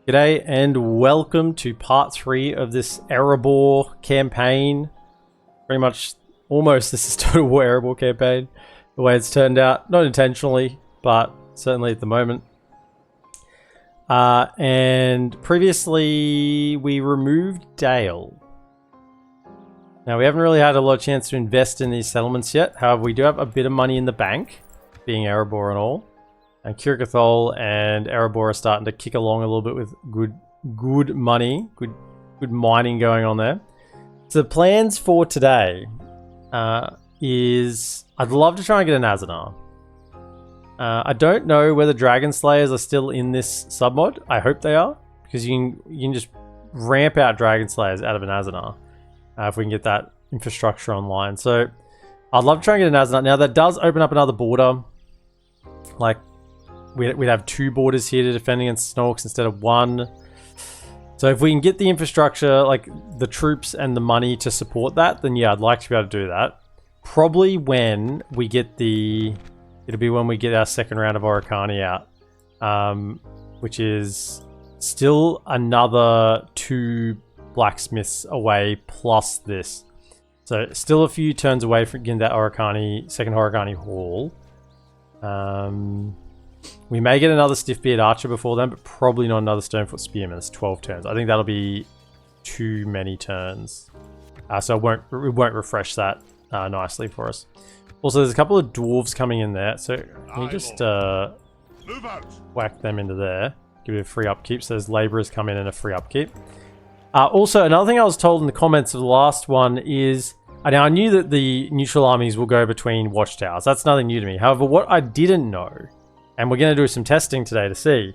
G'day and welcome to part 3 of this Erebor campaign. Pretty much, almost this is Total War Erebor campaign. The way it's turned out, not intentionally, but certainly at the moment. And previously we removed Dale. Now we haven't really had a lot of chance to invest in these settlements yet. However, we do have a bit of money in the bank, being Erebor and all. And Kirkathol and Erebor are starting to kick along a little bit with good money, good mining going on there. So the plans for today is I'd love to try and get an Azanar. I don't know whether Dragon Slayers are still in this submod. I hope they are, because you can just ramp out Dragon Slayers out of an Azanar if we can get that infrastructure online. So I'd love to try and get an Azanar. Now that does open up another border, like. We'd have 2 borders here to defend against Snorks instead of 1. So if we can get the infrastructure, like the troops and the money to support that, then yeah, I'd like to be able to do that. Probably when we get it'll be when we get our second round of Oricani out. Which is still another 2 blacksmiths away plus this. So still a few turns away from getting that second Oricani haul. We may get another Stiff-Beard Archer before then, but probably not another Stonefoot Spearman. It's 12 turns. I think that'll be too many turns. So it won't refresh that nicely for us. Also, there's a couple of Dwarves coming in there. So can you just whack them into there? Give it a free upkeep. So there's Labourers come in and a free upkeep. Also, another thing I was told in the comments of the last one is... Now, I knew that the neutral armies will go between Watchtowers. That's nothing new to me. However, what I didn't know... and we're going to do some testing today to see,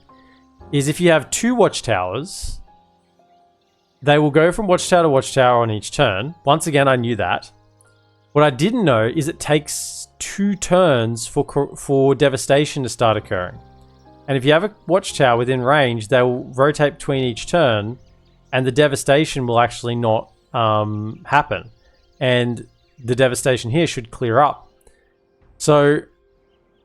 is if you have 2 Watchtowers, they will go from Watchtower to Watchtower on each turn. Once again, I knew that. What I didn't know is it takes 2 turns for devastation to start occurring. And if you have a Watchtower within range, they will rotate between each turn, and the devastation will actually not happen. And the devastation here should clear up. So...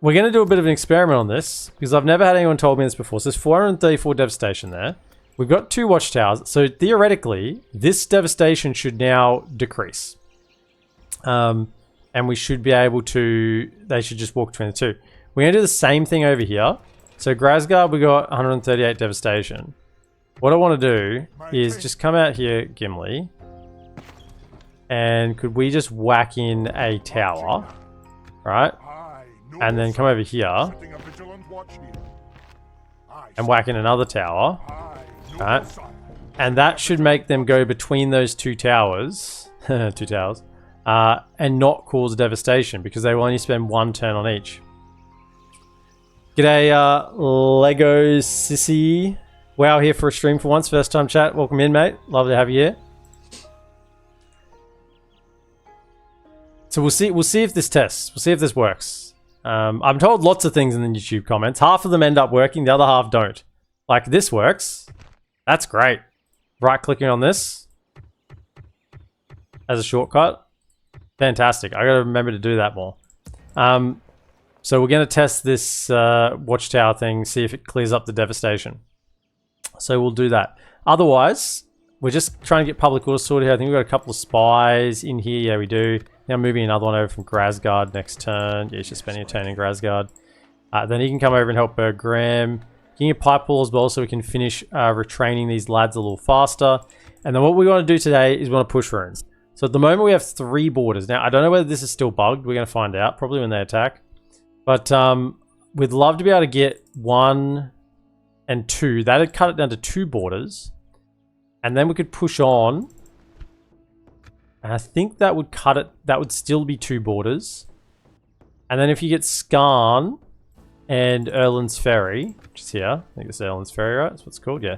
we're going to do a bit of an experiment on this, because I've never had anyone told me this before. So there's 434 devastation there. We've got 2 Watchtowers, so theoretically, this devastation should now decrease. And we should be able to... they should just walk between the 2. We're going to do the same thing over here. So Grasgard, we got 138 devastation. What I want to do is just come out here, Gimli. And could we just whack in a tower, right? And then come over here and whack in another tower, right? And that should make them go between those 2 towers, and not cause devastation, because they will only spend 1 turn on each. G'day, Lego Sissy. Wow, here for a stream for once. First time chat. Welcome in, mate. Love to have you here. So we'll see if this tests. We'll see if this works. I'm told lots of things in the YouTube comments. Half of them end up working, the other half don't. Like, this works. That's great. Right-clicking on this as a shortcut. Fantastic. I gotta remember to do that more. So we're gonna test this Watchtower thing, see if it clears up the devastation. So we'll do that. Otherwise, we're just trying to get public order sorted here. I think we've got a couple of spies in here. Yeah, we do. Now moving another one over from Grasgard next turn. Yeah, he's just spending a turn in Grasgard. Then he can come over and help Graham. Getting a pipe ball as well, so we can finish retraining these lads a little faster. And then what we want to do today is we want to push runes. So at the moment we have 3 borders. Now I don't know whether this is still bugged. We're going to find out probably when they attack. But we'd love to be able to get 1 and 2. That'd cut it down to 2 borders. And then we could push on. And I think that would cut it. That would still be 2 borders. And then if you get Skarn and Erland's Ferry, which is here. I think it's Erland's Ferry, right? That's what it's called, yeah.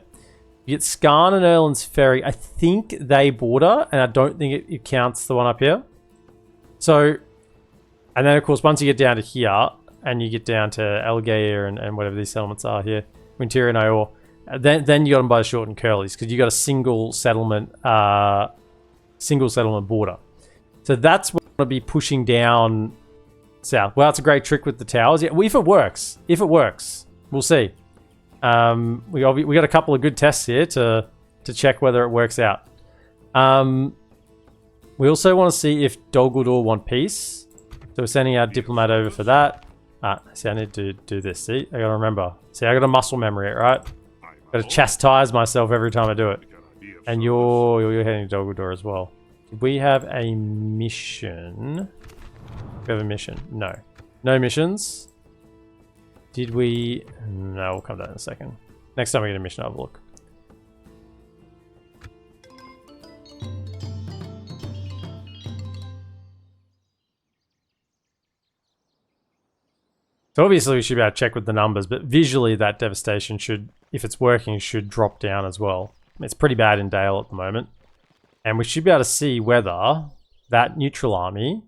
You get Skarn and Erland's Ferry. I think they border, and I don't think it counts the one up here. So, and then of course, once you get down to here, and you get down to Elgair and whatever these settlements are here, Winteria and Ior, then you got them by the short and curlies, because you got a single settlement border. So that's what we're going to be pushing down south. Well, it's a great trick with the towers. Yeah, well, if it works, we'll see. We got a couple of good tests here to check whether it works out. We also want to see if Dol Guldur want peace. So we're sending our diplomat over for that. See, I need to do this. See, I gotta remember. See, I got a muscle memory, right? Gotta chastise myself every time I do it. And you're heading to Dol Guldur as well. Did we have a mission? We have a mission. No. No missions. Did we... No, we'll come to that in a second. Next time we get a mission, I'll have a look. So obviously we should be able to check with the numbers, but visually that devastation should, if it's working, should drop down as well. It's pretty bad in Dale at the moment. And we should be able to see whether that neutral army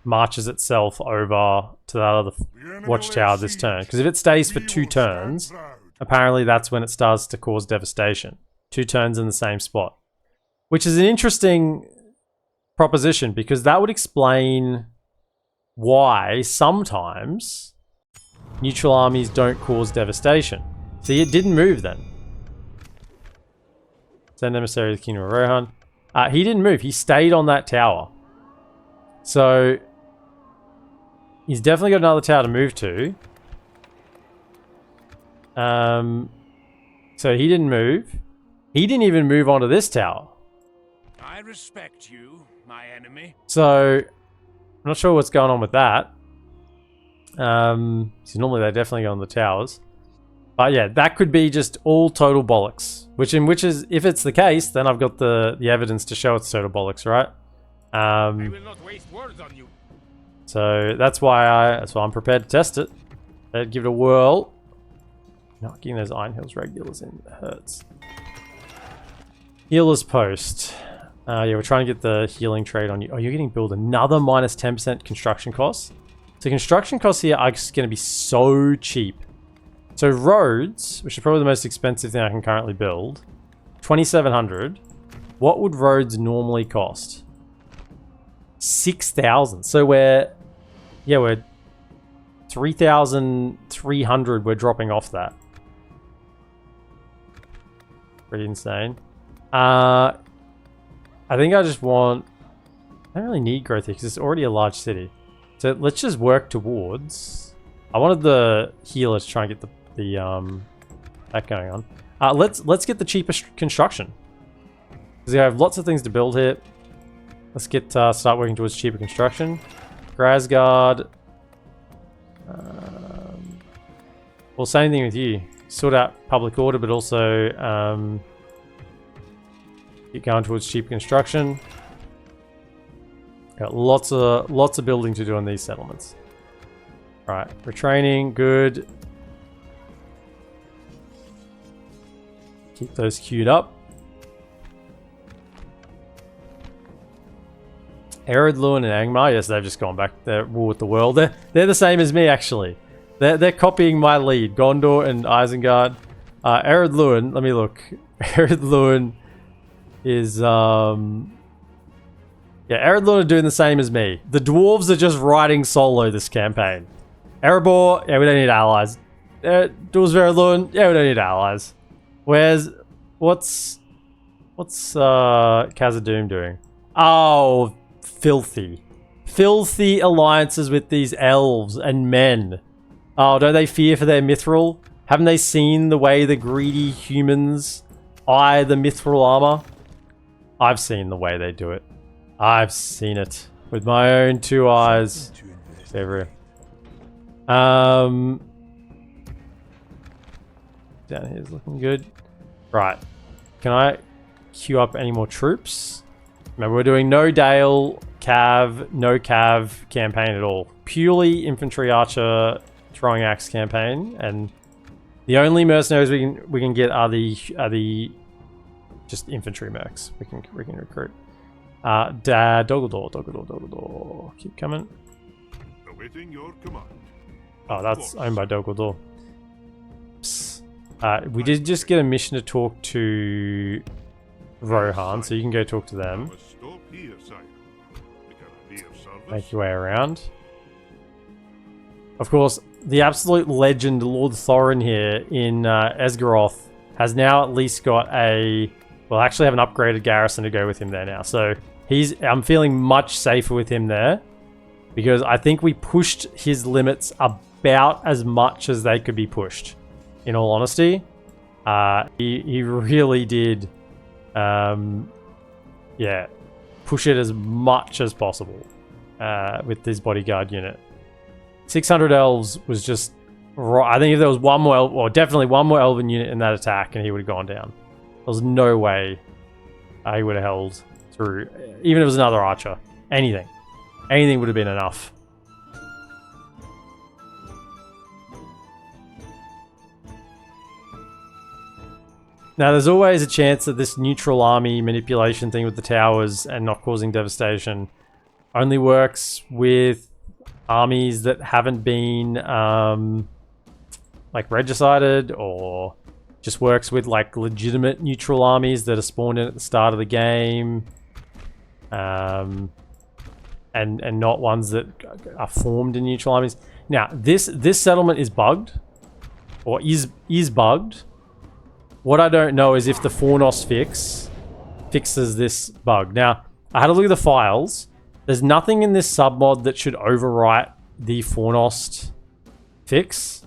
marches itself over to that other watchtower this turn. Because if it stays for 2 turns, apparently that's when it starts to cause devastation. 2 turns in the same spot. Which is an interesting proposition, because that would explain why sometimes neutral armies don't cause devastation. See, it didn't move then. Send emissary to the Kingdom of Rhûn. He didn't move. He stayed on that tower. So he's definitely got another tower to move to. So he didn't move. He didn't even move onto this tower. I respect you, my enemy. So I'm not sure what's going on with that. So normally they definitely go on the towers. But yeah, that could be just all total bollocks. Which is, if it's the case, then I've got the evidence to show it's total bollocks, right? I will not waste words on you. So that's why I'm prepared to test it. I'd give it a whirl. Not getting those Iron Hills regulars in hurts. Healer's post. Yeah, we're trying to get the healing trade on you. Oh, you're getting billed another minus 10% construction costs. So construction costs here are just going to be so cheap. So roads, which is probably the most expensive thing I can currently build, 2,700. What would roads normally cost? 6,000. So we're 3,300. We're dropping off that. Pretty insane. I think I just want... I don't really need growth here because it's already a large city. So let's just work towards... I wanted the healer to try and get the that going on. Let's get the cheapest construction. Because we have lots of things to build here. Let's get start working towards cheaper construction. Grasgard. Well, same thing with you. Sort out public order, but also get going towards cheap construction. Got lots of building to do on these settlements. Right, retraining, good. Keep those queued up. Rhûn and Angmar, yes, they've just gone back. They're war with the world. They're the same as me, actually. They're copying my lead. Gondor and Isengard. Rhûn, let me look. Rhûn is yeah, Rhûn are doing the same as me. The dwarves are just riding solo this campaign. Erebor, yeah, we don't need allies. Dwarves Rhûn, yeah, we don't need allies. What's Khazad-dûm doing? Oh, filthy alliances with these elves and men. Oh, don't they fear for their mithril? Haven't they seen the way the greedy humans eye the mithril armor? I've seen the way they do it. I've seen it with my own 2 eyes. Down here's looking good. Right. Can I queue up any more troops? Remember, we're doing no Dale, Cav, no Cav campaign at all. Purely infantry archer throwing axe campaign, and the only mercenaries we can get are the just infantry mercs we can recruit. Dol Guldur. Keep coming. Awaiting your command. Oh, that's owned by Dol Guldur. We did just get a mission to talk to Rohan, so you can go talk to them. Make your way around. Of course, the absolute legend Lord Thorin here in Esgaroth has now at least got a... Well, actually have an upgraded garrison to go with him there now. So I'm feeling much safer with him there. Because I think we pushed his limits about as much as they could be pushed. In all honesty. He really did... yeah, push it as much as possible with this bodyguard unit. 600 elves was just... I think if there was one more... Or definitely one more elven unit in that attack and he would have gone down. There was no way he would have held through. Even if it was another archer. Anything. Anything would have been enough. Now, there's always a chance that this neutral army manipulation thing with the towers and not causing devastation only works with armies that haven't been, like, regicided, or just works with, like, legitimate neutral armies that are spawned in at the start of the game, and not ones that are formed in neutral armies. Now, this settlement is bugged, or is bugged. What I don't know is if the Fornost fix fixes this bug. Now, I had a look at the files. There's nothing in this submod that should overwrite the Fornost fix,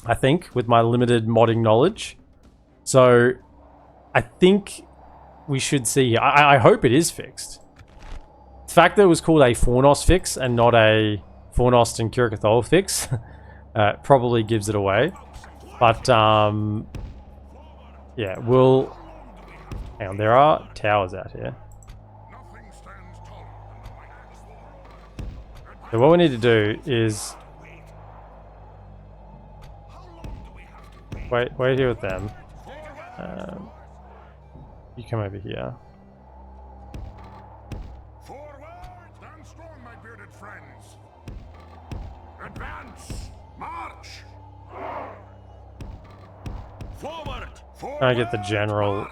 I think, with my limited modding knowledge. So, I think we should see... I hope it is fixed. The fact that it was called a Fornost fix and not a Fornost and Curacao fix probably gives it away. But, yeah, we'll... Hang on, there are towers out here. So what we need to do is... Wait here with them. You come over here. Forward and strong, my bearded friends. Advance, march. Forward. Trying to get the general...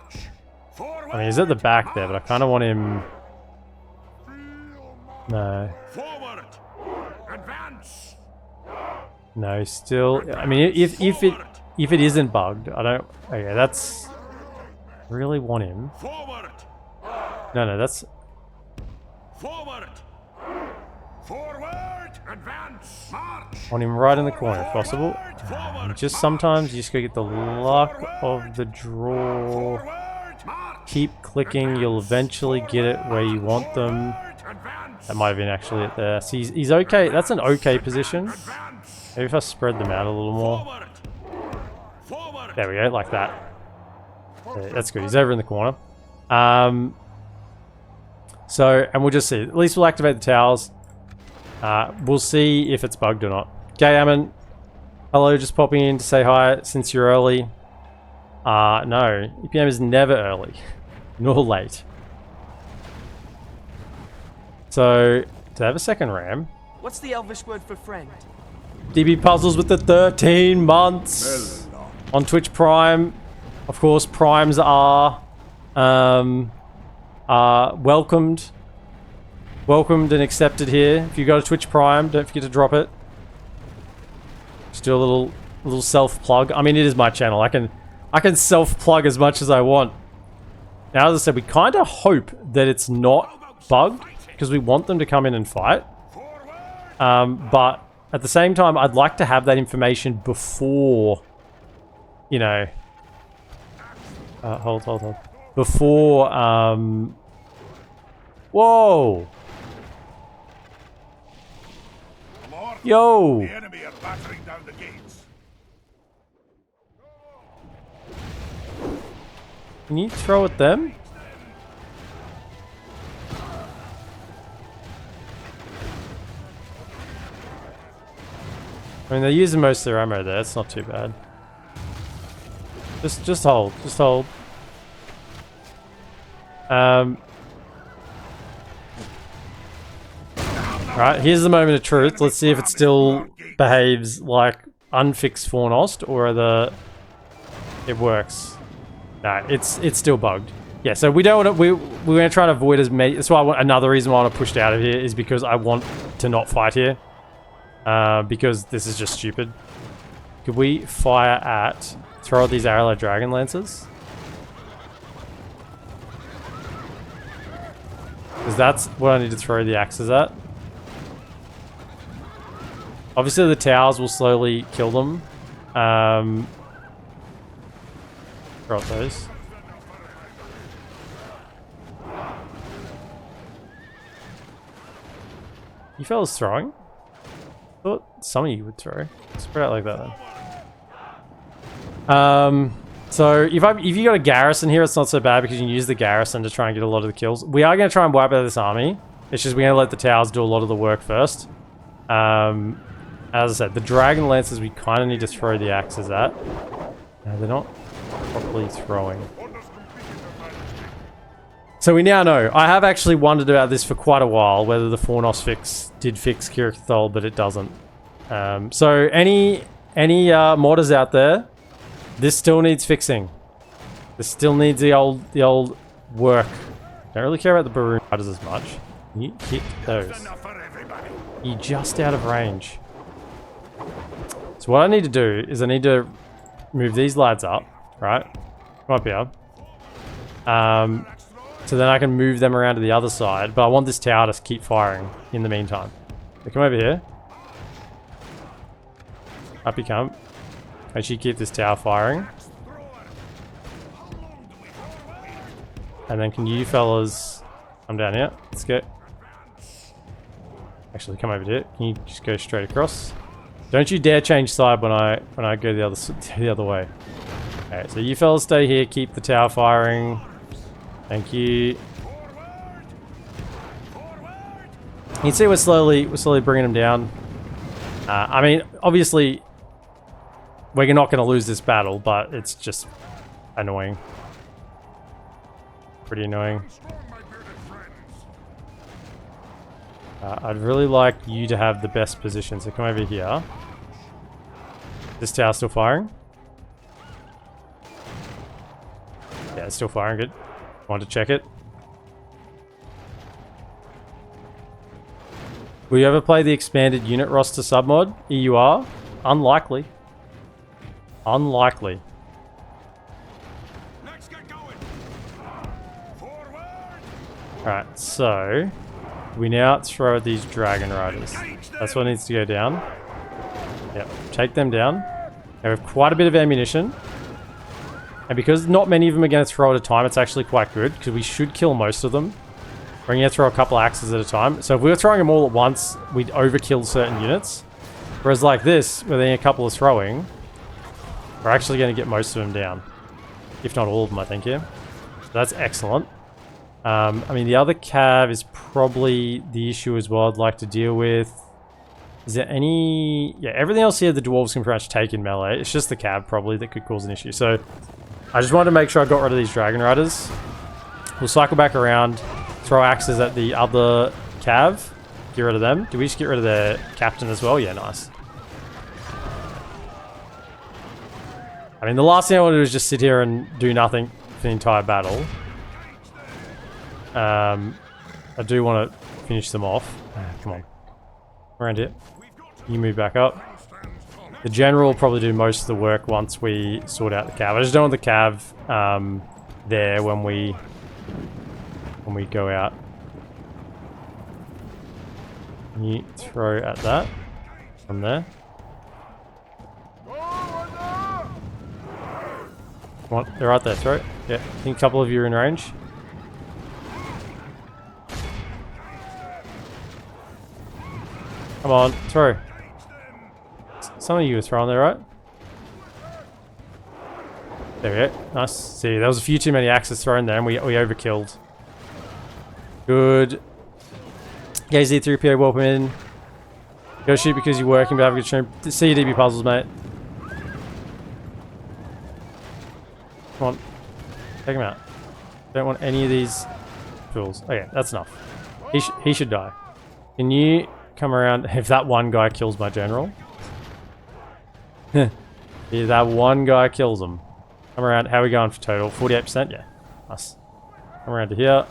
I mean, he's at the back there, but I kind of want him... No. Forward. Advance. No, still... I mean, if it isn't bugged, I don't... Okay, that's... Really want him. Forward. No, that's... Forward. Forward. Advance. March. Want him right in the corner if possible. Just sometimes you just gotta get the luck of the draw. Keep clicking, you'll eventually get it where you want them. That might have been actually it there. So he's okay. That's an okay position. Maybe if I spread them out a little more. There we go, like that. Yeah, that's good. He's over in the corner. So, and we'll just see. At least we'll activate the towers. We'll see if it's bugged or not. Okay, Ammon. Hello, just popping in to say hi since you're early. No. EPM is never early. Nor late. So, do I have a second RAM? What's the Elvish word for friend? DB Puzzles with the 13 months on Twitch Prime. Of course, Primes are welcomed and accepted here. If you go to Twitch Prime, don't forget to drop it. Just do a little self plug. I mean, it is my channel. I can self plug as much as I want. Now, as I said, we kind of hope that it's not bugged because we want them to come in and fight. But at the same time, I'd like to have that information before, you know. Hold. Before, whoa! Yo! The enemy are battering down the gates. Can you throw at them? I mean, they're using most of their ammo there. It's not too bad. Just hold. Just hold. Alright, here's the moment of truth. Let's see if it still behaves like unfixed Fornost or it works. No, it's still bugged. Yeah, so we don't want to... We're going to try to avoid as many... That's why another reason why I want to push out of here is because I want to not fight here. because this is just stupid. Could we throw at these arrow dragon lancers? Because that's what I need to throw the axes at. Obviously the towers will slowly kill them. Throw at those. You fellas throwing? Thought some of you would throw. Spread out like that then. So if you got a garrison here, it's not so bad because you can use the garrison to try and get a lot of the kills. We are going to try and wipe out this army. It's just we're going to let the towers do a lot of the work first. As I said, the dragon lancers we kind of need to throw the axes at. They're not properly throwing. So we now know. I have actually wondered about this for quite a while, whether the Fornos fix did fix Kirithol, but it doesn't. So any modders out there, this still needs fixing. This still needs the old work. Don't really care about the Baroon riders as much. You hit those. You're just out of range. So what I need to do is I need to move these lads up, right? Come up here. So then I can move them around to the other side, but I want this tower to keep firing in the meantime. So come over here. Up you come. Actually keep this tower firing. And then can you fellas come down here? Let's go. Actually, come over here. Can you just go straight across? Don't you dare change side when I go the other way. Okay, so you fellas stay here, keep the tower firing. Thank you. You can see we're slowly bringing them down. I mean, obviously, we're not going to lose this battle, but it's just annoying. Pretty annoying. I'd really like you to have the best position, so come over here. This tower's still firing? Yeah, it's still firing, good. Want to check it? Will you ever play the expanded unit roster submod? EUR? Unlikely. Unlikely. Let's get going. Alright, so we now throw at these dragon riders. That's what needs to go down. Yep, take them down. They have quite a bit of ammunition. And because not many of them are going to throw at a time, it's actually quite good, because we should kill most of them. We're going to throw a couple axes at a time. So if we were throwing them all at once, we'd overkill certain units. Whereas like this, where they a couple of throwing, we're actually going to get most of them down. If not all of them, I think, yeah. So that's excellent. I mean, the other cav is probably the issue as well I'd like to deal with. Is there any... Yeah, everything else here the dwarves can pretty much take in melee. It's just the cav probably that could cause an issue. So I just wanted to make sure I got rid of these dragon riders. We'll cycle back around, throw axes at the other cav, get rid of them. Do we just get rid of their captain as well? Yeah, nice. I mean, the last thing I want to do is just sit here and do nothing for the entire battle. I do want to finish them off. Come on. Around here. You move back up. The general will probably do most of the work once we sort out the cav. I just don't want the cav there when we go out. Can you throw at that from there? Come on, they're right there, throw it. Yeah, I think a couple of you are in range. Come on, throw. Some of you are throwing there, right? There we go. Nice. See, there was a few too many axes thrown there and we overkilled. Good. KZ3PO, welcome in. Go shoot because you're working, but have a good stream. See your DB puzzles, mate. Come on. Take him out. Don't want any of these fools. Okay, that's enough. He should die. Can you come around? If that one guy kills my general. If that one guy kills him. Come around. How are we going for total? 48%? Yeah. Nice. Come around to here.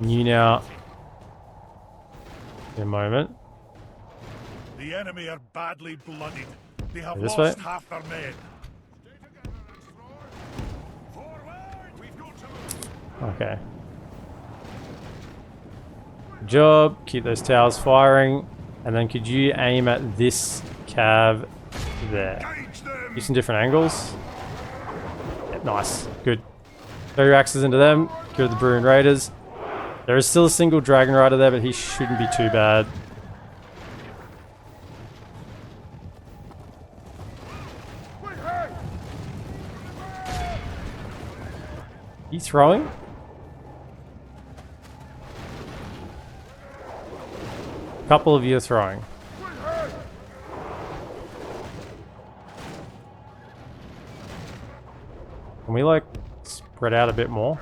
You now In a moment. The enemy are badly blooded. They have This lost way? half their men. Okay. Good job. Keep those towers firing. And then could you aim at this cav there? Use some different angles. Yeah, nice. Good. Throw your axes into them. Kill the Bruin Raiders. There is still a single Dragon Rider there, but he shouldn't be too bad. He's throwing? A couple of you are throwing. Can we like spread out a bit more?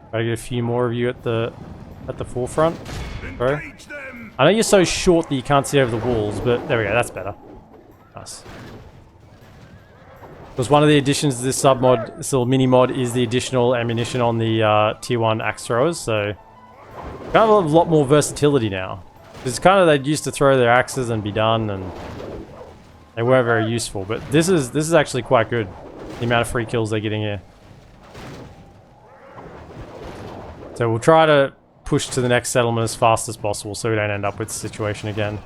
Gotta get a few more of you at the forefront, bro. I know you're so short that you can't see over the walls, but there we go, that's better. Nice. Because one of the additions to this sub-mod, this little mini-mod, is the additional ammunition on the tier 1 axe throwers, so kind of a lot more versatility now. Because kind of they used to throw their axes and be done, and they weren't very useful. But this is actually quite good, the amount of free kills they're getting here. So we'll try to push to the next settlement as fast as possible so we don't end up with this situation again.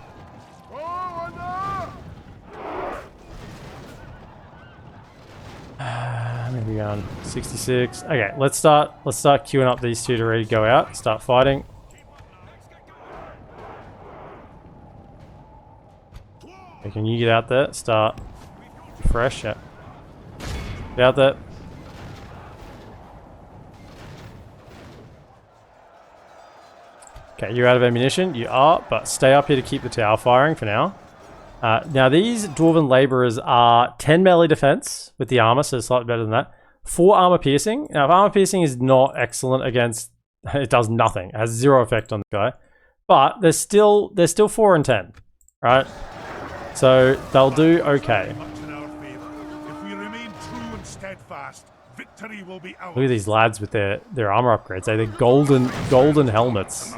Maybe on 66. Okay, let's start queuing up these two to ready to go out. Start fighting. Okay, can you get out there? Start fresh. Yeah. Get out there. Okay, you're out of ammunition. You are, but stay up here to keep the tower firing for now. Now, these Dwarven Labourers are 10 melee defense with the armor, so it's slightly better than that. 4 armor piercing. Now, if armor piercing is not excellent against... It does nothing. It has 0 effect on the guy. But they're still 4 and 10, right? So they'll do okay. If we remain true and steadfast, victory will be ours. Look at these lads with their armor upgrades. They're golden helmets.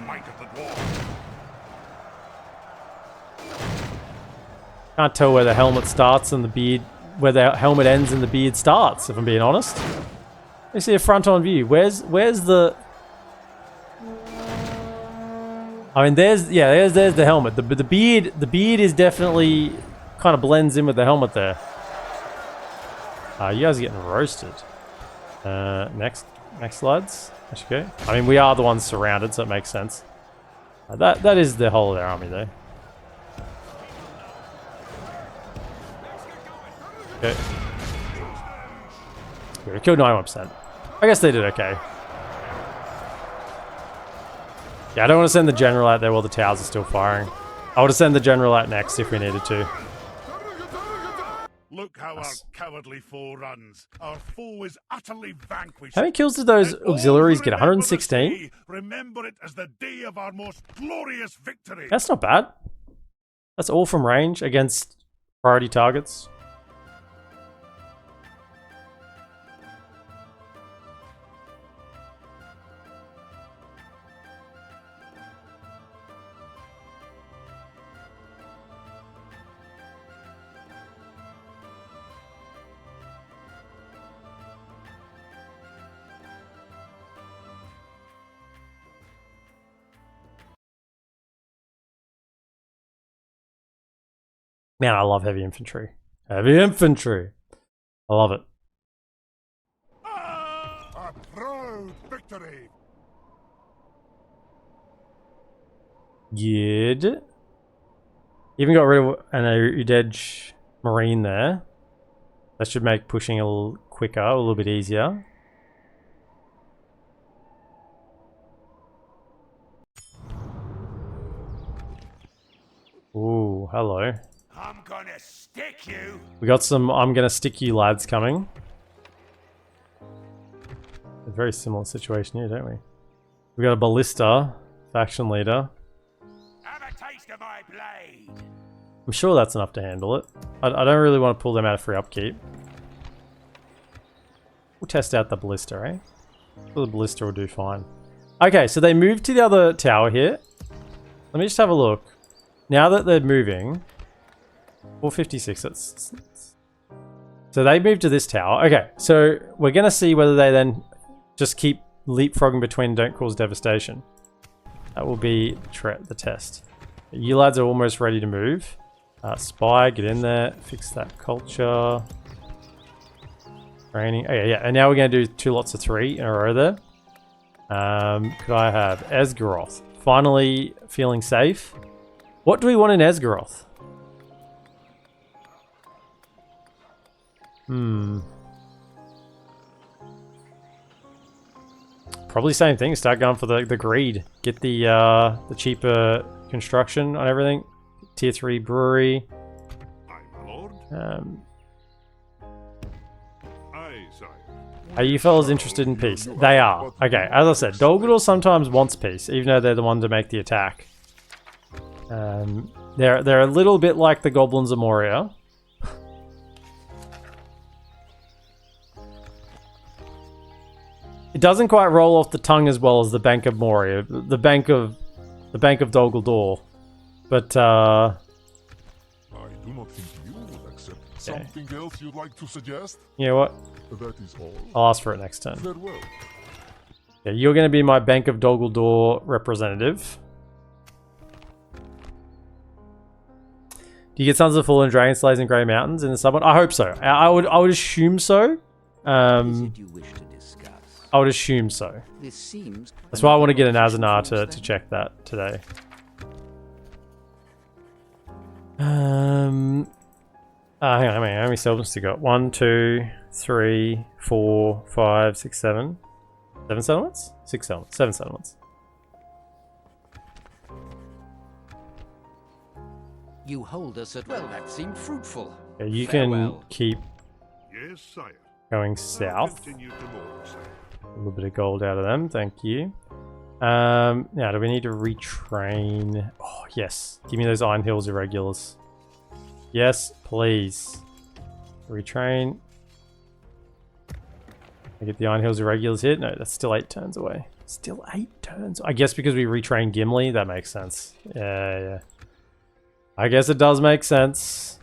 Can't tell where the helmet starts and the beard, where the helmet ends and the beard starts, if I'm being honest. Let me see a front-on view. Where's the... I mean, there's the helmet. The beard is definitely kind of blends in with the helmet there. You guys are getting roasted. Next lads. That's okay. I mean, we are the ones surrounded, so it makes sense. That is the whole of their army, though. Okay. We killed 91%. I guess they did okay. Yeah, I don't want to send the general out there while the towers are still firing. I would have sent the general out next if we needed to. Look how our cowardly foe runs. Our foe is utterly vanquished. How many kills did those auxiliaries get? 116? Remember it as the day of our most glorious victory. That's not bad. That's all from range against priority targets. Man, I love heavy infantry. Heavy infantry! I love it. A proud victory. Good. Even got rid of an edge marine there. That should make pushing a little quicker, a little bit easier. Ooh, hello. I'm gonna stick you. We got some I'm gonna stick you lads coming. A very similar situation here, don't we? We got a ballista, faction leader. Have a taste of my blade. I'm sure that's enough to handle it. I don't really want to pull them out of free upkeep. We'll test out the ballista, eh? The ballista will do fine. Okay, so they moved to the other tower here. Let me just have a look. Now that they're moving, 456. So they moved to this tower. Okay, so we're gonna see whether they then just keep leapfrogging between and don't cause devastation. That will be the test. You lads are almost ready to move. Spy, get in there, fix that culture. Training. Oh yeah, and now we're gonna do 2 lots of 3 in a row there. Could I have Esgaroth? Finally feeling safe. What do we want in Esgaroth? Probably same thing. Start going for the greed. Get the cheaper construction on everything. Tier 3 brewery. Aye, my lord. Aye, sire. Are you fellas interested in peace? They are. Okay, as I said, Dol Guldur sometimes wants peace, even though they're the one to make the attack. They're a little bit like the Goblins of Moria. It doesn't quite roll off the tongue as well as the Bank of Moria, the Bank of Dol Guldur. But I do not think you would accept something else you'd like to suggest. You know what? That is all. I'll ask for it next turn. Farewell. Yeah, you're going to be my Bank of Dol Guldur representative. Do you get Sons of Fallen Dragon Slayers and Grey Mountains in the sub one? I hope so. I would assume so. You wish to discuss? I would assume so. This seems That's why I want to get an Azanar to check that today. Hang on, how many settlements do you got? 1, 2, 3, 4, 5, 6, 7. 7 settlements? 6 settlements. 7 settlements. you hold us at well. That seemed fruitful. Yeah, you Farewell. can keep Yes, sire. going south. Continue to north, sire. A little bit of gold out of them, thank you. Now, do we need to retrain? Oh, yes. Give me those Iron Hills Irregulars. Yes, please. Retrain. I get the Iron Hills Irregulars hit? No, that's still 8 turns away. Still 8 turns. I guess because we retrain Gimli, that makes sense. Yeah. I guess it does make sense.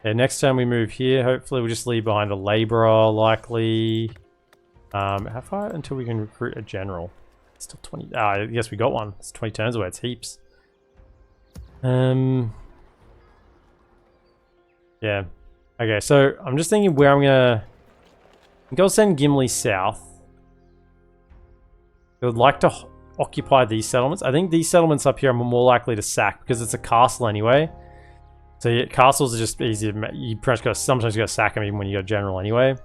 Yeah, next time we move here, hopefully we'll just leave behind a Labourer, likely. How far until we can recruit a General? Still 20. I guess we got one. It's 20 turns away. It's heaps. Yeah. Okay, so I'm just thinking where I'm gonna... I think I'll send Gimli south. I would like to occupy these settlements. I think these settlements up here are more likely to sack because it's a castle anyway. So yeah, castles are just easier. You pretty much sometimes you got to sack them even when you got general anyway.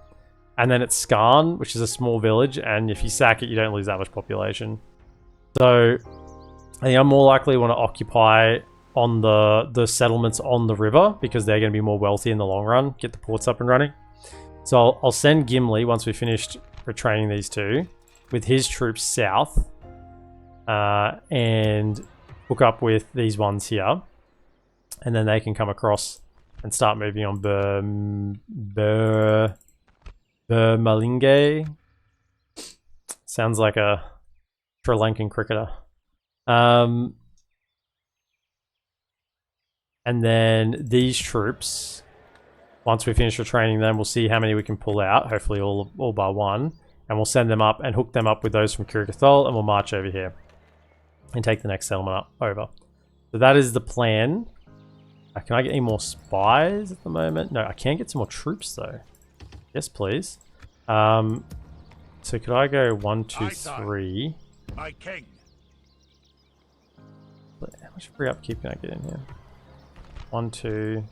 And then it's Skarn, which is a small village, and if you sack it, you don't lose that much population. So I think I'm more likely to want to occupy on the settlements on the river because they're going to be more wealthy in the long run. Get the ports up and running. So I'll send Gimli once we've finished retraining these two with his troops south and hook up with these ones here. And then they can come across and start moving on Malinge. Sounds like a Sri Lankan cricketer. And then these troops, once we finish retraining them, we'll see how many we can pull out. Hopefully all by one. And we'll send them up and hook them up with those from Kurikathol, and we'll march over here and take the next settlement up over. So that is the plan. Can I get any more spies at the moment? No, I can get some more troops though. Yes, please. So could I go 1, 2, 3? My king. How much free upkeep can I get in here? 1, 2,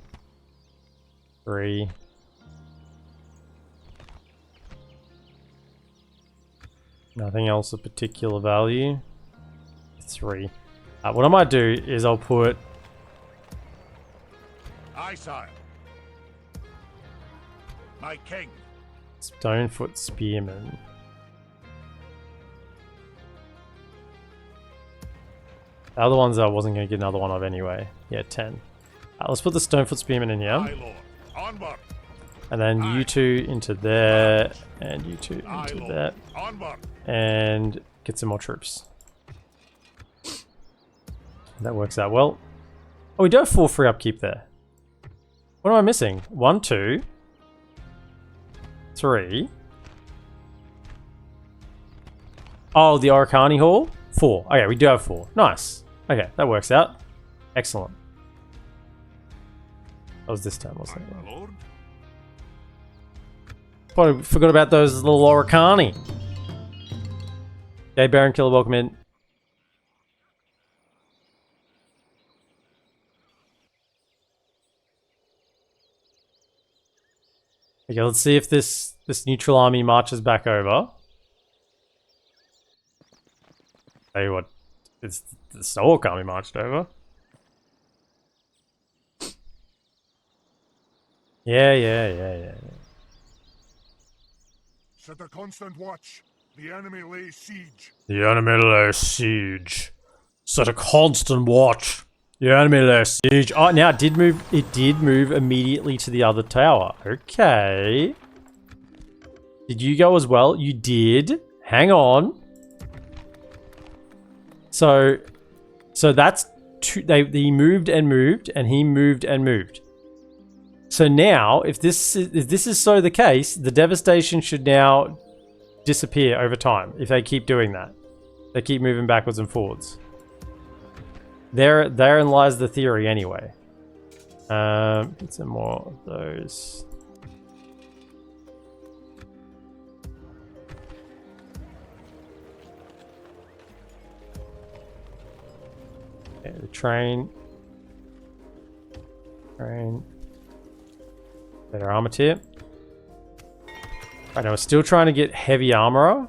3. Nothing else of particular value. 3. What I might do is I'll put... Aye, sire. My king. Stonefoot Spearmen. The other ones I wasn't going to get another one of anyway. Yeah, 10. Let's put the Stonefoot Spearmen in here. Aye, lord. Onward. And then you two into there, and you two into there. Onward. And get some more troops. That works out well. Oh, we do have 4 free upkeep there. What am I missing? 1, 2, 3. Oh, the Oricani Hall? 4. Okay, we do have 4. Nice. Okay, that works out. Excellent. That was this time, wasn't it? My lord. Probably forgot about those little Oricani. Okay, Baron Killer, welcome in. Okay, let's see if this neutral army marches back over. Tell you what, it's the Stalk army marched over. Yeah. Set a constant watch. The enemy lays siege. The enemy lays siege. Set a constant watch. The enemy lays siege. Oh, now it did move. It did move immediately to the other tower. Okay. Did you go as well? You did. Hang on. So that's two. They moved and moved, and he moved and moved. So now, if this is so the case, the devastation should now disappear over time if they keep doing that. They keep moving backwards and forwards. Therein lies the theory anyway. Get some more of those. Okay, the train. Better armor tier. Right now we're still trying to get heavy armorer.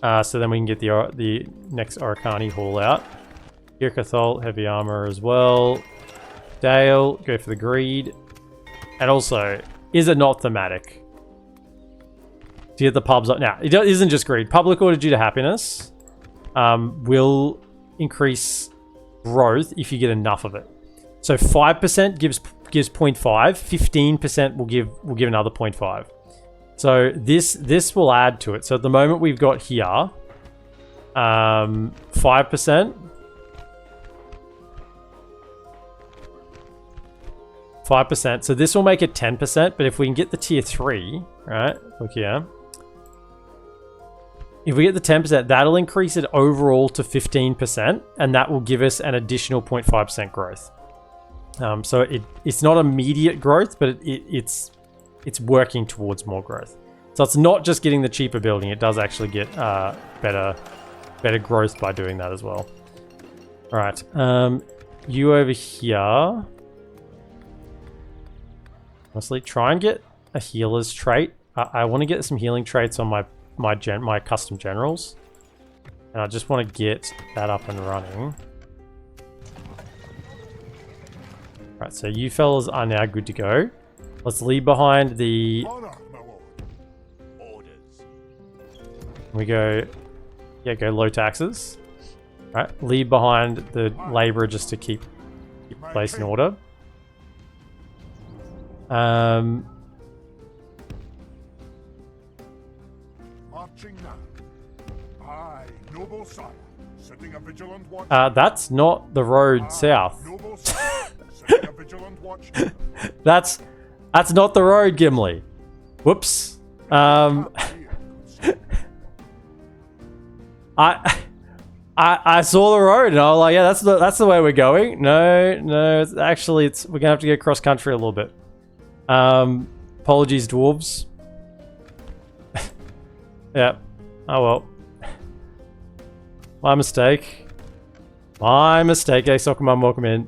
So then we can get the next Oricani Hall out. Kirkathol, heavy armor as well. Dale, go for the greed. And also, is it not thematic to get the pubs up? Now, it isn't just greed. Public order due to happiness will increase growth if you get enough of it. So 5% gives 0.5. 15% will give another 0.5. So this will add to it. So at the moment we've got here 5%. 5%. So this will make it 10%, but if we can get the tier 3, right? Look here. If we get the 10%, that'll increase it overall to 15%, and that will give us an additional 0.5% growth. So it's not immediate growth, but it's working towards more growth. So it's not just getting the cheaper building; it does actually get better growth by doing that as well. All right, you over here. Honestly, try and get a healer's trait. I want to get some healing traits on my custom generals, and I just want to get that up and running. Right, so you fellas are now good to go. Let's leave behind the... Honor, my lord. Orders. We go... Yeah, go low taxes. Right, leave behind the labourer just to keep the place in order. Marching now. Aye, noble sire. Setting a vigilant watch. That's not the road south. Noble sire. Setting a vigilant watch. That's not the road, Gimli. Whoops. I saw the road and I was like, yeah, that's the way we're going. No, actually we're gonna have to go cross country a little bit. Apologies, dwarves. Yeah. Oh well. My mistake. Hey, Soccer Mum, welcome in.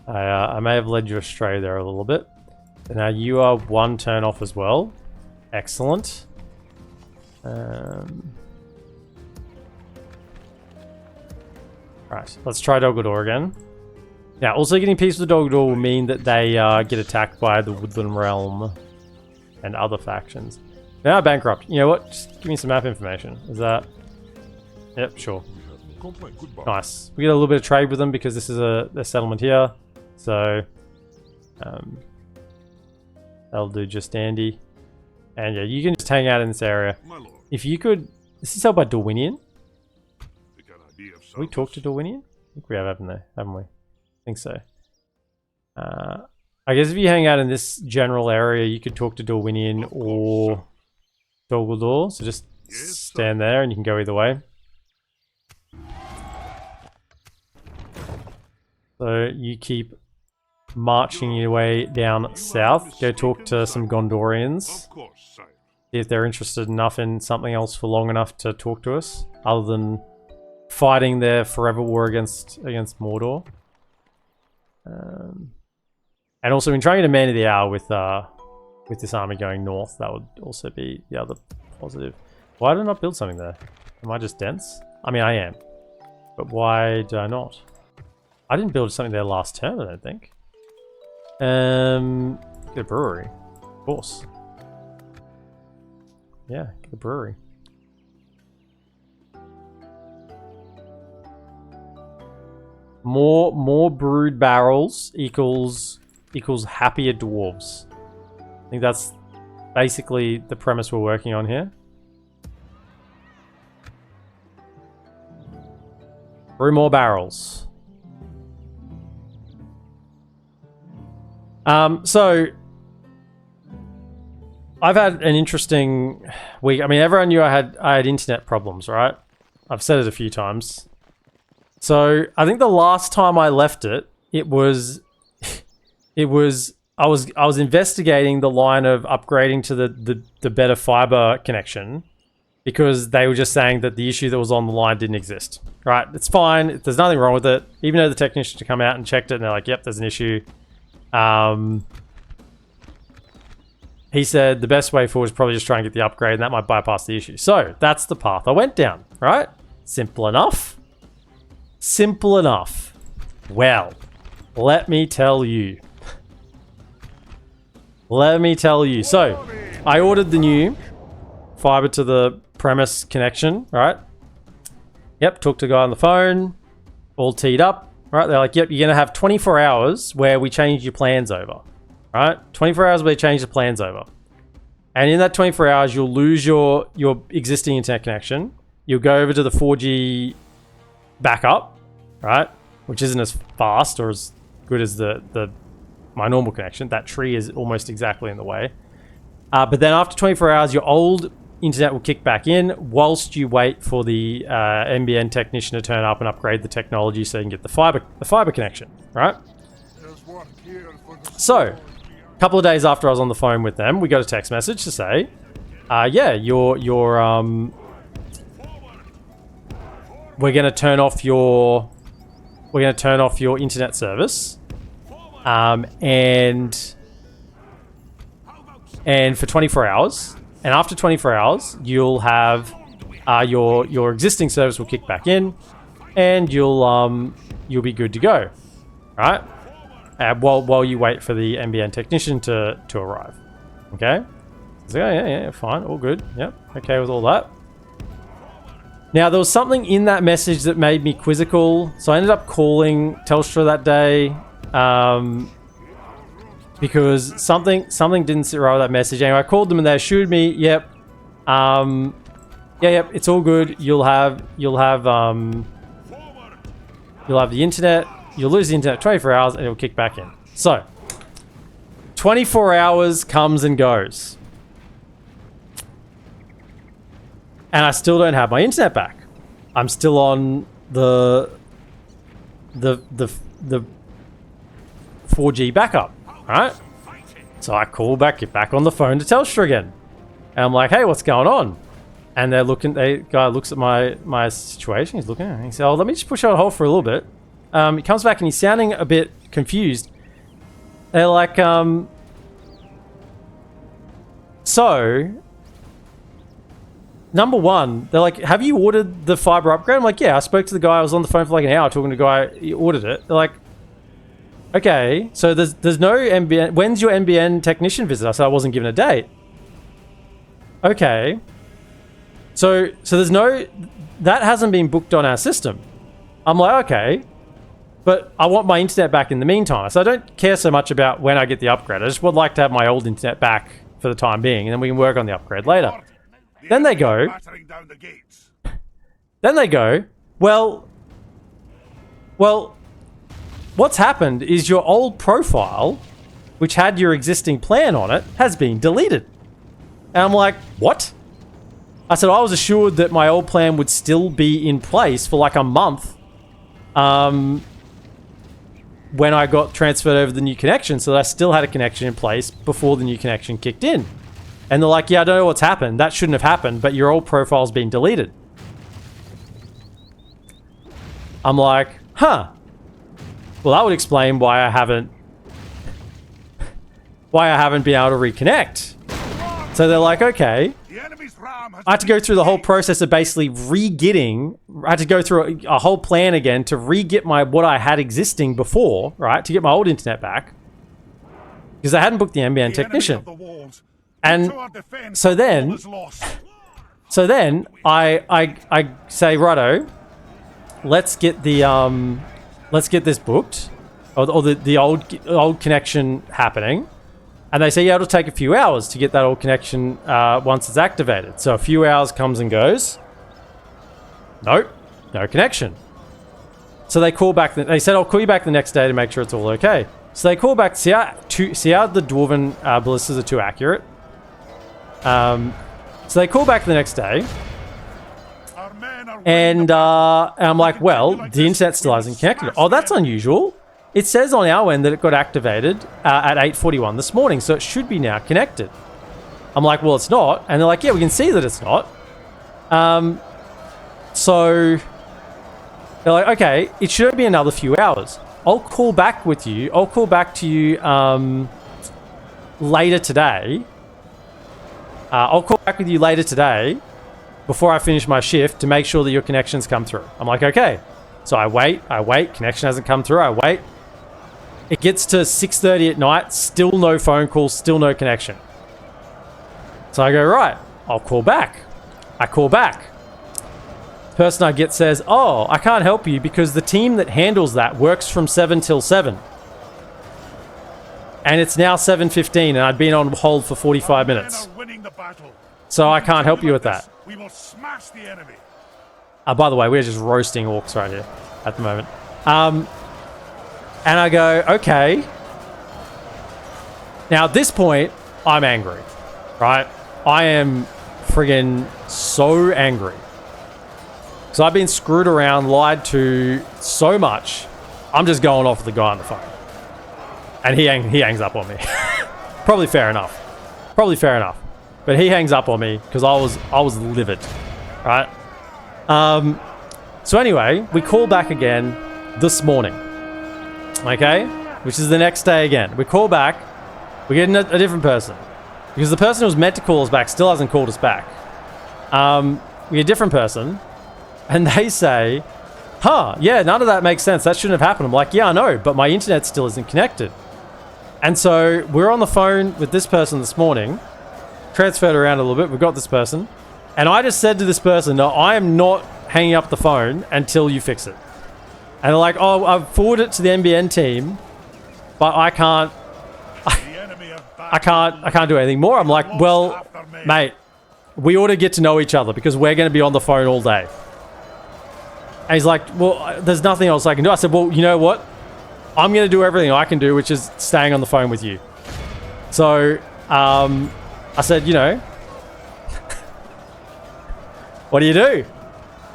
I may have led you astray there a little bit. Now you are 1 turn off as well. Excellent. Right, let's try Doggador again. Now, also getting peace with the Doggador will mean that they get attacked by the Woodland Realm and other factions. Now bankrupt. You know what? Just give me some map information. Is that... Yep, sure. Complaint. Goodbye. Nice. We get a little bit of trade with them because this is a settlement here. So, that'll do just dandy. And yeah, you can just hang out in this area. My lord, If you could... This is held by Dorwinian. we can I be of Have we service? talked to Dorwinian? I think we have, haven't we? I think so. I guess if you hang out in this general area, you could talk to Dorwinian or Dogaldor. So just stand there and you can go either way. So you keep marching your way down south. Go talk to some Gondorians. Of course, sire. See if they're interested enough in something else for long enough to talk to us, other than fighting their forever war against Mordor. And also, in trying to get a man of the hour with this army going north, that would also be the other positive. Why did I not build something there? Am I just dense? I mean, I am. But why did I not? I didn't build something there last turn, I don't think. Get a brewery. Of course. Yeah, get a brewery. More brewed barrels equals happier dwarves. I think that's basically the premise we're working on here. Brew more barrels. So I've had an interesting week. I mean, everyone knew I had internet problems, right? I've said it a few times. So I think the last time I left it, I was investigating the line of upgrading to the better fiber connection, because they were just saying that the issue that was on the line didn't exist. Right? It's fine. There's nothing wrong with it. Even though the technicians come out and checked it and they're like, yep, there's an issue. He said the best way forward is probably just try and get the upgrade, and that might bypass the issue. So that's the path I went down, right? Simple enough. Simple enough. Well, let me tell you. Let me tell you. So, I ordered the new fiber to the premise connection, right? Yep, talked to a guy on the phone, all teed up, right? They're like, yep, you're going to have 24 hours where we change your plans over, right? 24 hours where we change the plans over. And in that 24 hours, you'll lose your existing internet connection. You'll go over to the 4G backup, right? Which isn't as fast or as good as my normal connection. That tree is almost exactly in the way. But then after 24 hours, your old internet will kick back in whilst you wait for the NBN technician to turn up and upgrade the technology so you can get the fiber connection, right? There's one here for the So, a couple of days after I was on the phone with them, we got a text message to say, yeah, we're going to turn off your internet service, and for 24 hours, and after 24 hours, you'll have your existing service will kick back in, and you'll be good to go, right? While you wait for the NBN technician to arrive. Okay? So yeah, fine, all good. Yep, okay with all that. Now, there was something in that message that made me quizzical, so I ended up calling Telstra that day, because something didn't sit right with that message. Anyway, I called them and they assured me, yep, it's all good. You'll have the internet. You'll lose the internet 24 hours and it'll kick back in. So, 24 hours comes and goes. And I still don't have my internet back. I'm still on the 4G backup, right? So I get back on the phone to Telstra again. And I'm like, hey, what's going on? And the guy looks at my situation. He's looking at it and he says, oh, let me just push on hold for a little bit. He comes back and he's sounding a bit confused. They're like, so, number one, they're like, have you ordered the fiber upgrade? I'm like, yeah, I spoke to the guy. I was on the phone for like an hour talking to the guy. He ordered it. They're like, okay, so there's no NBN. When's your NBN technician visit? I said I wasn't given a date. Okay. So there's no, that hasn't been booked on our system. I'm like, okay, but I want my internet back in the meantime. So I don't care so much about when I get the upgrade. I just would like to have my old internet back for the time being, and then we can work on the upgrade later. Then they go, well, what's happened is your old profile, which had your existing plan on it, has been deleted. And I'm like, what? I said, I was assured that my old plan would still be in place for like a month when I got transferred over the new connection, so that I still had a connection in place before the new connection kicked in. And they're like, yeah, I don't know what's happened. That shouldn't have happened, but your old profile's been deleted. I'm like, huh. Well, that would explain why I haven't been able to reconnect. So they're like, okay. I had to go through the whole process of basically I had to go through a whole plan again to re-get what I had existing before, right? To get my old internet back. Because I hadn't booked the NBN technician. And so then I say, righto, let's get this booked, or the old connection happening. And they say, yeah, it'll take a few hours to get that old connection once it's activated. So a few hours comes and goes. Nope, no connection. So they call back. They said, I'll call you back the next day to make sure it's all okay. So they call back, see how the Dwarven ballistas are too accurate. So they call back the next day. And I'm like, well, the internet still hasn't connected. Oh, that's unusual. It says on our end that it got activated at 8:41 this morning, so it should be now connected. I'm like, well, it's not. And they're like, yeah, we can see that it's not. So they're like, okay, it should be another few hours. I'll call back with you. I'll call back to you later today. I'll call back with you later today before I finish my shift to make sure that your connections come through. I'm like, okay. So I wait, connection hasn't come through, I wait. It gets to 6:30 at night, still no phone call, still no connection. So I go, right, I'll call back. I call back. The person I get says, oh, I can't help you because the team that handles that works from 7 till 7. And it's now 7:15 and I'd been on hold for 45 minutes. So I can't help you with that. We will smash the enemy. By the way, we're just roasting orcs right here at the moment. And I go, okay. Now at this point, I'm angry, right? I am friggin' so angry. Because I've been screwed around, lied to so much. I'm just going off the guy on the phone. And he hangs up on me. Probably fair enough. But he hangs up on me because I was livid, right? So anyway, we call back again this morning, okay? Which is the next day again. We call back, we get a different person. Because the person who was meant to call us back still hasn't called us back. We get a different person, and they say, huh, yeah, none of that makes sense. That shouldn't have happened. I'm like, yeah, I know, but my internet still isn't connected. And so we're on the phone with this person this morning, transferred around a little bit, we've got this person, and I just said to this person, no, I am not hanging up the phone until you fix it. And they're like, oh, I've forwarded it to the NBN team, but I can't do anything more. I'm like, well, mate, we ought to get to know each other because we're going to be on the phone all day. And he's like, well, there's nothing else I can do. I said, well, you know what? I'm going to do everything I can do, which is staying on the phone with you. So, I said, you know, what do you do?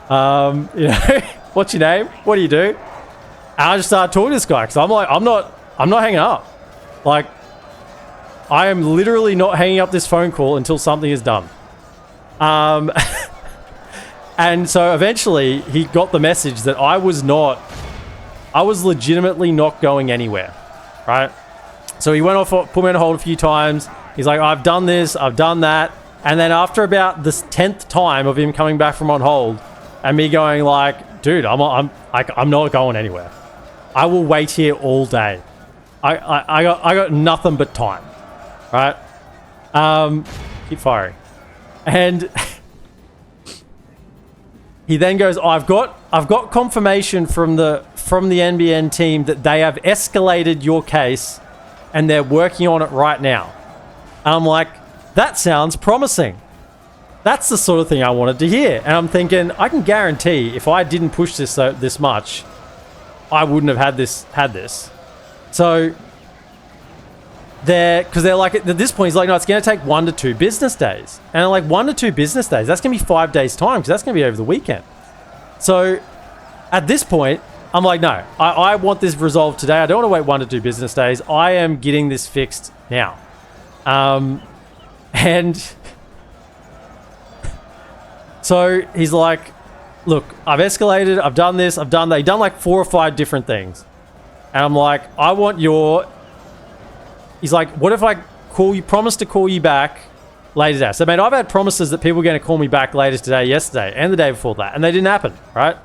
You know, what's your name? What do you do? And I just started talking to this guy because I'm like, I'm not hanging up. Like, I am literally not hanging up this phone call until something is done. And so eventually he got the message that I was legitimately not going anywhere, right? So he went off, put me on hold a few times. He's like, I've done this, I've done that. And then after about the 10th time of him coming back from on hold and me going like, dude, I'm not going anywhere. I will wait here all day. I got nothing but time, right? Keep firing. And he then goes, oh, I've got confirmation from the NBN team that they have escalated your case and they're working on it right now. And I'm like, That sounds promising. That's the sort of thing I wanted to hear. And I'm thinking, I can guarantee if I didn't push this this much, I wouldn't have had this. So because they're like, at this point, he's like, no, it's going to take 1 to 2 business days. And I'm like, 1 to 2 business days? That's going to be 5 days' time, because that's going to be over the weekend. So at this point, I'm like, no, I want this resolved today. I don't want to wait 1 to 2 business days. I am getting this fixed now. And so he's like, look, I've escalated, I've done this, I've done that. He's done like 4 or 5 different things. And I'm like, I want your... He's like, what if I promise to call you back later today? So, mate, I've had promises that people were going to call me back later today, yesterday, and the day before that, and they didn't happen, right?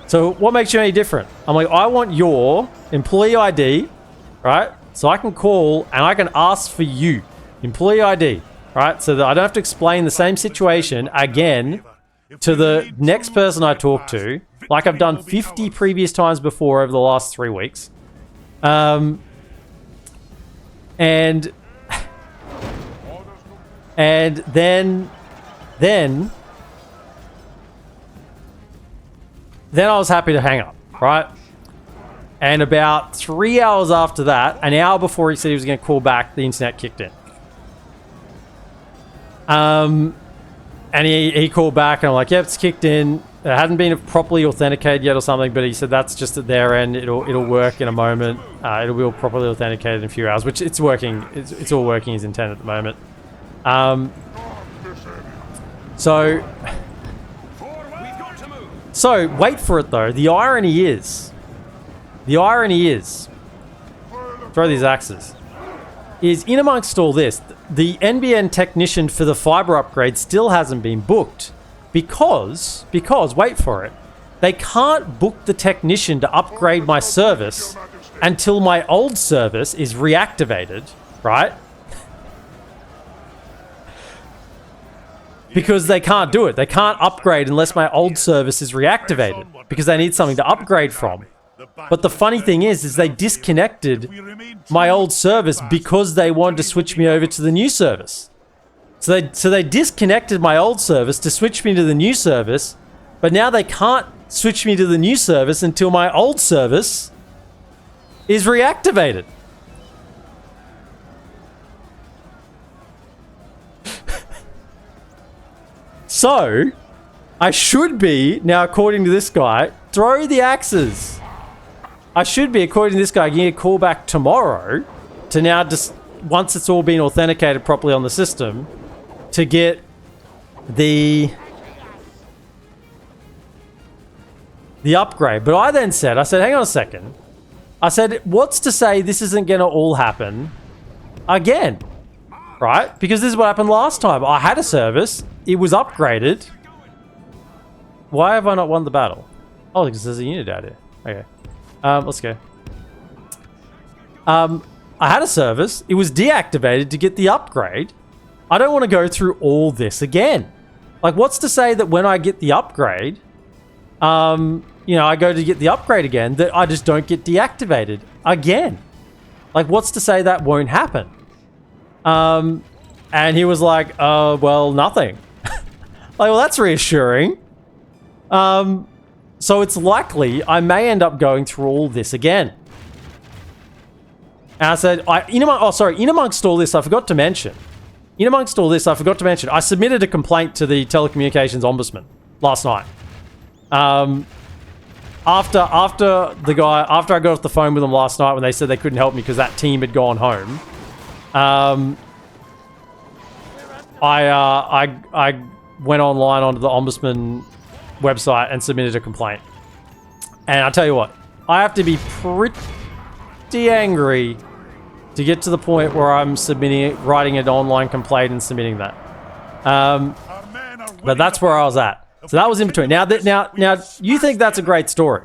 So what makes you any different? I'm like, I want your employee ID, right? So I can call and I can ask for you, employee ID, right? So that I don't have to explain the same situation again to the next person I talk to, like I've done 50 previous times before over the last 3 weeks. And then I was happy to hang up, right? And about 3 hours after that, an hour before he said he was going to call back, the internet kicked in. And he called back, and I'm like, yep, it's kicked in. It hadn't been properly authenticated yet or something, but he said that's just at their end. It'll work in a moment. It'll be all properly authenticated in a few hours, which it's working. It's all working as intended at the moment. So wait for it though. The irony is, throw these axes, is in amongst all this, the NBN technician for the fiber upgrade still hasn't been booked because wait for it, they can't book the technician to upgrade my service until my old service is reactivated, right? Because they can't do it. They can't upgrade unless my old service is reactivated because they need something to upgrade from. But the funny thing is they disconnected my old service because they wanted to switch me over to the new service. So they disconnected my old service to switch me to the new service, but now they can't switch me to the new service until my old service is reactivated. So, I should be, now according to this guy, throw the axes. I should be, according to this guy, getting a call back tomorrow to now just, once it's all been authenticated properly on the system, to get the upgrade. But I then said, hang on a second. I said, what's to say this isn't going to all happen again? Right? Because this is what happened last time. I had a service. It was upgraded. Why have I not won the battle? Oh, because there's a unit out here. Okay. Let's go. I had a service. It was deactivated to get the upgrade. I don't want to go through all this again. Like, what's to say that when I get the upgrade, I go to get the upgrade again, that I just don't get deactivated again? Like, what's to say that won't happen? And he was like, well, nothing. Like, well, that's reassuring. So it's likely I may end up going through all this again. And I said, in amongst all this, I forgot to mention, I submitted a complaint to the telecommunications ombudsman last night. After I got off the phone with them last night when they said they couldn't help me because that team had gone home, I went online onto the ombudsman website and submitted a complaint. And I'll tell you what, I have to be pretty angry to get to the point where I'm writing an online complaint and submitting that. But that's where I was at. So that was in between. Now you think that's a great story.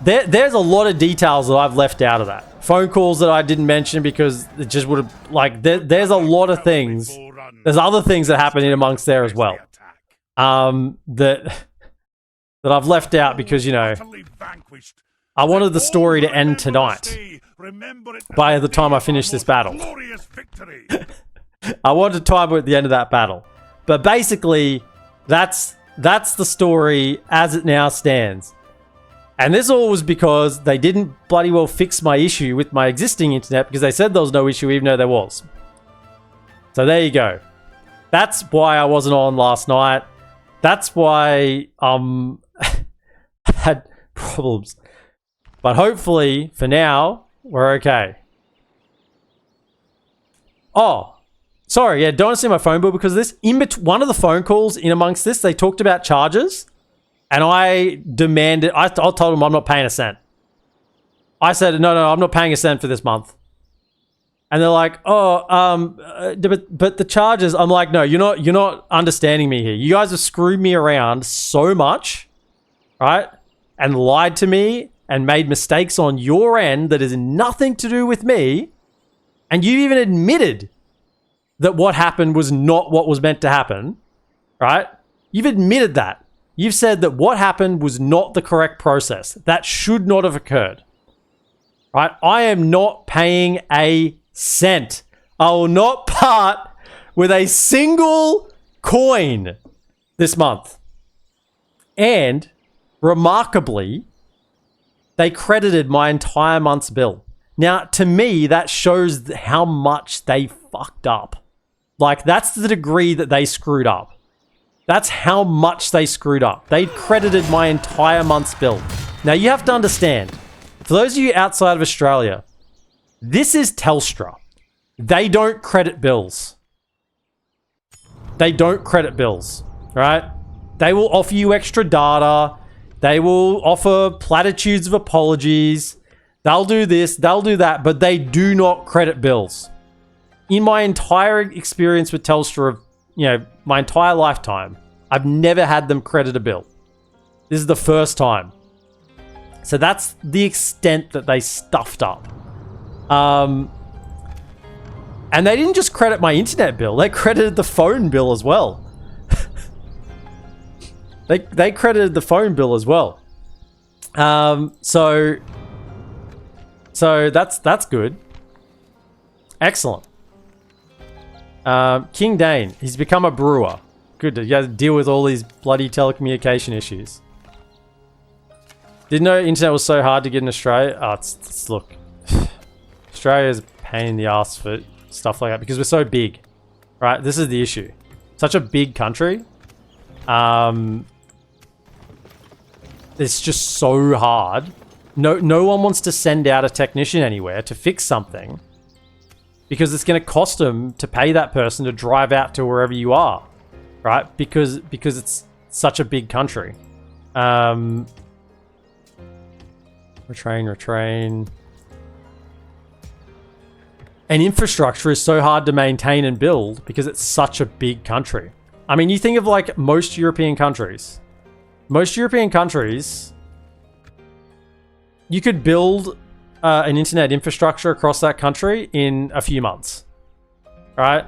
There's a lot of details that I've left out of that. Phone calls that I didn't mention because it just would have, like, there's a lot of things. There's other things that happen in amongst there as well. That I've left out because, I wanted the story to end tonight. Remember it by as the time I day finish of this our battle. most glorious victory. I want to time it at the end of that battle. But basically, that's the story as it now stands. And this all was because they didn't bloody well fix my issue with my existing internet because they said there was no issue even though there was. So there you go. That's why I wasn't on last night. That's why I had problems. But hopefully, for now, we're okay. Oh, sorry, yeah, don't want to see my phone bill because this, one of the phone calls in amongst this, they talked about charges. And I demanded, I told them I'm not paying a cent. I said, no, I'm not paying a cent for this month. And they're like, but the charges, I'm like, no, you're not understanding me here. You guys have screwed me around so much, right? And lied to me and made mistakes on your end that is nothing to do with me. And you even admitted that what happened was not what was meant to happen, right? You've admitted that. You've said that what happened was not the correct process. That should not have occurred. Right? I am not paying a cent. I will not part with a single coin this month. And remarkably, they credited my entire month's bill. Now, to me, that shows how much they fucked up. Like, that's the degree that they screwed up. That's how much they screwed up. They credited my entire month's bill. Now, you have to understand, for those of you outside of Australia, this is Telstra. They don't credit bills. They don't credit bills, right? They will offer you extra data. They will offer platitudes of apologies. They'll do this, they'll do that, but they do not credit bills. In my entire experience with Telstra, my entire lifetime, I've never had them credit a bill. This is the first time. So that's the extent that they stuffed up. And they didn't just credit my internet bill, they credited the phone bill as well. They credited the phone bill as well. So that's good. Excellent. King Dane, he's become a brewer. Good, you guys deal with all these bloody telecommunication issues. Didn't know internet was so hard to get in Australia. Oh, look, Australia is a pain in the ass for stuff like that because we're so big, right? This is the issue. Such a big country. It's just so hard. No one wants to send out a technician anywhere to fix something because it's going to cost them to pay that person to drive out to wherever you are, right? Because it's such a big country. Retrain. And infrastructure is so hard to maintain and build because it's such a big country. I mean, you think of like most European countries. Most European countries, you could build an internet infrastructure across that country in a few months, right?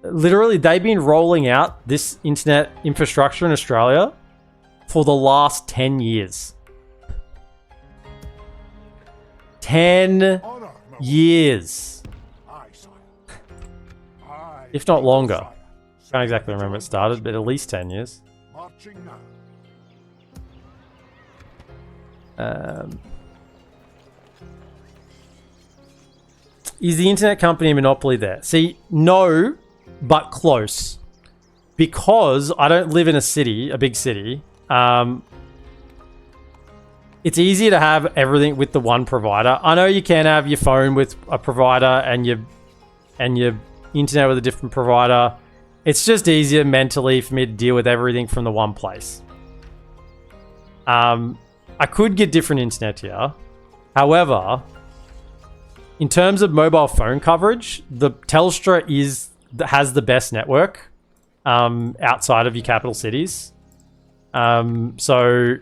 Literally, they've been rolling out this internet infrastructure in Australia for the last 10 years. 10 years. If not longer. Can't exactly remember when it started, but at least 10 years. Is the internet company a monopoly there? See, no, but close. Because I don't live in a big city, it's easier to have everything with the one provider. I know you can have your phone with a provider and your internet with a different provider. It's just easier mentally for me to deal with everything from the one place. I could get different internet here. However, in terms of mobile phone coverage, the Telstra has the best network outside of your capital cities. So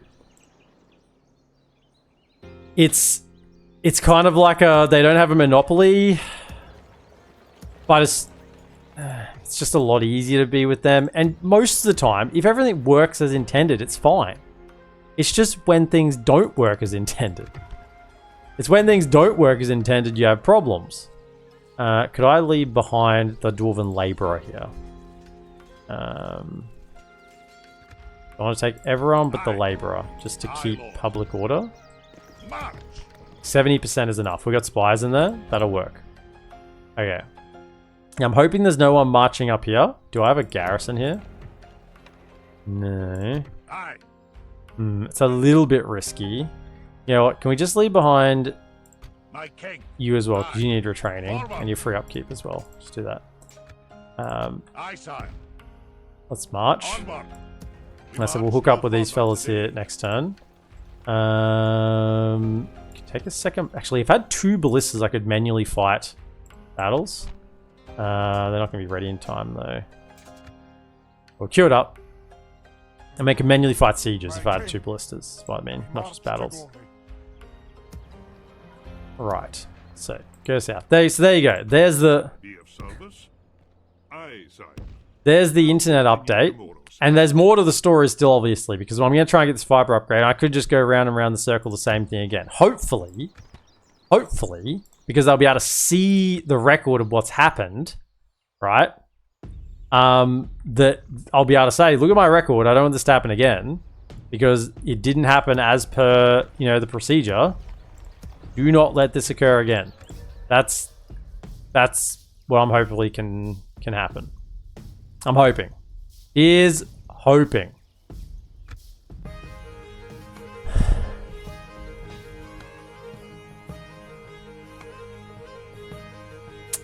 it's kind of like they don't have a monopoly, but it's just a lot easier to be with them. And most of the time, if everything works as intended, it's fine. It's just when things don't work as intended It's when things don't work as intended you have problems. Could I leave behind the Dwarven Labourer here? I want to take everyone but the Labourer, just to keep public order. 70% is enough. We got spies in there. That'll work. Okay. I'm hoping there's no one marching up here. Do I have a garrison here? No. It's a little bit risky. You know what? Can we just leave behind you as well? Because you need retraining and you're free upkeep as well. Just do that. Let's march. I said we'll hook up with these fellas here next turn. Take a second. Actually, if I had 2 ballistas, I could manually fight battles. They're not going to be ready in time though. We'll queue it up. And make a manually fight sieges if I had 2 ballistas. That's what I mean, not just battles. Right. So, go south. So there you go. There's the internet update. And there's more to the story still, obviously, because I'm going to try and get this fiber upgrade. I could just go around and around the circle the same thing again. Hopefully, because they'll be able to see the record of what's happened, right? That I'll be able to say, look at my record, I don't want this to happen again, because it didn't happen as per, you know, the procedure. Do not let this occur again. That's what I'm hopefully can happen. I'm hoping. Is hoping.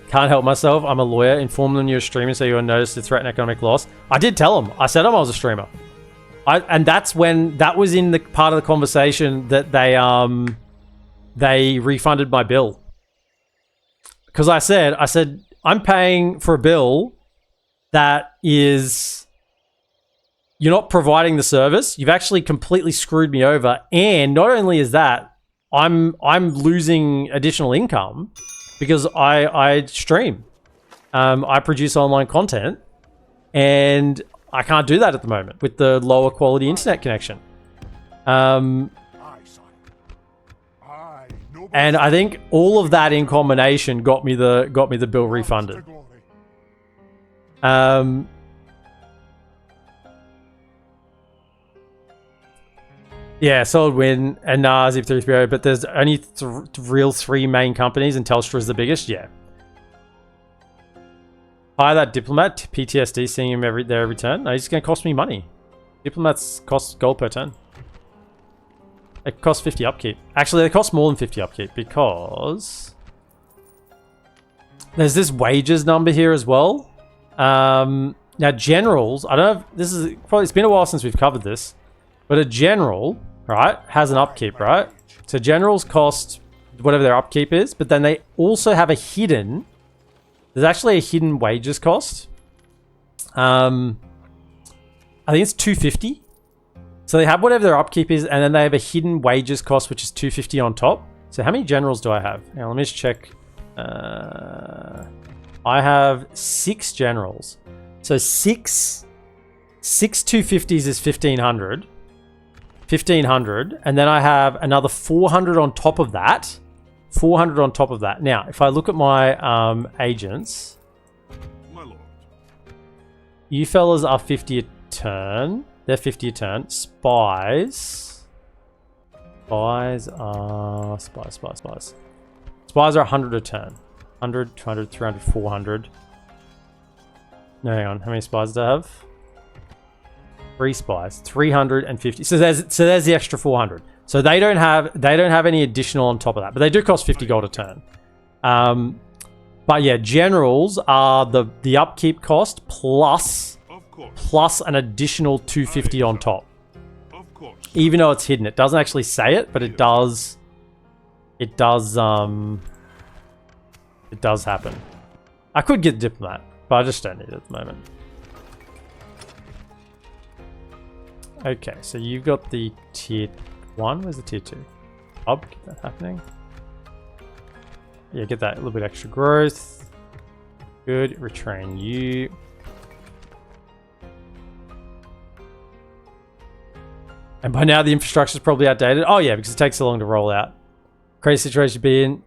Can't help myself. I'm a lawyer. Inform them you're a streamer so you'll notice the threat and economic loss. I did tell them. I said I was a streamer. And that's when that was in the part of the conversation that they refunded my bill. Because I said I'm paying for a bill that is, you're not providing the service. You've actually completely screwed me over. And not only is that, I'm losing additional income because I stream. I produce online content, and I can't do that at the moment with the lower quality internet connection. And I think all of that in combination got me the bill refunded. Yeah, solid win, and Zip3PO, but there's only real 3 main companies, and Telstra is the biggest. Yeah. Hire that diplomat, PTSD, seeing him every turn. No, he's going to cost me money. Diplomats cost gold per turn. It costs 50 upkeep. Actually, they cost more than 50 upkeep because there's this wages number here as well. Now, generals, I don't know if this is probably, it's been a while since we've covered this, but a general, right, has an upkeep, right? So generals cost whatever their upkeep is, but then they also have a hidden, there's actually a hidden wages cost. I think it's 250. So they have whatever their upkeep is, and then they have a hidden wages cost, which is 250 on top. So how many generals do I have? Now, let me just check. I have 6 generals. So 6 250s is 1500. 1500. And then I have another 400 on top of that. 400 on top of that. Now, if I look at my agents, My lord. you fellas are 50 a turn. They're 50 a turn. Spies are... Spies are 100 a turn. 100, 200, 300, 400. No, hang on. How many spies do I have? 3 spies. 350. So there's the extra 400. So they don't have any additional on top of that, but they do cost 50 gold a turn. But yeah, generals are the upkeep cost plus an additional 250 on top. Of course. Even though it's hidden, it doesn't actually say it, but it does. It does happen. I could get diplomat, but I just don't need it at the moment. Okay, so you've got the tier 1. Where's the tier 2? Get that happening. Yeah, get that, a little bit extra growth. Good, retrain you. And by now the infrastructure is probably outdated. Oh yeah, because it takes so long to roll out. Crazy situation to be in.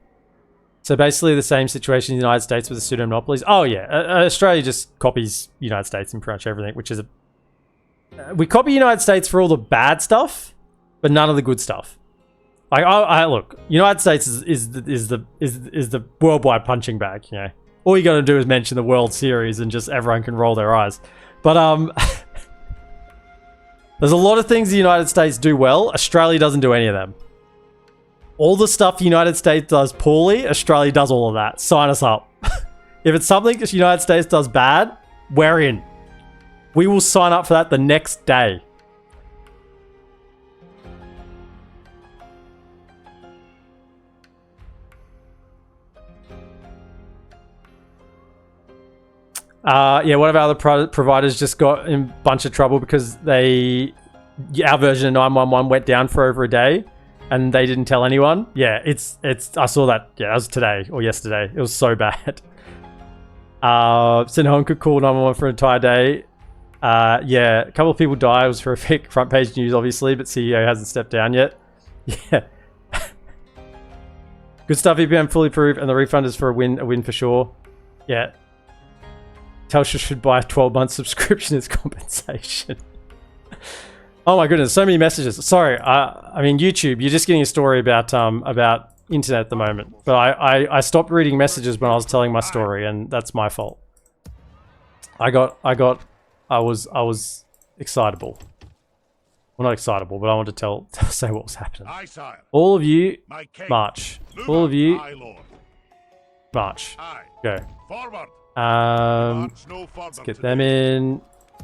So basically the same situation in the United States with the pseudo monopolies. Oh yeah, Australia just copies United States in pretty much everything, which is we copy United States for all the bad stuff, but none of the good stuff. Like, I look, United States is the worldwide punching bag. You know, all you got to do is mention the World Series, and just everyone can roll their eyes. But there's a lot of things the United States do well. Australia doesn't do any of them. All the stuff the United States does poorly, Australia does all of that. Sign us up. If it's something the United States does bad, we're in. We will sign up for that the next day. Yeah, one of our other providers just got in a bunch of trouble because our version of 911 went down for over a day. And they didn't tell anyone. Yeah, it's. I saw that. Yeah, that was today or yesterday. It was so bad. Sinhon could call 911 for an entire day. Yeah, a couple of people died. It was horrific. Front page news, obviously, but CEO hasn't stepped down yet. Yeah. Good stuff. EPM fully approved, and the refund is for a win for sure. Yeah. Telstra should buy a 12-month subscription as compensation. Oh my goodness, so many messages. Sorry, I mean YouTube. You're just getting a story about internet at the moment. But I stopped reading messages when I was telling my story, and that's my fault. I was excitable. Well, not excitable, but I wanted to say what was happening. All of you, march. All of you, march. Go. Let's get them in.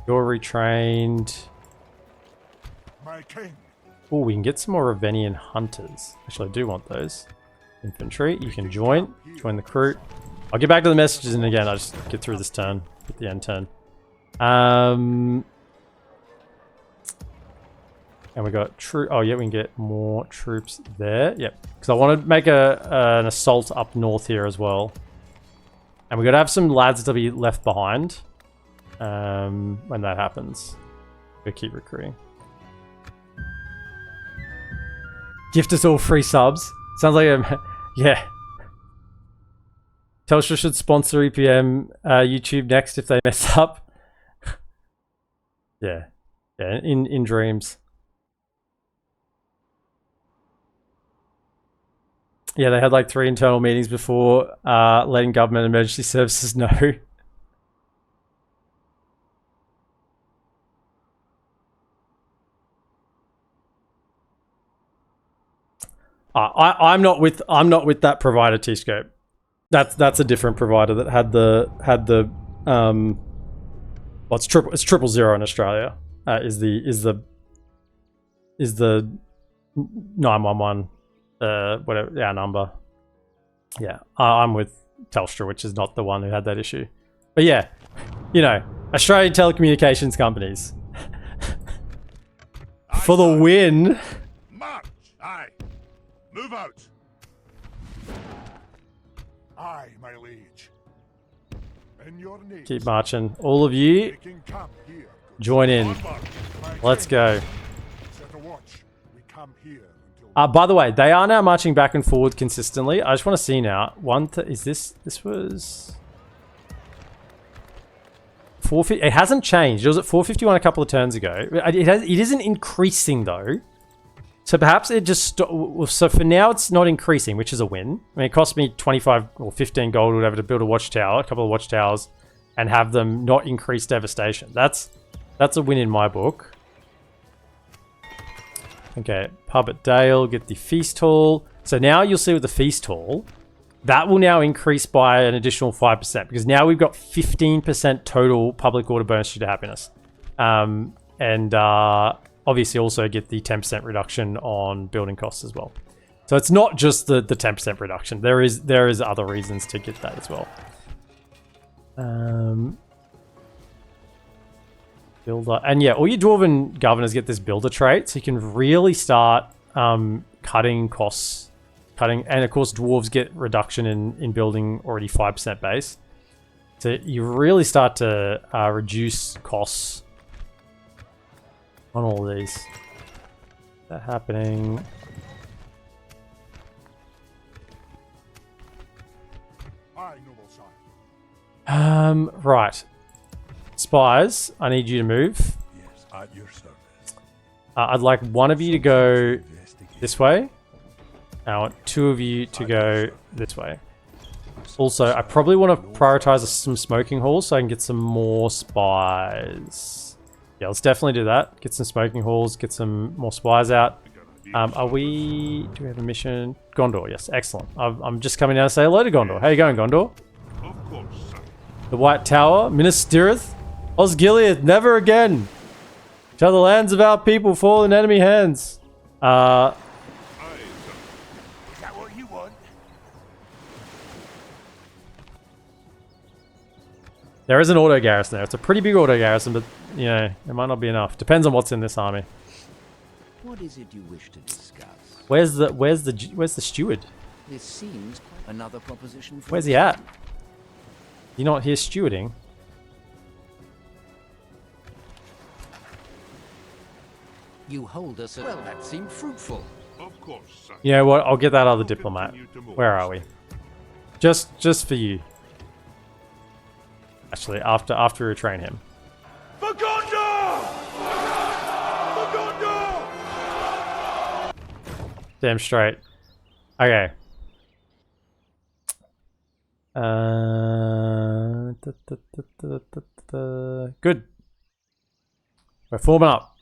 You're retrained. Oh, we can get some more Ravenian hunters. Actually, I do want those. Infantry, you can join the crew. I'll get back to the messages in again. I'll just get through this turn, get the end turn. And we got oh yeah, we can get more troops there. Yep, because I want to make an assault up north here as well. And we got to have some lads to be left behind when that happens. We'll keep recruiting. Gift us all free subs. Sounds like yeah. Telstra should sponsor EPM YouTube next if they mess up. Yeah. Yeah, in dreams. Yeah, they had like 3 internal meetings before letting government emergency services know. I'm not with that provider, T-Scope. That's a different provider that had the well, it's 000 in Australia. Is the 911 whatever our number. Yeah, I'm with Telstra, which is not the one who had that issue. But yeah, you know, Australian telecommunications companies for the win. Move out! Aye, my liege. In your name. Keep marching. All of you, join in. Let's go. By the way, they are now marching back and forward consistently. I just want to see now. Is this was 450? It hasn't changed. It was at 451 a couple of turns ago. It isn't increasing though. So perhaps it just... So for now, it's not increasing, which is a win. I mean, it cost me 25 or 15 gold or whatever to build a watchtower, a couple of watchtowers, and have them not increase devastation. That's a win in my book. Okay, pub at Dale, get the feast hall. So now you'll see with the feast hall, that will now increase by an additional 5%, because now we've got 15% total public order bonus due to happiness. Obviously also get the 10% reduction on building costs as well. So it's not just the 10% reduction. There is other reasons to get that as well. Builder, and yeah, all your Dwarven governors get this builder trait, so you can really start cutting costs, and of course Dwarves get reduction in building already 5% base. So you really start to reduce costs on all of these. That happening. Right. Spies, I need you to move. Yes, at your service. I'd like one of you to go this way. I want two of you to go this way. Also, I probably want to prioritize some smoking halls so I can get some more spies. Yeah, let's definitely do that. Get some smoking halls, get some more spies out. Do we have a mission? Gondor, yes, excellent. I'm just coming down to say hello to Gondor. How you going, Gondor? Of course, sir. The White Tower, Minas Tirith, Osgiliath, never again. Shall the lands of our people fall in enemy hands. Is that what you want? There is an auto garrison there. It's a pretty big auto garrison, but you know, it might not be enough. Depends on what's in this army. What is it you wish to discuss? Where's the steward? This seems another proposition for Where's he at? You not here stewarding? You hold us at... Well, that seemed fruitful. Of course, sir. You know what? I'll get that other diplomat. Where are we? Just for you. Actually, after we train him. For Gondor! For Gondor! Damn straight. Okay. Good. We're forming up.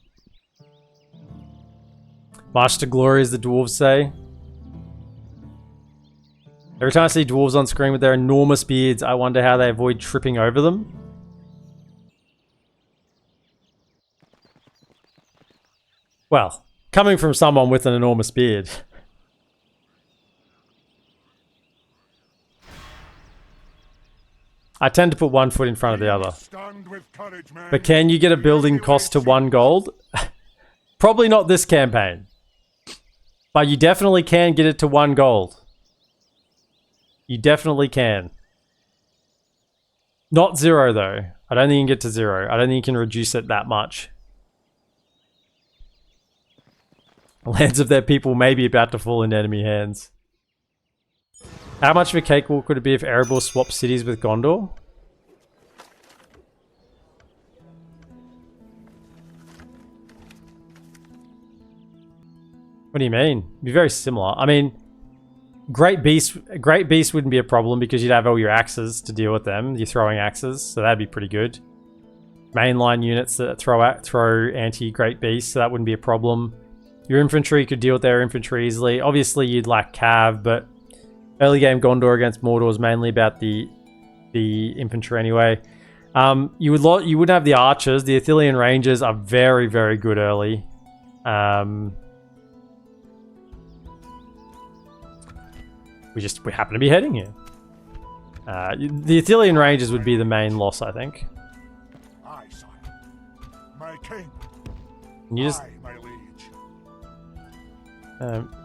March to glory, as the dwarves say. Every time I see dwarves on screen with their enormous beards, I wonder how they avoid tripping over them. Well, coming from someone with an enormous beard. I tend to put one foot in front of the other. Stand with courage, man. But can you get a building cost to 1 gold? Probably not this campaign. But you definitely can get it to 1 gold. You definitely can. Not 0 though. I don't think you can get to 0. I don't think you can reduce it that much. The lands of their people may be about to fall into enemy hands. How much of a cakewalk would it be if Erebor swapped cities with Gondor? What do you mean? It'd be very similar. I mean, Great Beast wouldn't be a problem because you'd have all your axes to deal with them. You're throwing axes, so that'd be pretty good. Mainline units that throw anti-Great Beast, so that wouldn't be a problem. Your infantry could deal with their infantry easily. Obviously, you'd lack cav, but early game Gondor against Mordor is mainly about the infantry anyway. You wouldn't have the archers. The Athelian Rangers are very, very good early. We happen to be heading here. The Athelian Rangers would be the main loss, I think. Aye, sire. My king. You just Aye, my liege.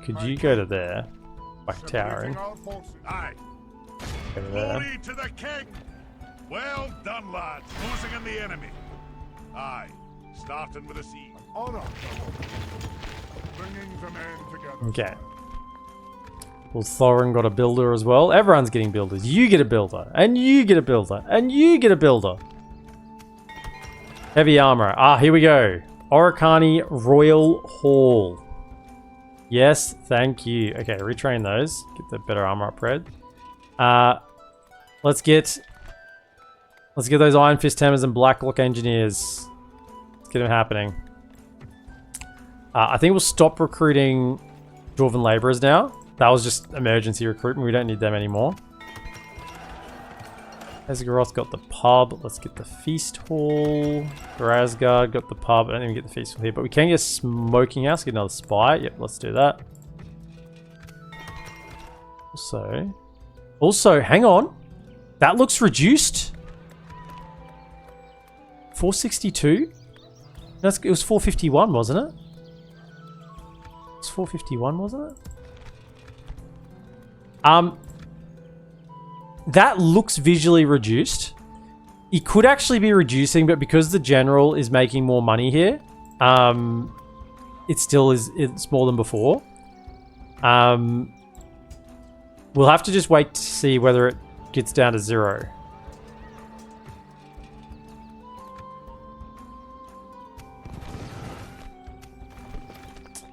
could you go to there? By towering. Separating our forces. Aye. Go to there. Glory to the king! Well done, lads. Closing in the enemy. Aye. Starting with a siege. Honor. Bringing the men together. Okay. Well, Thorin got a builder as well. Everyone's getting builders. You get a builder. And you get a builder. And you get a builder. Heavy armor. Ah, here we go. Oricani Royal Hall. Yes, thank you. Okay, retrain those. Get the better armor upgrade. Let's get those Iron Fist Hammers and Blacklock Engineers. Let's get them happening. I think we'll stop recruiting Dwarven Labourers now. That was just emergency recruitment. We don't need them anymore. Esgaroth got the pub. Let's get the feast hall. Razgard got the pub. I don't even get the feast hall here, but we can get a smoking house. Get another spy. Yep, let's do that. Also, hang on. That looks reduced. 462. It was 451, wasn't it? It was 451, wasn't it? That looks visually reduced. It could actually be reducing, but because the general is making more money here, it still is. It's more than before. We'll have to just wait to see whether it gets down to 0.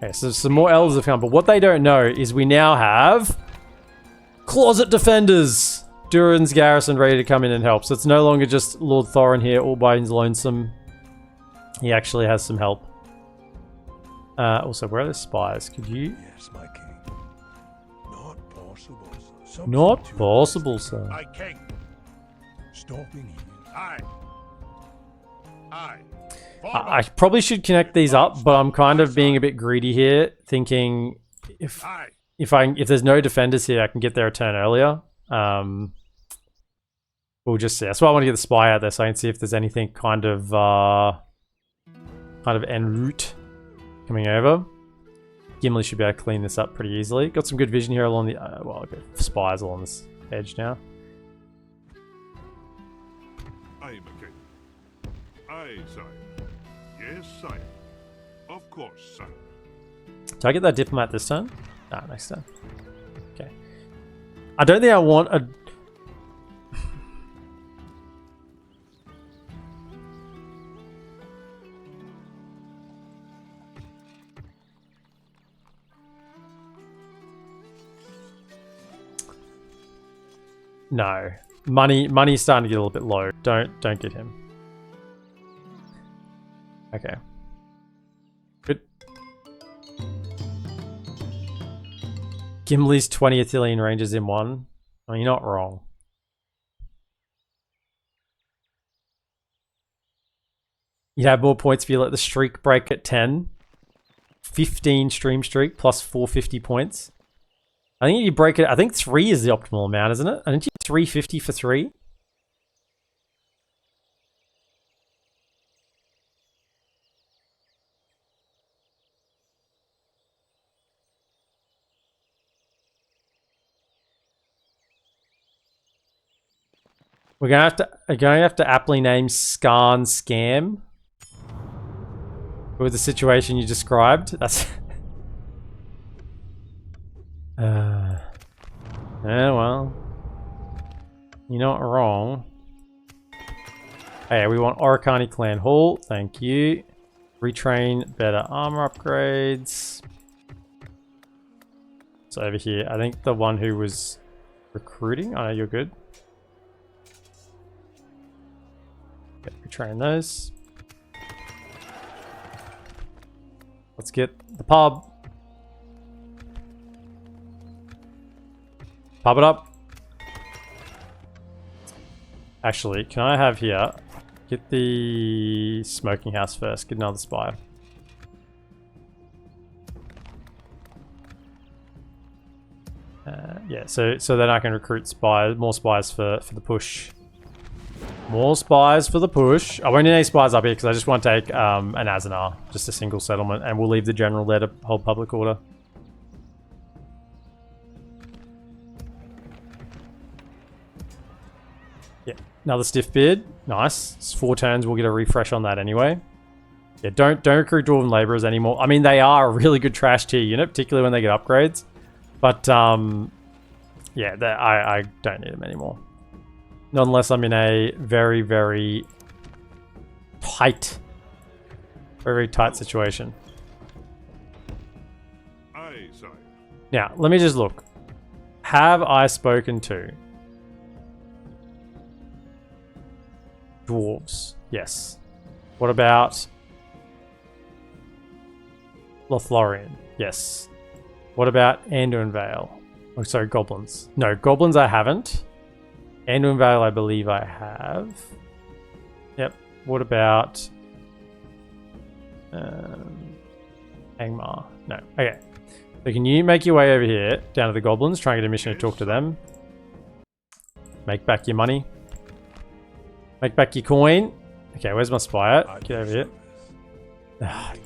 Okay, so some more elves have come, but what they don't know is we now have closet defenders. Durin's garrison ready to come in and help. So it's no longer just Lord Thorin here all by his lonesome. He actually has some help. Also, where are the spies? Could you? Yes, my king. Not possible, sir. Not possible, sir. Aye, king. Stopping here. Aye. Aye. I probably should connect these up, but I'm kind of being a bit greedy here, thinking if there's no defenders here, I can get there a turn earlier. We'll just see. That's why I want to get the spy out there so I can see if there's anything kind of en route coming over. Gimli should be able to clean this up pretty easily. Got some good vision here along the well, I've got spies along this edge now. Aye, my king. Aye, sire. Yes, sire. Of course, sire. Do I get that diplomat this turn? Ah, next turn. Okay. I don't think I want a... No. Money's starting to get a little bit low. Don't get him. Okay. Good. Gimli's 20 Athelian Rangers in one. I mean, you're not wrong. You'd have more points if you let the streak break at 10. 15 stream streak plus 450 points. I think if you break it, I think 3 is the optimal amount, isn't it? I think you 350 for 3. We're going to have to aptly name Skarn Scam. With the situation you described. That's yeah, well. You're not wrong. Hey, we want Orikani Clan Hall. Thank you. Retrain, better armor upgrades. So over here, I think the one who was recruiting. Oh, no, you're good. Okay, retrain those. Let's get the pub. Pub it up. Actually, can I have here? Get the smoking house first. Get another spy. Yeah, so then I can recruit spies, more spies for the push. More spies for the push. I won't need any spies up here because I just want to take an Azanar, just a single settlement, and we'll leave the general there to hold public order. Yeah, another stiff beard. Nice. It's 4 turns. We'll get a refresh on that anyway. Yeah, don't recruit Dwarven laborers anymore. I mean, they are a really good trash tier unit, particularly when they get upgrades. But yeah, I don't need them anymore. Not unless I'm in a very, very tight situation. Aye, sire. Now, let me just look. Have I spoken to Dwarves? Yes. What about Lothlorien? Yes. What about Anduin Vale? Oh, sorry, goblins. No, goblins I haven't. Anduin Vale, I believe I have. Yep. What about Angmar? No. Okay. So can you make your way over here, down to the goblins, try and get a mission to talk to them. Make back your money. Make back your coin. Okay, where's my spy at? Get over here.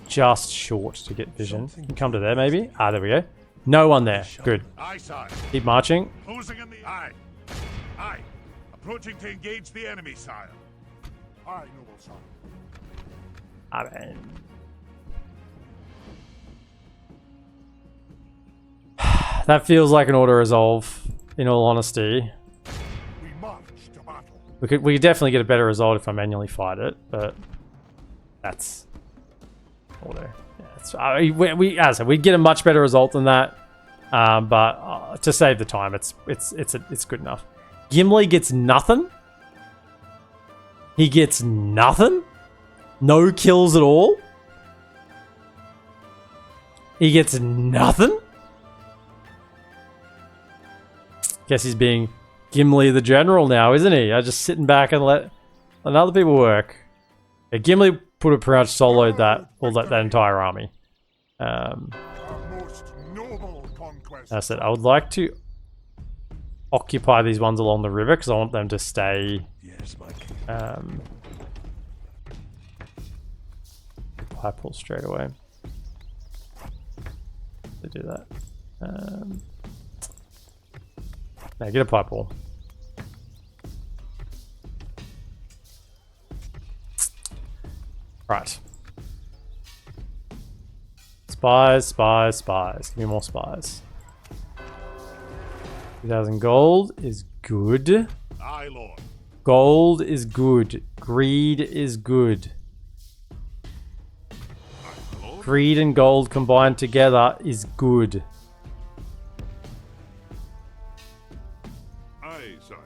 Just short to get vision. You can come to there, maybe. Ah, there we go. No one there. Good. Aye, sire. Keep marching. Closing in the aye. Aye. Approaching to engage the enemy, sire. Aye, noble son. I mean, that feels like an auto-resolve, in all honesty. We march to battle. We could definitely get a better result if I manually fight it, but that's Order. Yeah, we as I said, we'd get a much better result than that. But to save the time, it's good enough. Gimli gets nothing. He gets nothing. No kills at all. He gets nothing. Guess he's being Gimli the general now, isn't he? I'm just sitting back and let other people work. Yeah, Gimli would have pretty much soloed that entire army. That's it. I would like to occupy these ones along the river because I want them to stay. Yes, my king. Pipe pull straight away. To do that. Now get a pipe pull. Right. Spies, spies, spies. Give me more spies. 2,000 gold is good. Aye, Lord. Gold is good. Greed is good. Greed and gold combined together is good. Aye, sire.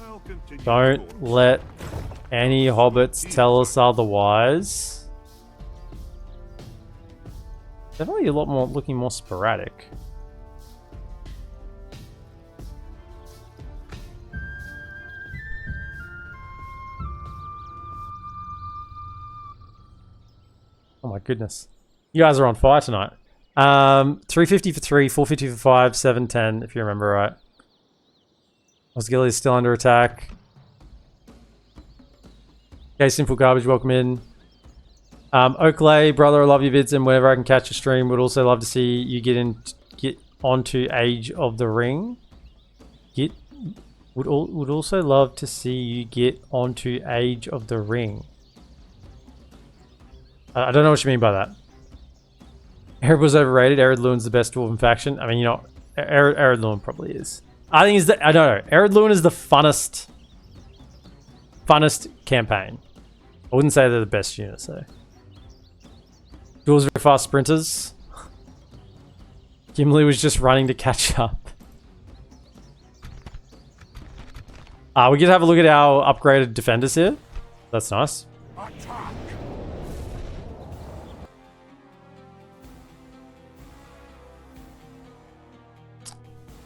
I'll continue. Don't let any hobbits tell us otherwise. Definitely a lot more looking more sporadic. Oh my goodness. You guys are on fire tonight. 350 for 3, 450 for 5, 710 if you remember right. Osgilly is still under attack. Okay, Sinful Garbage, welcome in. Oakley, brother, I love your vids and whenever I can catch a stream, would also love to see you get onto Age of the Ring. Would also love to see you get onto Age of the Ring. I don't know what you mean by that. Erebor's overrated. Ered Luin's the best dwarven faction. I mean, you know, Ered Luin probably is. I think I don't know. Ered Luin is the funnest campaign. I wouldn't say they're the best units though. Dwarves very fast sprinters. Gimli was just running to catch up. We get to have a look at our upgraded defenders here. That's nice.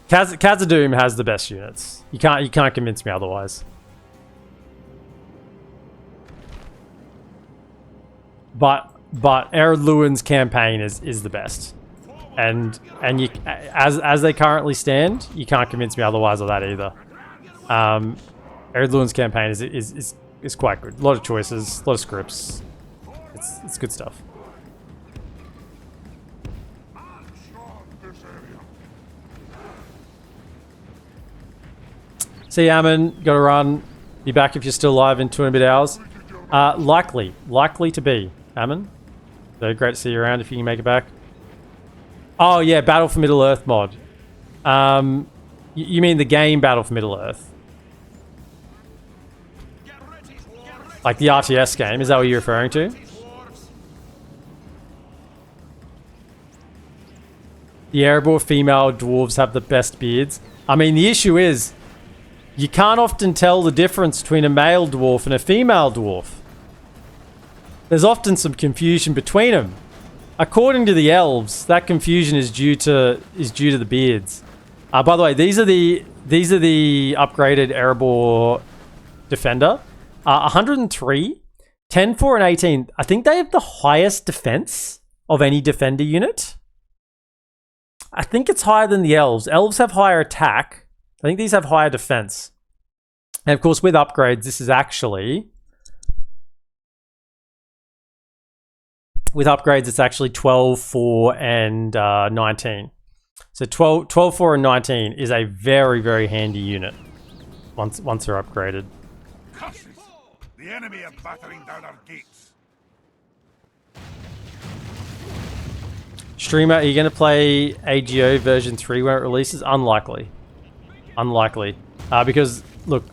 Khazad-dûm has the best units. You can't convince me otherwise. But Ered Luin's campaign is the best, and you as they currently stand, you can't convince me otherwise of that either. Ered Luin's campaign is quite good. A lot of choices, a lot of scripts. It's good stuff. See, Ammon, gotta run. Be back if you're still alive in 2 and a bit hours. Likely to be, Ammon. So great to see you around if you can make it back. Oh yeah, Battle for Middle Earth mod. You mean the game Battle for Middle Earth? Like the RTS game, is that what you're referring to? The Erebor female dwarves have the best beards. I mean, the issue is, you can't often tell the difference between a male dwarf and a female dwarf. There's often some confusion between them. According to the elves, that confusion is due to the beards. By the way, these are the upgraded Erebor defender. 103, 10, 4, and 18. I think they have the highest defense of any defender unit. I think it's higher than the elves. Elves have higher attack. I think these have higher defense. And of course, with upgrades, this is actually... With upgrades, it's actually 12, 4, and 19. So 12, 4, and 19 is a very, very handy unit once they're upgraded. Curses! The enemy are battering down our gates. Streamer, are you going to play AGO version 3 when it releases? Unlikely. Because, look,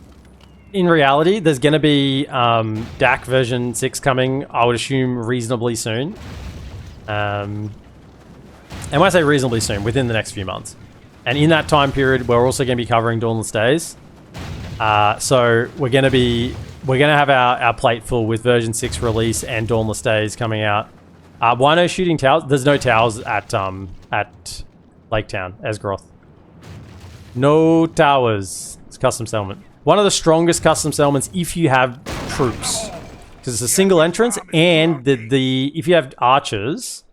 in reality, there's going to be DaC version 6 coming, I would assume, reasonably soon. And when I say reasonably soon, within the next few months. And in that time period, we're also going to be covering Dauntless Days. So we're going to have our plate full with version 6 release and Dauntless Days coming out. Why no shooting towers? There's no towers at Lake Town, Esgroth. No towers. It's custom settlement. One of the strongest custom settlements if you have troops, because it's a single entrance, and if you have archers,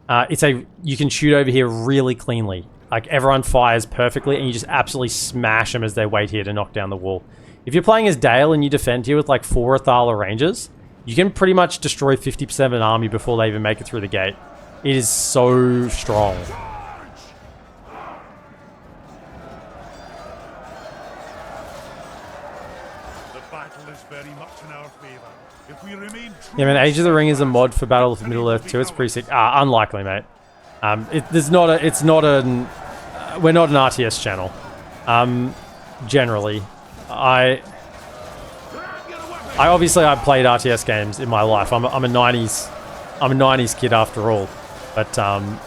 you can shoot over here really cleanly. Like everyone fires perfectly, and you just absolutely smash them as they wait here to knock down the wall. If you're playing as Dale and you defend here with like 4 Athala Rangers, you can pretty much destroy 50% of an army before they even make it through the gate. It is so strong. Very much in our favor. If we remain true, Yeah, man, Age of the Ring is a mod for Battle of Middle-earth too. It's pretty sick. Unlikely, mate. We're not an RTS channel. Generally. I obviously played RTS games in my life. I'm a 90s kid after all. But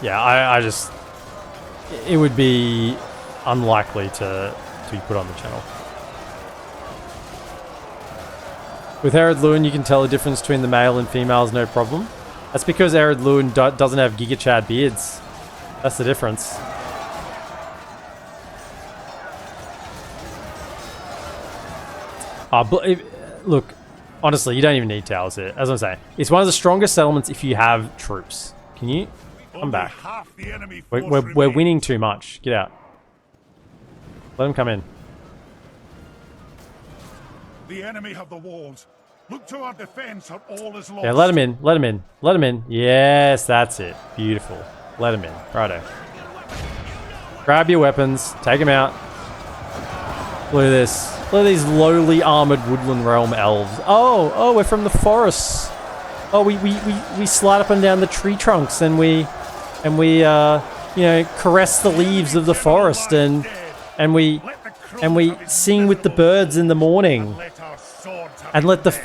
yeah, it would be unlikely to be put on the channel. With Ered Lûn, you can tell the difference between the male and females, no problem. That's because Ered Lûn doesn't have Giga Chad beards. That's the difference. Look, honestly, you don't even need towers here. As I'm saying, it's one of the strongest settlements if you have troops. Can you come back? We're winning too much. Get out. Let them come in. the enemy have the walls. Look to our defense, or all is lost. Yeah, let him in. Let him in. Let him in. Yes, that's it. Beautiful. Let him in. Righto. Grab your weapons. Take him out. Look at this. Look at these lowly armored woodland realm elves. Oh, we're from the forests. Oh, we slide up and down the tree trunks and we you know, caress the leaves of the forest and we sing with the birds in the morning. And let the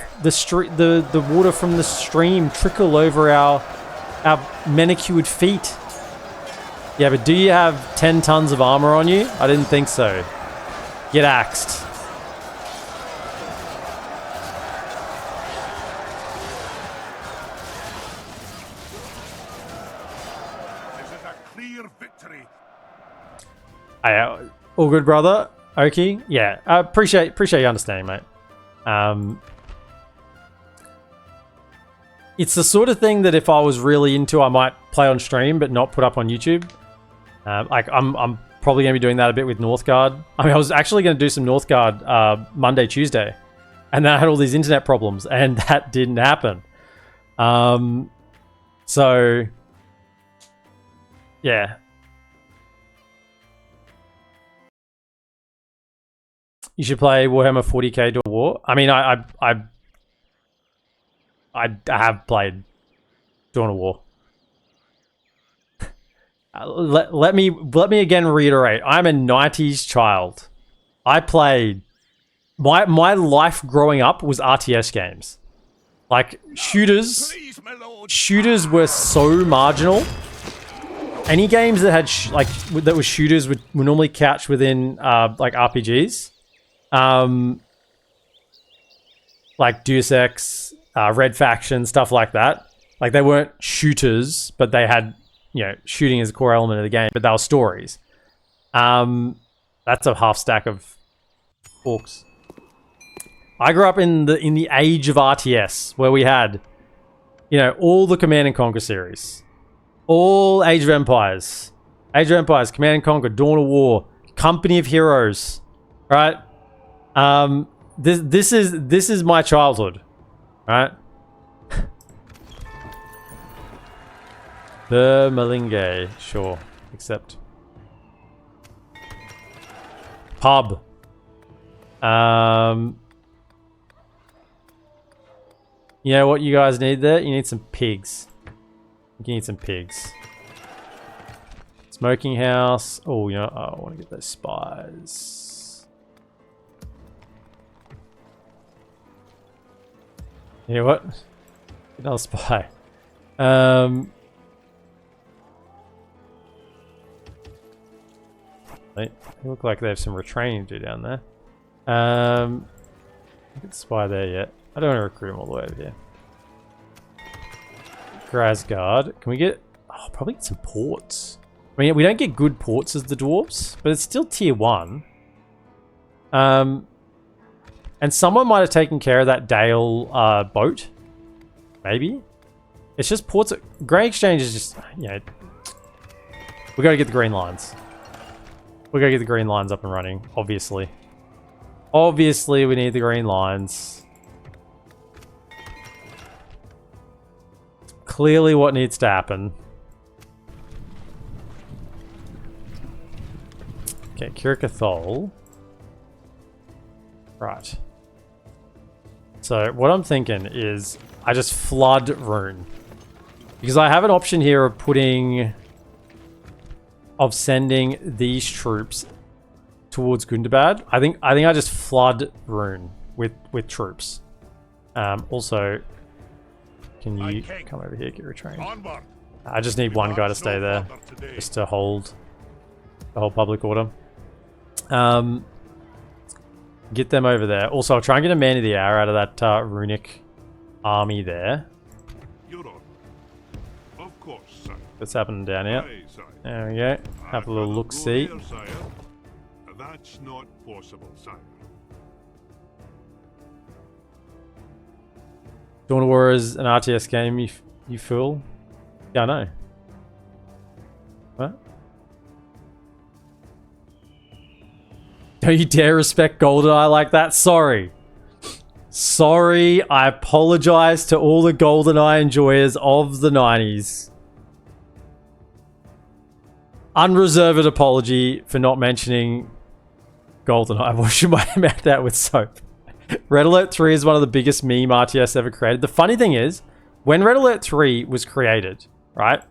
water from the stream trickle over our manicured feet. Yeah, but do you have 10 tons of armor on you? I didn't think so. Get axed. This is a clear victory. All good, brother. Oki. Yeah, appreciate you understanding, mate. It's the sort of thing that if I was really into, I might play on stream, but not put up on YouTube. Like I'm probably going to be doing that a bit with Northgard. I mean, I was actually going to do some Northgard Monday, Tuesday, and then I had all these internet problems, and that didn't happen. So yeah. You should play Warhammer 40k Dawn of War. I mean, I have played Dawn of War. Let me again reiterate. I'm a 90s child. I played my life growing up was RTS games. Like shooters were so marginal. Any games that had that were shooters would normally couch within like RPGs. Like Deus Ex, Red Faction, stuff like that. Like they weren't shooters, but they had, you know, shooting as a core element of the game, but they were stories. That's a half stack of orcs. I grew up in the age of RTS, where we had, you know, all the Command and Conquer series, all Age of Empires, Command and Conquer, Dawn of War, Company of Heroes, right? This is my childhood, right? The Malinge, sure, except pub. You know what you guys need there? You need some pigs. You need some pigs. Smoking house. Oh, you know, I want to get those spies. You know what? Another spy. They look like they have some retraining to do down there. I can spy there yet. I don't want to recruit them all the way over here. Grasgard. Can we get... Oh, probably get some ports. I mean, we don't get good ports as the dwarves, but it's still tier 1. And someone might have taken care of that Dale boat. Maybe. It's just ports... Grain Exchange is just... You know... We gotta get the green lines. We gotta get the green lines up and running, obviously. Obviously, we need the green lines. Clearly what needs to happen. Okay, Kirkathol. Right. So, what I'm thinking is I just flood Rhûn. Because I have an option here of putting... of sending these troops towards Gundabad. I think I just flood Rhûn with troops. Also, can you come over here, get retrained? I just need one guy to stay there, just to hold the whole public order. Get them over there. Also, I'll try and get a man of the hour out of that runic army there. Of course, sire. What's happening down here? Aye, sire. There we go. Have a little look-see. That's not possible, sire. Dawn of War is an RTS game, you fool. Yeah, I know. What? Don't you dare respect GoldenEye like that? Sorry. Sorry, I apologize to all the GoldenEye enjoyers of the 90s. Unreserved apology for not mentioning GoldenEye. Washing my mouth out with soap. Red Alert 3 is one of the biggest meme RTS ever created. The funny thing is, when Red Alert 3 was created, right,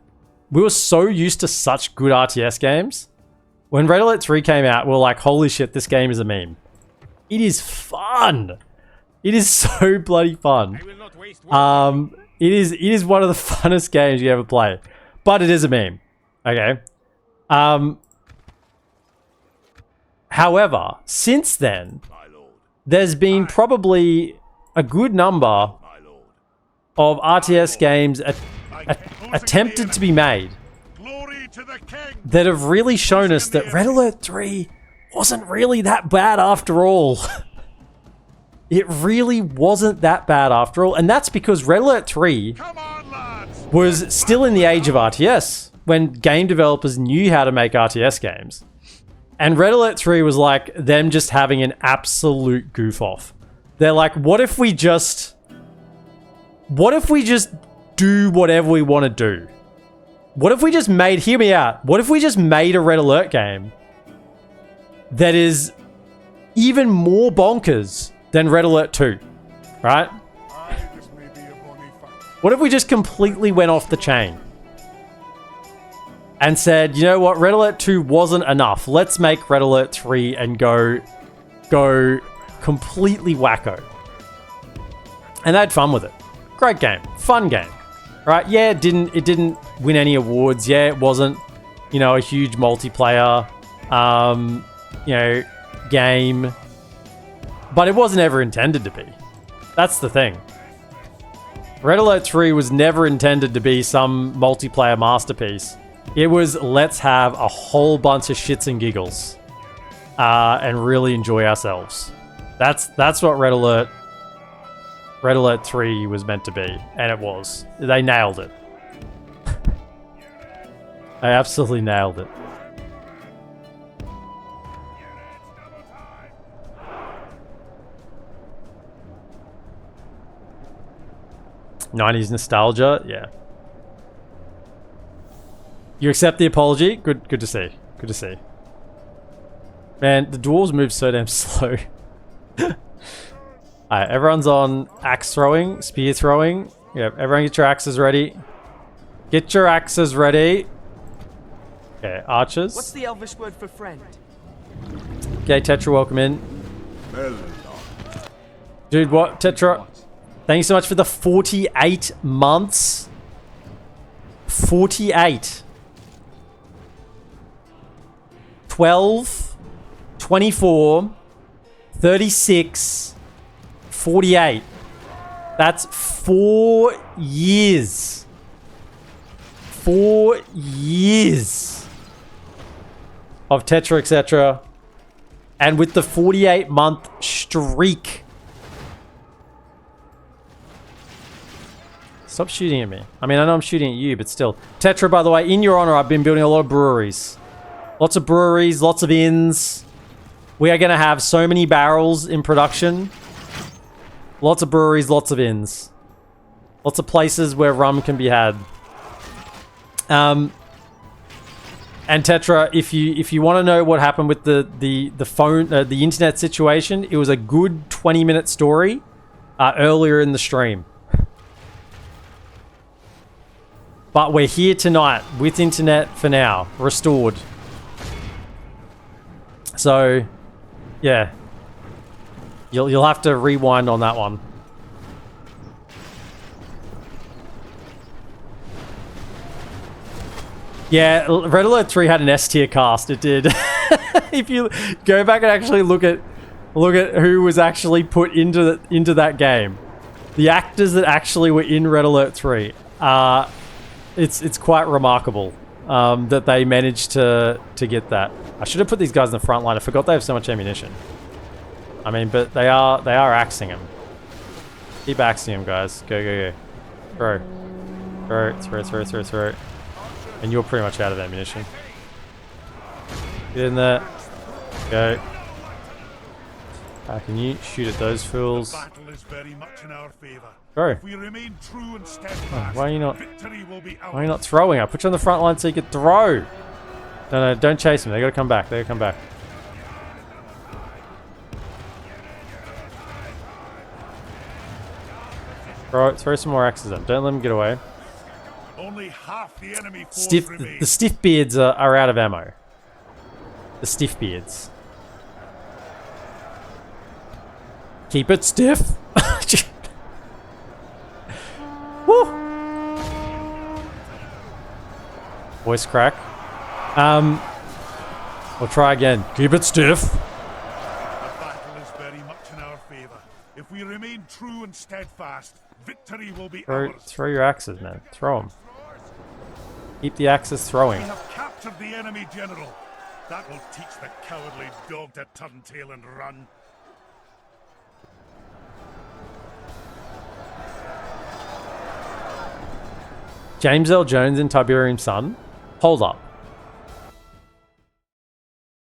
we were so used to such good RTS games. When Red Alert 3 came out, we were like, holy shit, this game is a meme. It is fun. It is so bloody fun. It is one of the funnest games you ever play. But it is a meme. Okay. However, since then, there's been probably a good number of RTS games attempted to be made that have really shown us that Red Alert 3 wasn't really that bad after all. It really wasn't that bad after all. And that's because Red Alert 3 was still in the age of RTS, when game developers knew how to make RTS games. And Red Alert 3 was like them just having an absolute goof off. They're like, what if we just do whatever we want to do? What if we just made, hear me out, what if we just made a Red Alert game that is even more bonkers than Red Alert 2, right? What if we just completely went off the chain and said, you know what, Red Alert 2 wasn't enough. Let's make Red Alert 3 and go completely wacko. And they had fun with it. Great game. Fun game. Right? Yeah, it didn't win any awards. Yeah, it wasn't, you know, a huge multiplayer, you know, game. But it wasn't ever intended to be. That's the thing. Red Alert 3 was never intended to be some multiplayer masterpiece. It was, let's have a whole bunch of shits and giggles and really enjoy ourselves. That's what Red Alert 3 was meant to be, and it was. They nailed it. They absolutely nailed it. '90s nostalgia, yeah. You accept the apology? Good to see. Good to see. Man, the dwarves move so damn slow. Alright, everyone's on axe throwing, spear throwing. Yeah, everyone get your axes ready. Get your axes ready. Okay, archers. What's the Elvish word for friend? Okay, Tetra, welcome in. Dude, what? Tetra? Thank you so much for the 48 months. 48. 12, 24, 36, 48. That's 4 years. 4 years of Tetra, etc. And with the 48-month streak. Stop shooting at me. I mean, I know I'm shooting at you, but still. Tetra, by the way, in your honor, I've been building a lot of breweries. Lots of breweries, lots of inns. We are going to have so many barrels in production. Lots of breweries, lots of inns. Lots of places where rum can be had. And Tetra, if you want to know what happened with the phone, the internet situation, it was a good 20-minute story earlier in the stream. But we're here tonight with internet for now, restored. So, yeah, you'll have to rewind on that one. Yeah, Red Alert 3 had an S tier cast. It did. If you go back and actually look at who was actually put into that game, the actors that actually were in Red Alert 3, it's quite remarkable that they managed to get that. I should have put these guys in the front line. I forgot they have so much ammunition. I mean, but they are axing them. Keep axing them, guys. Go. Throw. And you're pretty much out of ammunition. Get in there. Go. Can you shoot at those fools? The battle is very much in our favor. Bro. If we remain true and steadfast, Why are you not why are you not throwing? I put you on the front line so you could throw. No, don't chase them. They gotta come back. Throw some more axes in. Don't let them get away. Only half the enemy force The remains. stiff beards are out of ammo. The stiff beards. Keep it stiff. Woo. Voice crack. We'll try again. Keep it stiff. The battle is very much in our favor. If we remain true and steadfast, victory will be ours. Throw your axes, man. Throw them. Keep the axes throwing. We have captured the enemy general. That will teach the cowardly dog to turn tail and run. James L. Jones in Tiberium's Son? Hold up.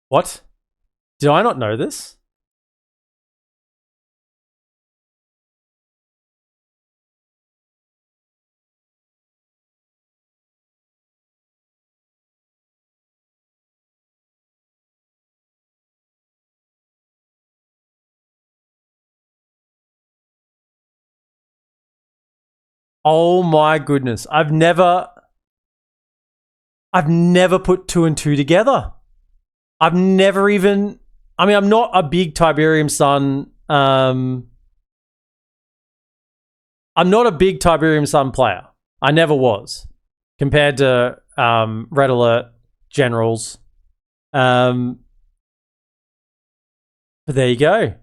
What? Did I not know this? Oh my goodness. I've never put 2 and 2 together. I've never even... I mean, I'm not a big Tiberium Sun... I'm not a big Tiberium Sun player. I never was. Compared to Red Alert Generals. But there you go.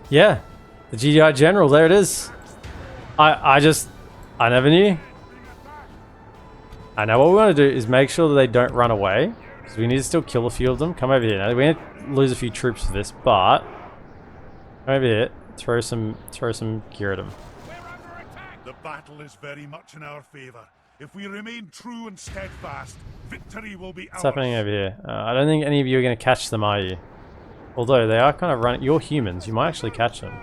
Yeah, the GDI General, there it is. I never knew. I know what we want to do is make sure that they don't run away. Because we need to still kill a few of them. Come over here. Now, we need to lose a few troops for this, but... Come over here. Throw some gear at them. The battle is very much in our favor. If we remain true and steadfast, victory will be ours. What's happening over here? I don't think any of you are going to catch them, are you? Although they are kind of running... You're humans. You might actually catch them.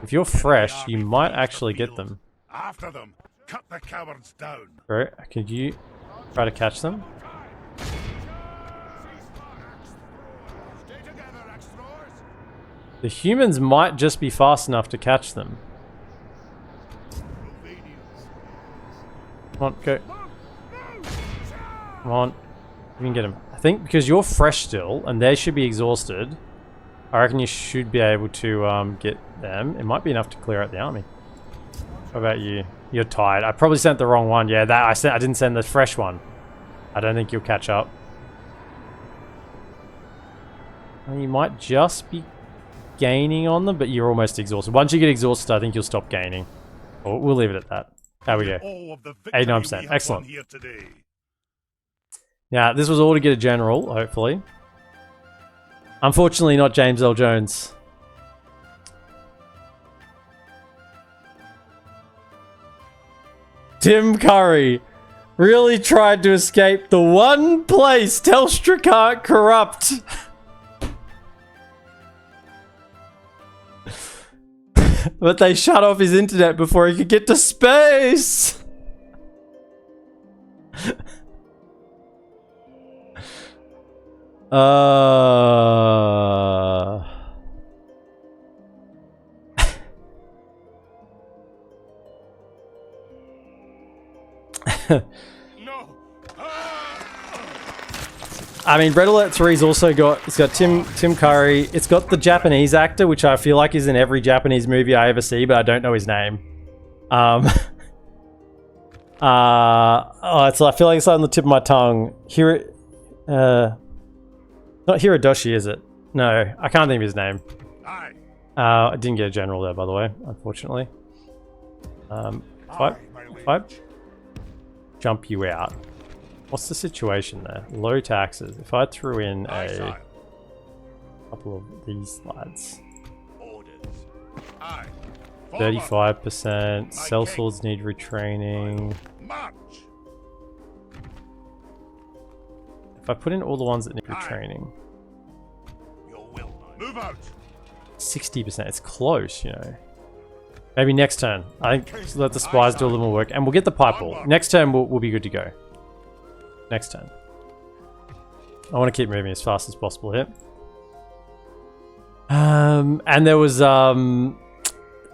If you're fresh, you might actually get them. After them. Cut the cowards down. Bro, could you try to catch them? The humans might just be fast enough to catch them. Come on, go. Come on. You can get them. I think because you're fresh still, and they should be exhausted, I reckon you should be able to get them. It might be enough to clear out the army. How about you? You're tired. I probably sent the wrong one. Yeah, I didn't send the fresh one. I don't think you'll catch up. And you might just be gaining on them, but you're almost exhausted. Once you get exhausted, I think you'll stop gaining. We'll leave it at that. There we go. 89%. Excellent. Now, this was all to get a general, hopefully. Unfortunately, not James L. Jones. Tim Curry really tried to escape the one place Telstra can't corrupt. But they shut off his internet before he could get to space. No. I mean, Red Alert 3's also got, it's got Tim Curry. It's got the Japanese actor, which I feel like is in every Japanese movie I ever see, but I don't know his name. I feel like it's on the tip of my tongue. Not Hirodoshi, is it? No, I can't think of his name. Aye. I didn't get a general there, by the way, unfortunately. If I jump you out, what's the situation there? Low taxes. If I threw in a couple of these lads. 35%. Sellswords need retraining. If I put in all the ones that need retraining. Move out. 60%. It's close, you know. Maybe next turn. I think let the spies do a little more work. And we'll get the pipe ball. Next turn, we'll be good to go. Next turn. I want to keep moving as fast as possible here. And there was,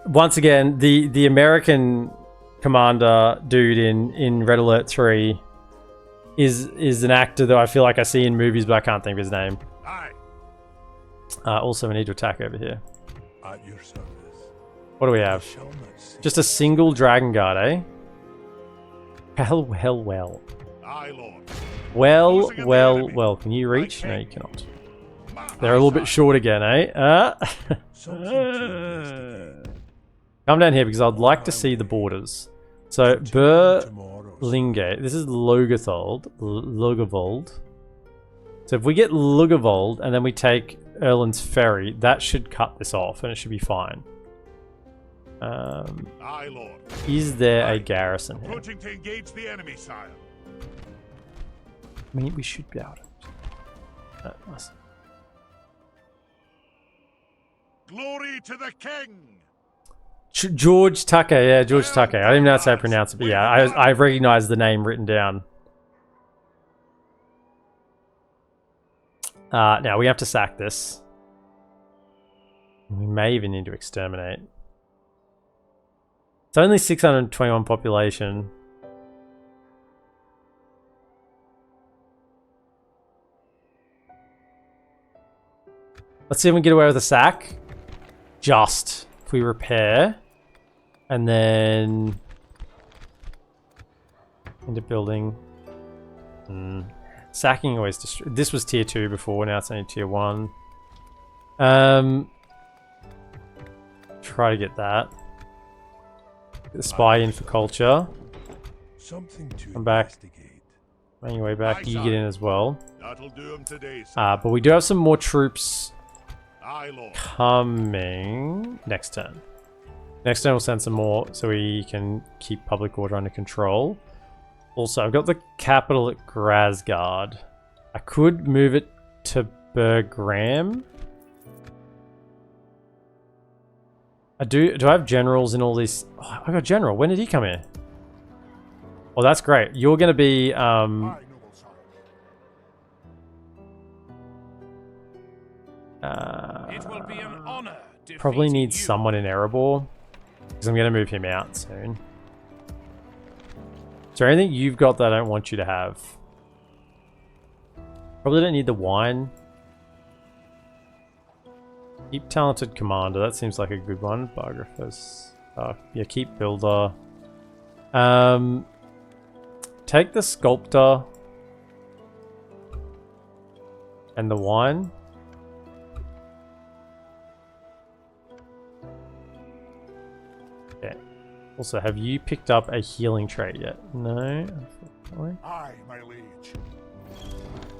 once again, the American commander dude in Red Alert 3 is an actor that I feel like I see in movies, but I can't think of his name. Also, we need to attack over here. At your service. What do we have? Just a single Dragon Guard, eh? Well. Aye, Lord. Well. Can you reach? No, you cannot. They're a little bit short again, eh? Come down here because I'd like to see the borders. So, Berlingate. This is Logothold. So if we get Lugavold and then we take Erland's Ferry, that should cut this off and it should be fine. Aye, Lord. Is there a garrison here? Approaching to engage the enemy, sire. I mean, we should be able to. Nice. Glory to the king. George Tucker, yeah, George Tucker. I don't even know how to pronounce it, but yeah, I recognize the name written down. Now we have to sack this. We may even need to exterminate. It's only 621 population. Let's see if we can get away with a sack. Just if we repair. And then into building. Sacking always destroy. This was tier 2 before, now it's only tier 1. Try to get that. Get the spy in for culture. Come back. Making your way back. You get in as well. That'll do him today, sir. But we do have some more troops Aye, Lord. coming next turn. Next turn we'll send some more so we can keep public order under control. Also, I've got the capital at Grasgard. I could move it to Bergram. Do I have generals in all these? Oh, I got a general. When did he come here? Oh, that's great. You're going to be... It will be an honor. Probably need someone in Erebor, because I'm going to move him out soon. Is there anything you've got that I don't want you to have? Probably don't need the wine. Keep talented commander. That seems like a good one. Biographers. Yeah, keep builder. Take the sculptor and the wine. Okay. Also, have you picked up a healing trait yet? No, unfortunately. Aye, my liege.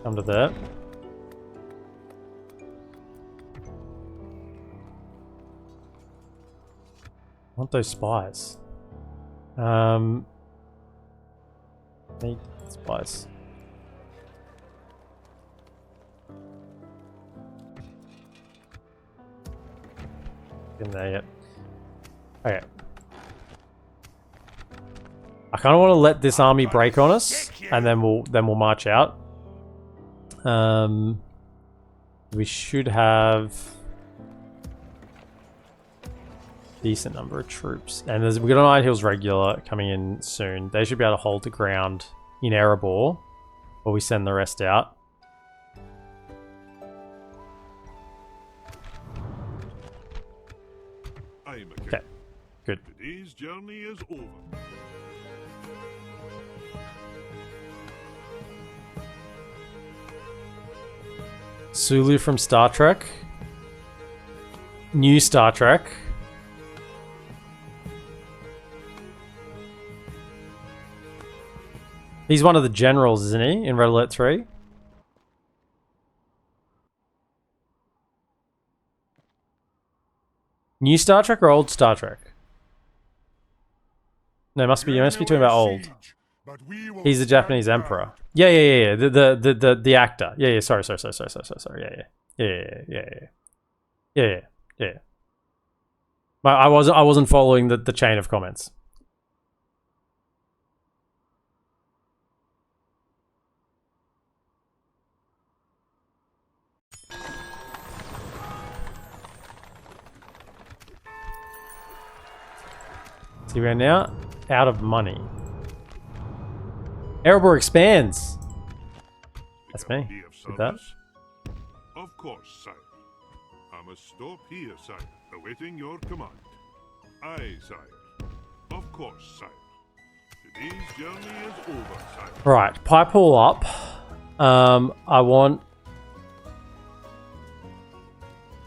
Come to that. I want those spies. Need spies. In there yet. Okay. I kind of want to let this army break on us, and then we'll march out. We should have decent number of troops, and we've got an Iron Hills regular coming in soon. They should be able to hold the ground in Erebor while we send the rest out. Okay, good. Today's journey is over. Sulu from Star Trek. New Star Trek. He's one of the generals, isn't he, in Red Alert 3? New Star Trek or old Star Trek? No, you must be talking about old. He's the Japanese emperor. Yeah. The actor. Yeah. Sorry. Yeah. I wasn't following the chain of comments. See, we're now out of money. Erebor expands. That's me. Did that? Of course, sire. I must stop here, sire, awaiting your command. Aye, sire. Of course, sire. Today's journey is over, sire. Right, pipe all up. I want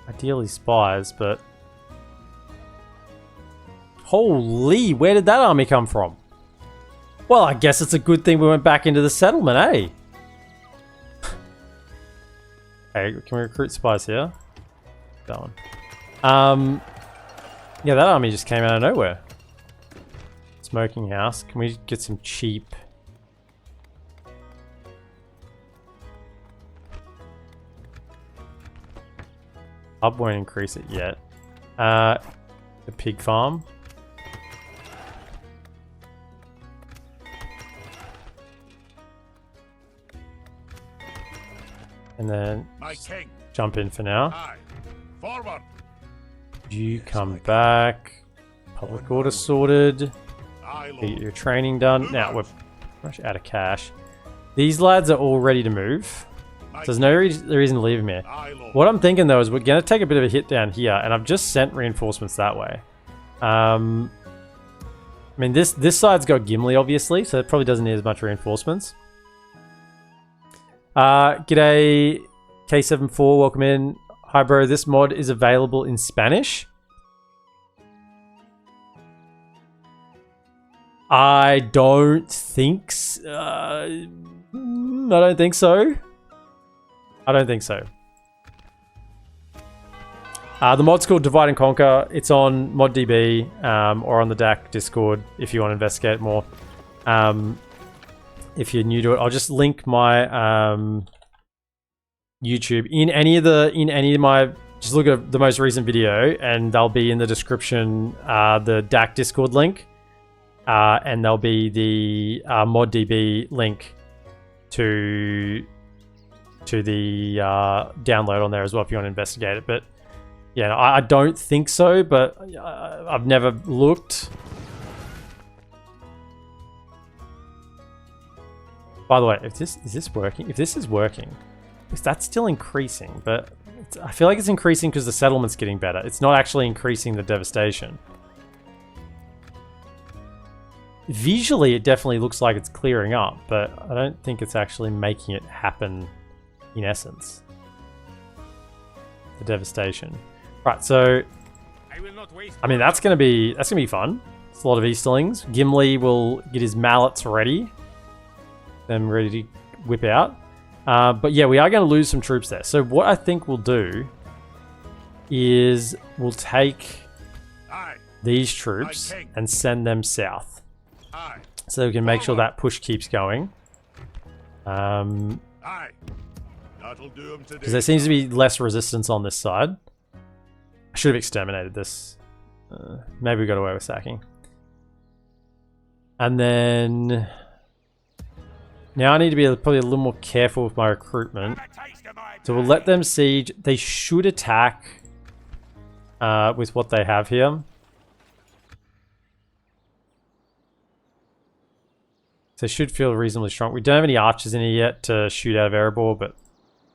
ideally spies, but holy, where did that army come from? Well, I guess it's a good thing we went back into the settlement, eh? Hey, can we recruit spies here? Going. Yeah, that army just came out of nowhere. Smoking house. Can we get some cheap? Hub won't increase it yet. The pig farm. And then My king. jump in for now. Aye. Forward. You come back. Public order sorted. Aye, Get Lord. your training done. Now we're pretty much out of cash. These lads are all ready to move. So there's no reason to leave them here. Aye, Lord. What I'm thinking though is we're going to take a bit of a hit down here, and I've just sent reinforcements that way. I mean, this side's got Gimli, obviously, so it probably doesn't need as much reinforcements. G'day, K74, welcome in. Hi, bro. This mod is available in Spanish. I don't think so. I don't think so. I don't think so. The mod's called Divide and Conquer. It's on ModDB or on the DaC Discord if you want to investigate more. If you're new to it, I'll just link my YouTube in any of my. Just look at the most recent video, and they'll be in the description. The DaC Discord link, and there'll be the ModDB link to the download on there as well if you want to investigate it. But Yeah, no, I don't think so, but I've never looked. By the way, is this working? If this is working, if that's still increasing, but I feel like it's increasing because the settlement's getting better. It's not actually increasing the devastation. Visually, it definitely looks like it's clearing up, but I don't think it's actually making it happen in essence. The devastation. Right, so I mean that's gonna be fun. It's a lot of Easterlings. Gimli will get his mallets ready. Them ready to whip out. But yeah, we are going to lose some troops there. So what I think we'll do is we'll take these troops and send them south. So we can make sure that push keeps going. Because there seems to be less resistance on this side. I should have exterminated this. Maybe we got away with sacking. And then... Now I need to be probably a little more careful with my recruitment. So we'll let them siege. They should attack with what they have here. So they should feel reasonably strong. We don't have any archers in here yet to shoot out of Erebor, but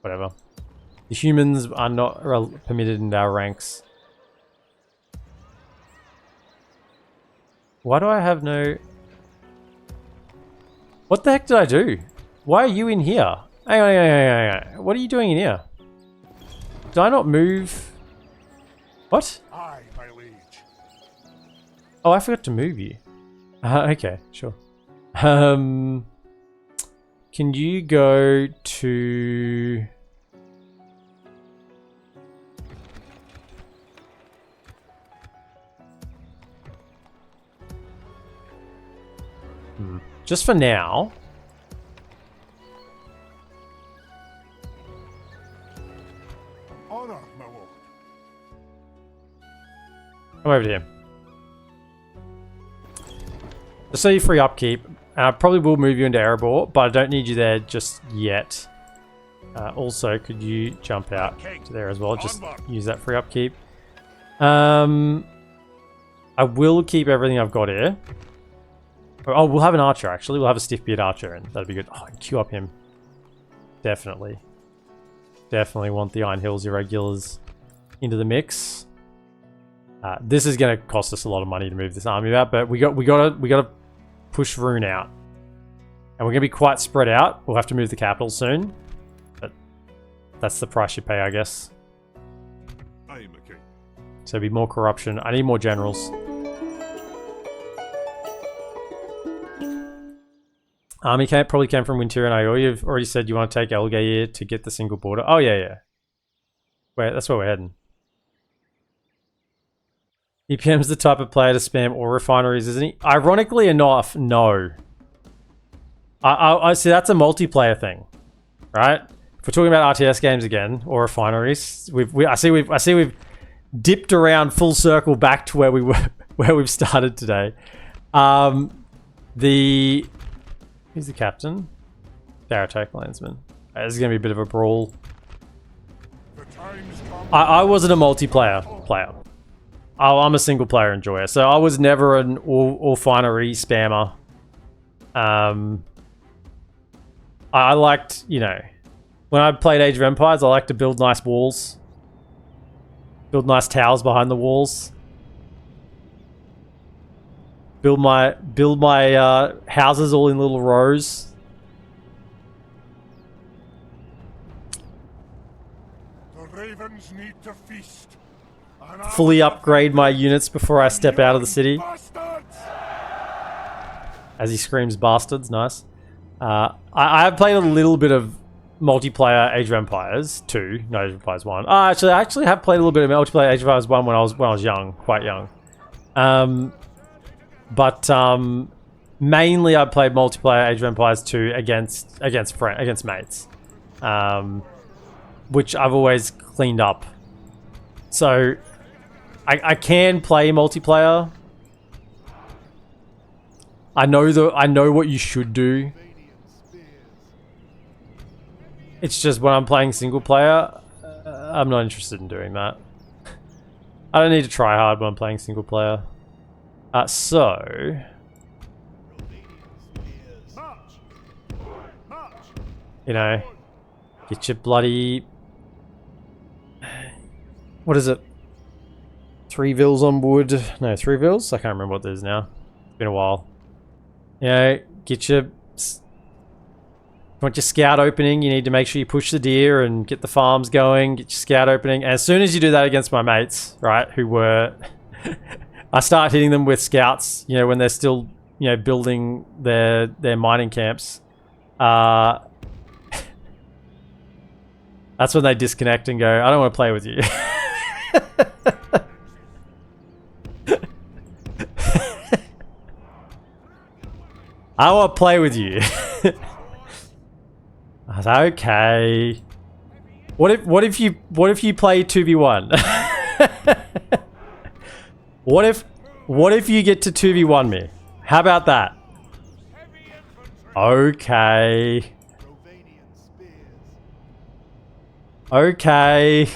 whatever. The humans are not permitted in our ranks. Why do I have no... What the heck did I do? Why are you in here? Hang on. What are you doing in here? Did I not move? What? Aye, my liege. Oh, I forgot to move you. Okay, sure. Can you go to... Just for now. Honor, my lord. Come over to him. Just so you free upkeep. I probably will move you into Erebor, but I don't need you there just yet. Also, could you jump out to there as well? Just use that free upkeep. I will keep everything I've got here. Oh, we'll have an archer, actually. We'll have a stiff-beard archer, and that'd be good. Oh, queue up him. Definitely. Definitely want the Iron Hills Irregulars into the mix. This is going to cost us a lot of money to move this army out, but we gotta push Rhûn out. And we're going to be quite spread out. We'll have to move the capital soon. But that's the price you pay, I guess. Aye, my king. So be more corruption. I need more generals. Army probably came from Winter and Ior. You've already said you want to take Elgair to get the single border. Oh, yeah. That's where we're heading. EPM's the type of player to spam ore refineries, isn't he? Ironically enough, no. I see that's a multiplayer thing, right? If we're talking about RTS games again, or refineries, I see we've dipped around full circle back to where we were, where we've started today. Who's the captain? Counterattack Landsman. This is going to be a bit of a brawl. I wasn't a multiplayer player. I'm a single player enjoyer, so I was never an all finery spammer. I liked, you know, when I played Age of Empires, I liked to build nice walls. Build nice towers behind the walls. Build my houses all in little rows. The ravens need to feast. Fully upgrade my units before I step out of the city. Bastards! As he screams bastards, nice. I have played a little bit of multiplayer Age of Empires 2, not Age of Empires 1. I actually have played a little bit of multiplayer Age of Empires 1 when I was young, quite young. But mainly I played multiplayer Age of Empires 2 against mates, which I've always cleaned up. So I can play multiplayer. I know what you should do. It's just when I'm playing single player, I'm not interested in doing that. I don't need to try hard when I'm playing single player. So... You know, get your bloody... What is it? 3 vils on wood. No, 3 vils? I can't remember what this is now. It's been a while. You know, get your... If you want your scout opening, you need to make sure you push the deer and get the farms going, get your scout opening. And as soon as you do that against my mates, right, who were... I start hitting them with scouts, you know, when they're still, you know, building their mining camps. That's when they disconnect and go, I don't want to play with you. I want to play with you. I was okay. What if you play 2v1? What if you get to 2v1 me? How about that? Okay. Okay.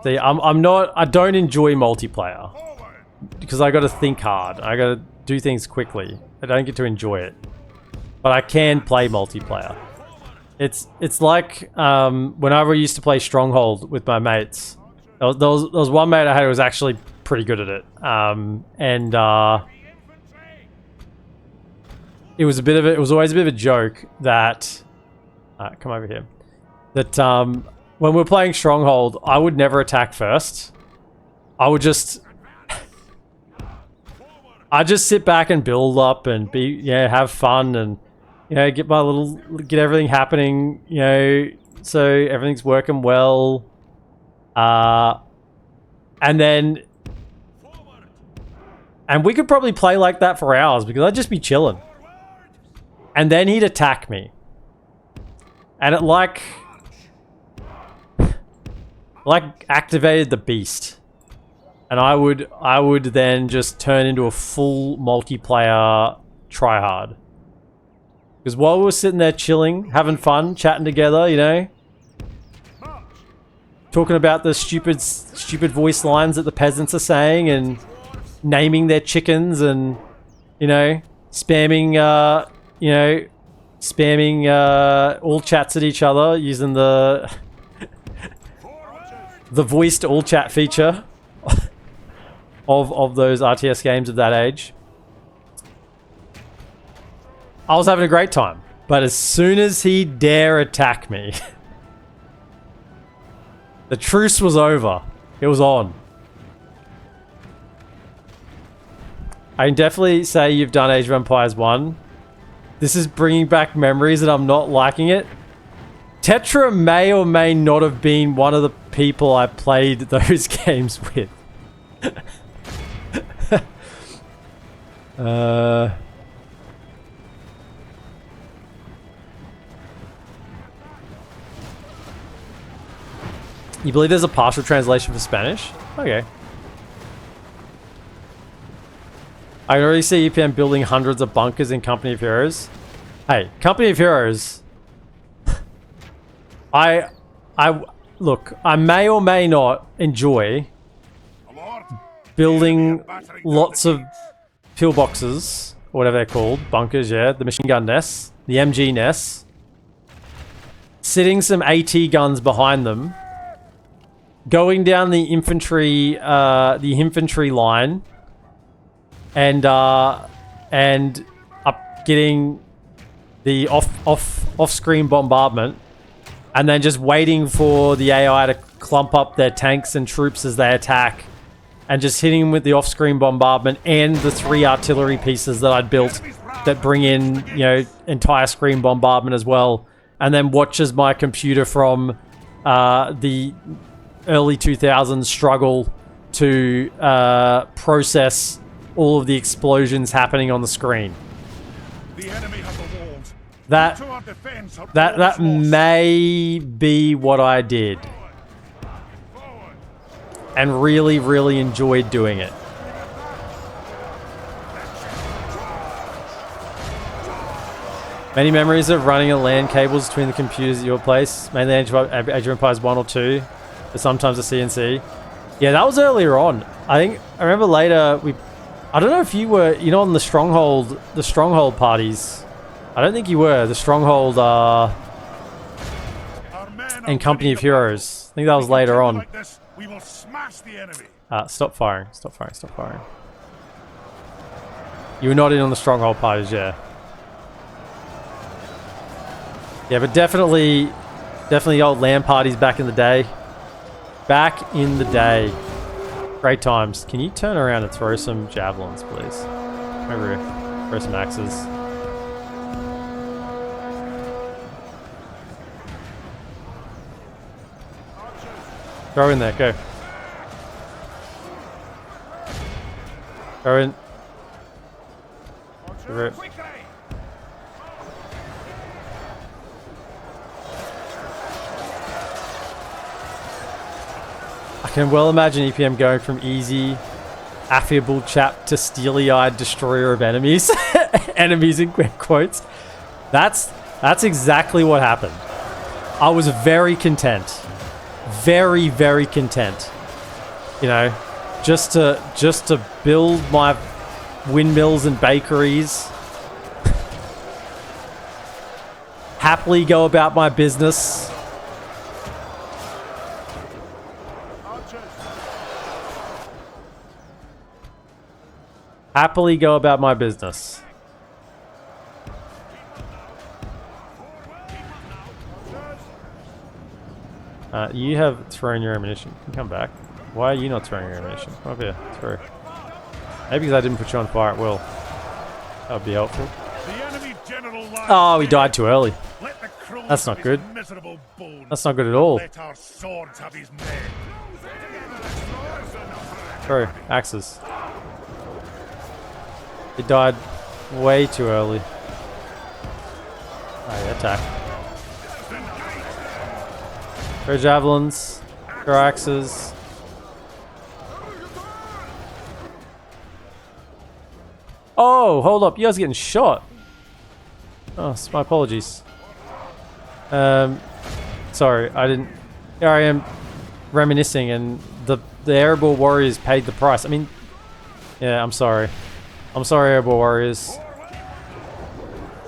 See, I don't enjoy multiplayer because I got to think hard. I got to do things quickly. I don't get to enjoy it, but I can play multiplayer. It's like whenever I used to play Stronghold with my mates. There was one mate I had who was actually pretty good at it, it was always a bit of a joke that come over here. That when we were playing Stronghold, I would never attack first. I'd just sit back and build up and have fun and get everything happening, so everything's working well. And we could probably play like that for hours because I'd just be chilling. And then he'd attack me. And it like activated the beast. And I would then just turn into a full multiplayer tryhard. Because while we were sitting there chilling, having fun, chatting together, talking about the stupid voice lines that the peasants are saying and naming their chickens and, spamming all chats at each other using the voiced all chat feature of those RTS games of that age. I was having a great time, but as soon as he dare attack me, the truce was over. It was on. I can definitely say you've done Age of Empires 1. This is bringing back memories and I'm not liking it. Tetra may or may not have been one of the people I played those games with. You believe there's a partial translation for Spanish? Okay. I can already see EPM building hundreds of bunkers in Company of Heroes. Hey, Company of Heroes. Look, I may or may not enjoy building lots of pillboxes, or whatever they're called, bunkers, yeah, the machine gun nests, the MG nests, sitting some AT guns behind them, going down the infantry line, and up getting the off-screen bombardment, and then just waiting for the AI to clump up their tanks and troops as they attack, and just hitting them with the off-screen bombardment and the 3 artillery pieces that I'd built that bring in, entire screen bombardment as well, and then watch as my computer from the early 2000s struggle to process all of the explosions happening on the screen. The enemy has the walls. That may be what I did. And really, really enjoyed doing it. Many memories of running a LAN cables between the computers at your place. Mainly Age of Empires 1 or 2. But sometimes a CNC. Yeah, that was earlier on. I remember later I don't know if you were, you know, on the Stronghold parties. I don't think you were. The Stronghold and Company of Heroes. I think that was later on. Like this, we will smash the enemy. Stop firing. Stop firing. Stop firing. You were not in on the Stronghold parties, yeah. Yeah, but definitely old LAN parties back in the day. Back in the day. Great times. Can you turn around and throw some javelins, please? Over here. Throw some axes. Throw in there, go. Throw in. Over it. I can well imagine EPM going from easy, affable chap to steely-eyed destroyer of enemies. Enemies in quotes. That's exactly what happened. I was very content. Very, very content. You know, just to build my windmills and bakeries. Happily go about my business. Happily go about my business. You have thrown your ammunition. You can come back. Why are you not throwing your ammunition? Come up here. Throw. Maybe because I didn't put you on fire at will. That would be helpful. Oh, he died too early. That's not good. That's not good at all. Throw. Axes. He died way too early. Alright, attack. Throw javelins. Throw axes. Oh, hold up. You guys are getting shot. Oh, my apologies. Sorry, I didn't... Here I am reminiscing and the Erebor warriors paid the price. I mean... Yeah, I'm sorry. I'm sorry, Erebor warriors.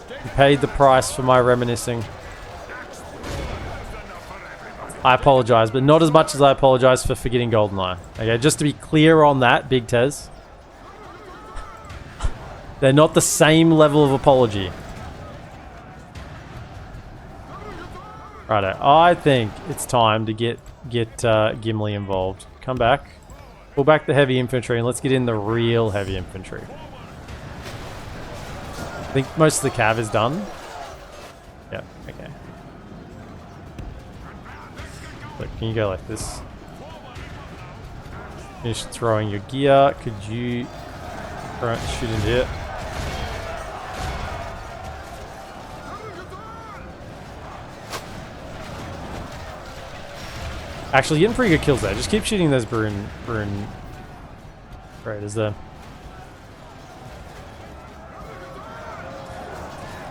You paid the price for my reminiscing. I apologize, but not as much as I apologize for forgetting GoldenEye. Okay, just to be clear on that, Big Tez. They're not the same level of apology. Righto, I think it's time to get Gimli involved. Come back. Pull back the heavy infantry and let's get in the real heavy infantry. I think most of the cav is done. Yep, okay. Look, can you go like this? Finish throwing your gear. Could you shoot into here? Actually, getting pretty good kills there. Just keep shooting those Rhûn raiders there.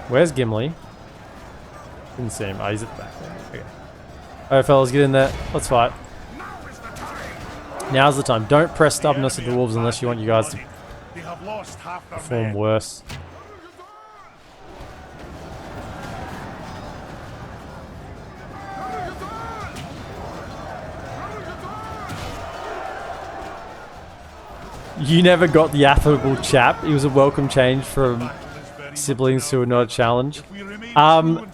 Where's Gimli? Didn't see him. Oh, he's at the back there. Okay. Alright, fellas, get in there. Let's fight. Now's the time. Don't press stubbornness of the wolves unless you want you guys to perform worse. You never got the affable chap. He was a welcome change from siblings who were not a challenge.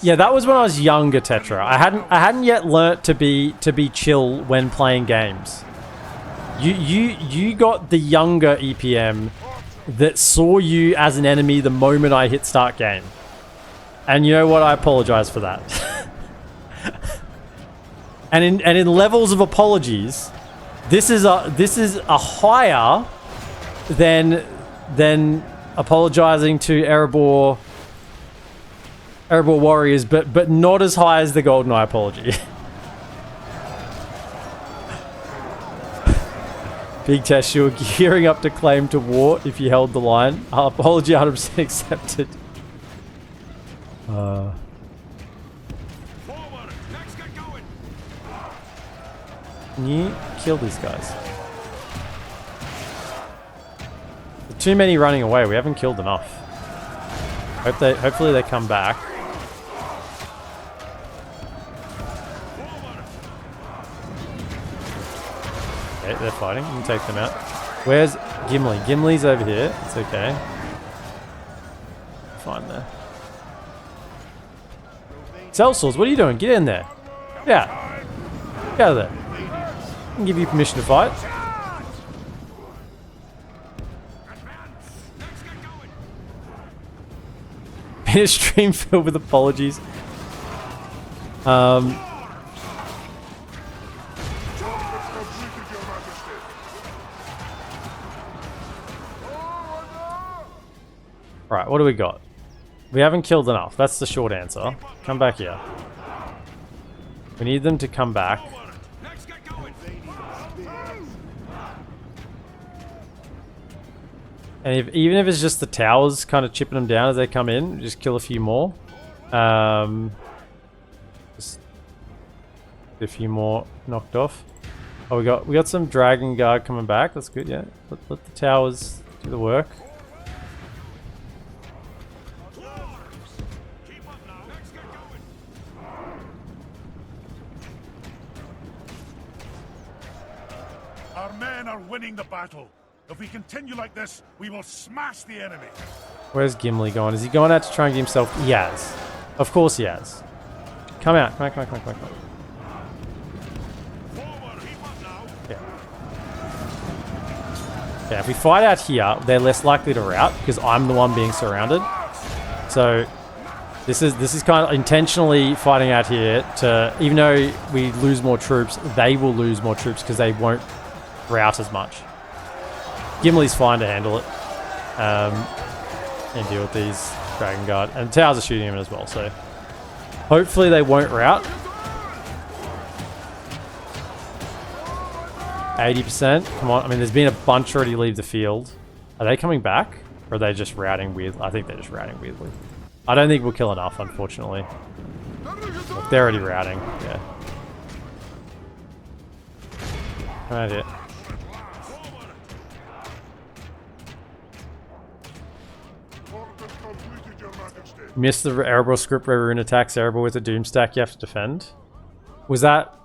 Yeah, that was when I was younger, Tetra. I hadn't yet learnt to be chill when playing games. You got the younger EPM that saw you as an enemy the moment I hit start game. And you know what? I apologize for that. and in levels of apologies, this is a higher than apologizing to Erebor warriors, but not as high as the GoldenEye apology. Big Test, you were gearing up to claim to war if you held the line. Apology 100% accepted. Can you kill these guys? Too many running away. We haven't killed enough. Hopefully they come back. Okay, they're fighting. You can take them out. Where's Gimli? Gimli's over here. It's okay. Fine there. Sellswords, what are you doing? Get in there. Yeah. Get out of there. I can give you permission to fight. Been a stream filled with apologies. Right, what do we got? We haven't killed enough. That's the short answer. Come back here. We need them to come back. And even if it's just the towers kind of chipping them down as they come in, just kill a few more. Just a few more knocked off. Oh, we got some Dragon Guard coming back. That's good, yeah. Let the towers do the work. Our men are winning the battle. If we continue like this, we will smash the enemy. Where's Gimli going? Is he going out to try and get himself? He has. Of course he has. Come out. Come on. Yeah. Yeah, if we fight out here, they're less likely to rout because I'm the one being surrounded. So this is kind of intentionally fighting out here to, even though we lose more troops, they will lose more troops because they won't rout as much. Gimli's fine to handle it and deal with these Dragon Guard. And towers are shooting him as well, so hopefully they won't rout. 80%. Come on. I mean, there's been a bunch already leave the field. Are they coming back? Or are they just routing weirdly? I think they're just routing weirdly. I don't think we'll kill enough, unfortunately. Look, they're already routing. Yeah. Come out here. Missed the Erebor script where Rhûn attacks Erebor with a doom stack you have to defend. Was that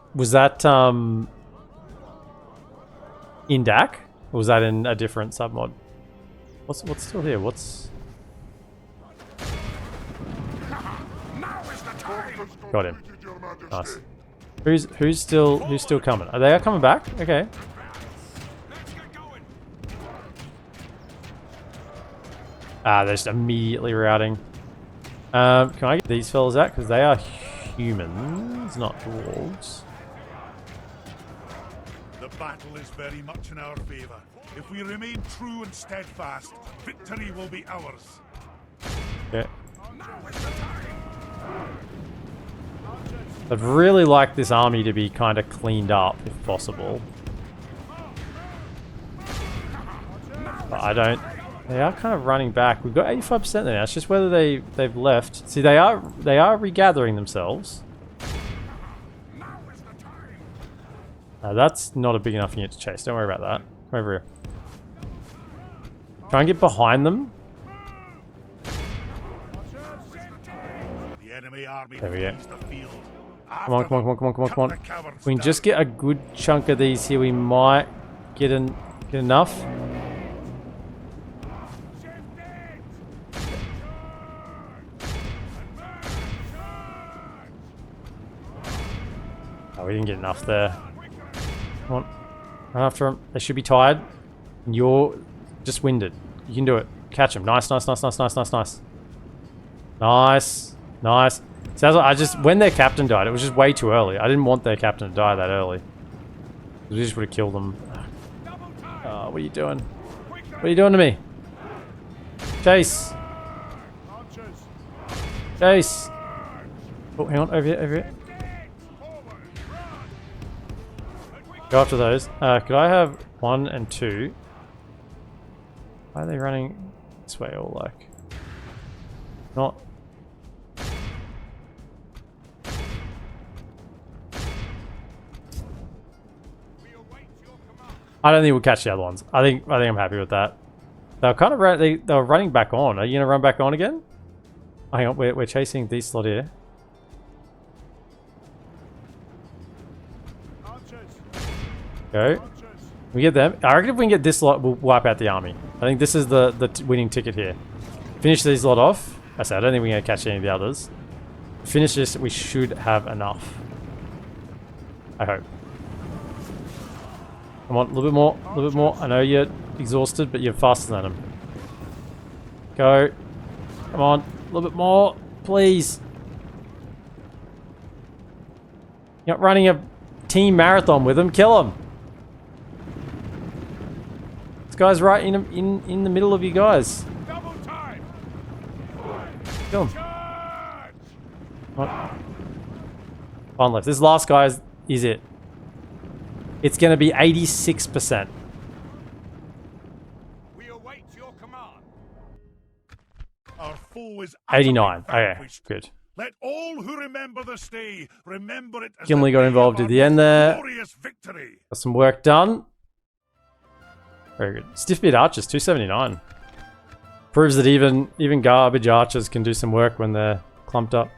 in DaC? Or was that in a different submod? What's still here? What's got him? Nice. Who's still coming? Are they coming back? Okay. Ah, they're just immediately routing. Can I get these fellas out? Because they are humans, not dwarves. The battle is very much in our favor. If we remain true and steadfast, victory will be ours. Okay. I'd really like this army to be kind of cleaned up, if possible. But I don't... They are kind of running back. We've got 85% there now. It's just whether they've left. See, they are regathering themselves. That's not a big enough unit to chase. Don't worry about that. Come over here. Try and get behind them. The enemy army There we go. the field. Come on. If we can just get a good chunk of these here, we might get enough. Oh, we didn't get enough there. Come on. Run after them. They should be tired. And you're just winded. You can do it. Catch them. Nice. Nice. Sounds like when their captain died, it was just way too early. I didn't want their captain to die that early. We just would have killed them. Oh, what are you doing? What are you doing to me? Chase! Oh, hang on. Over here. Go after those. Could I have 1 and 2? Why are they running this way all like? Not... I don't think we'll catch the other ones. I think I'm happy with that. They're kind of they were running back on. Are you gonna run back on again? Hang on, we're chasing these slot here. Go. We get them. I reckon if we can get this lot, we'll wipe out the army. I think this is the winning ticket here. Finish these lot off. I said I don't think we're gonna catch any of the others. Finish this, we should have enough. I hope. Come on, a little bit more, a little bit more. I know you're exhausted, but you're faster than them. Go. Come on, a little bit more, please. You're not running a team marathon with them. Kill them. This guy's right in the middle of you guys. Double time. Kill him. One left. This last guy is it. It's going to be 86%. We await your command. Our foe is 89. Okay, good. Let all who remember this day remember it as Gimli the got day involved of at the our end there. glorious victory. Got some work done. Very good. Stiff beat archers, 279. Proves that even garbage archers can do some work when they're clumped up.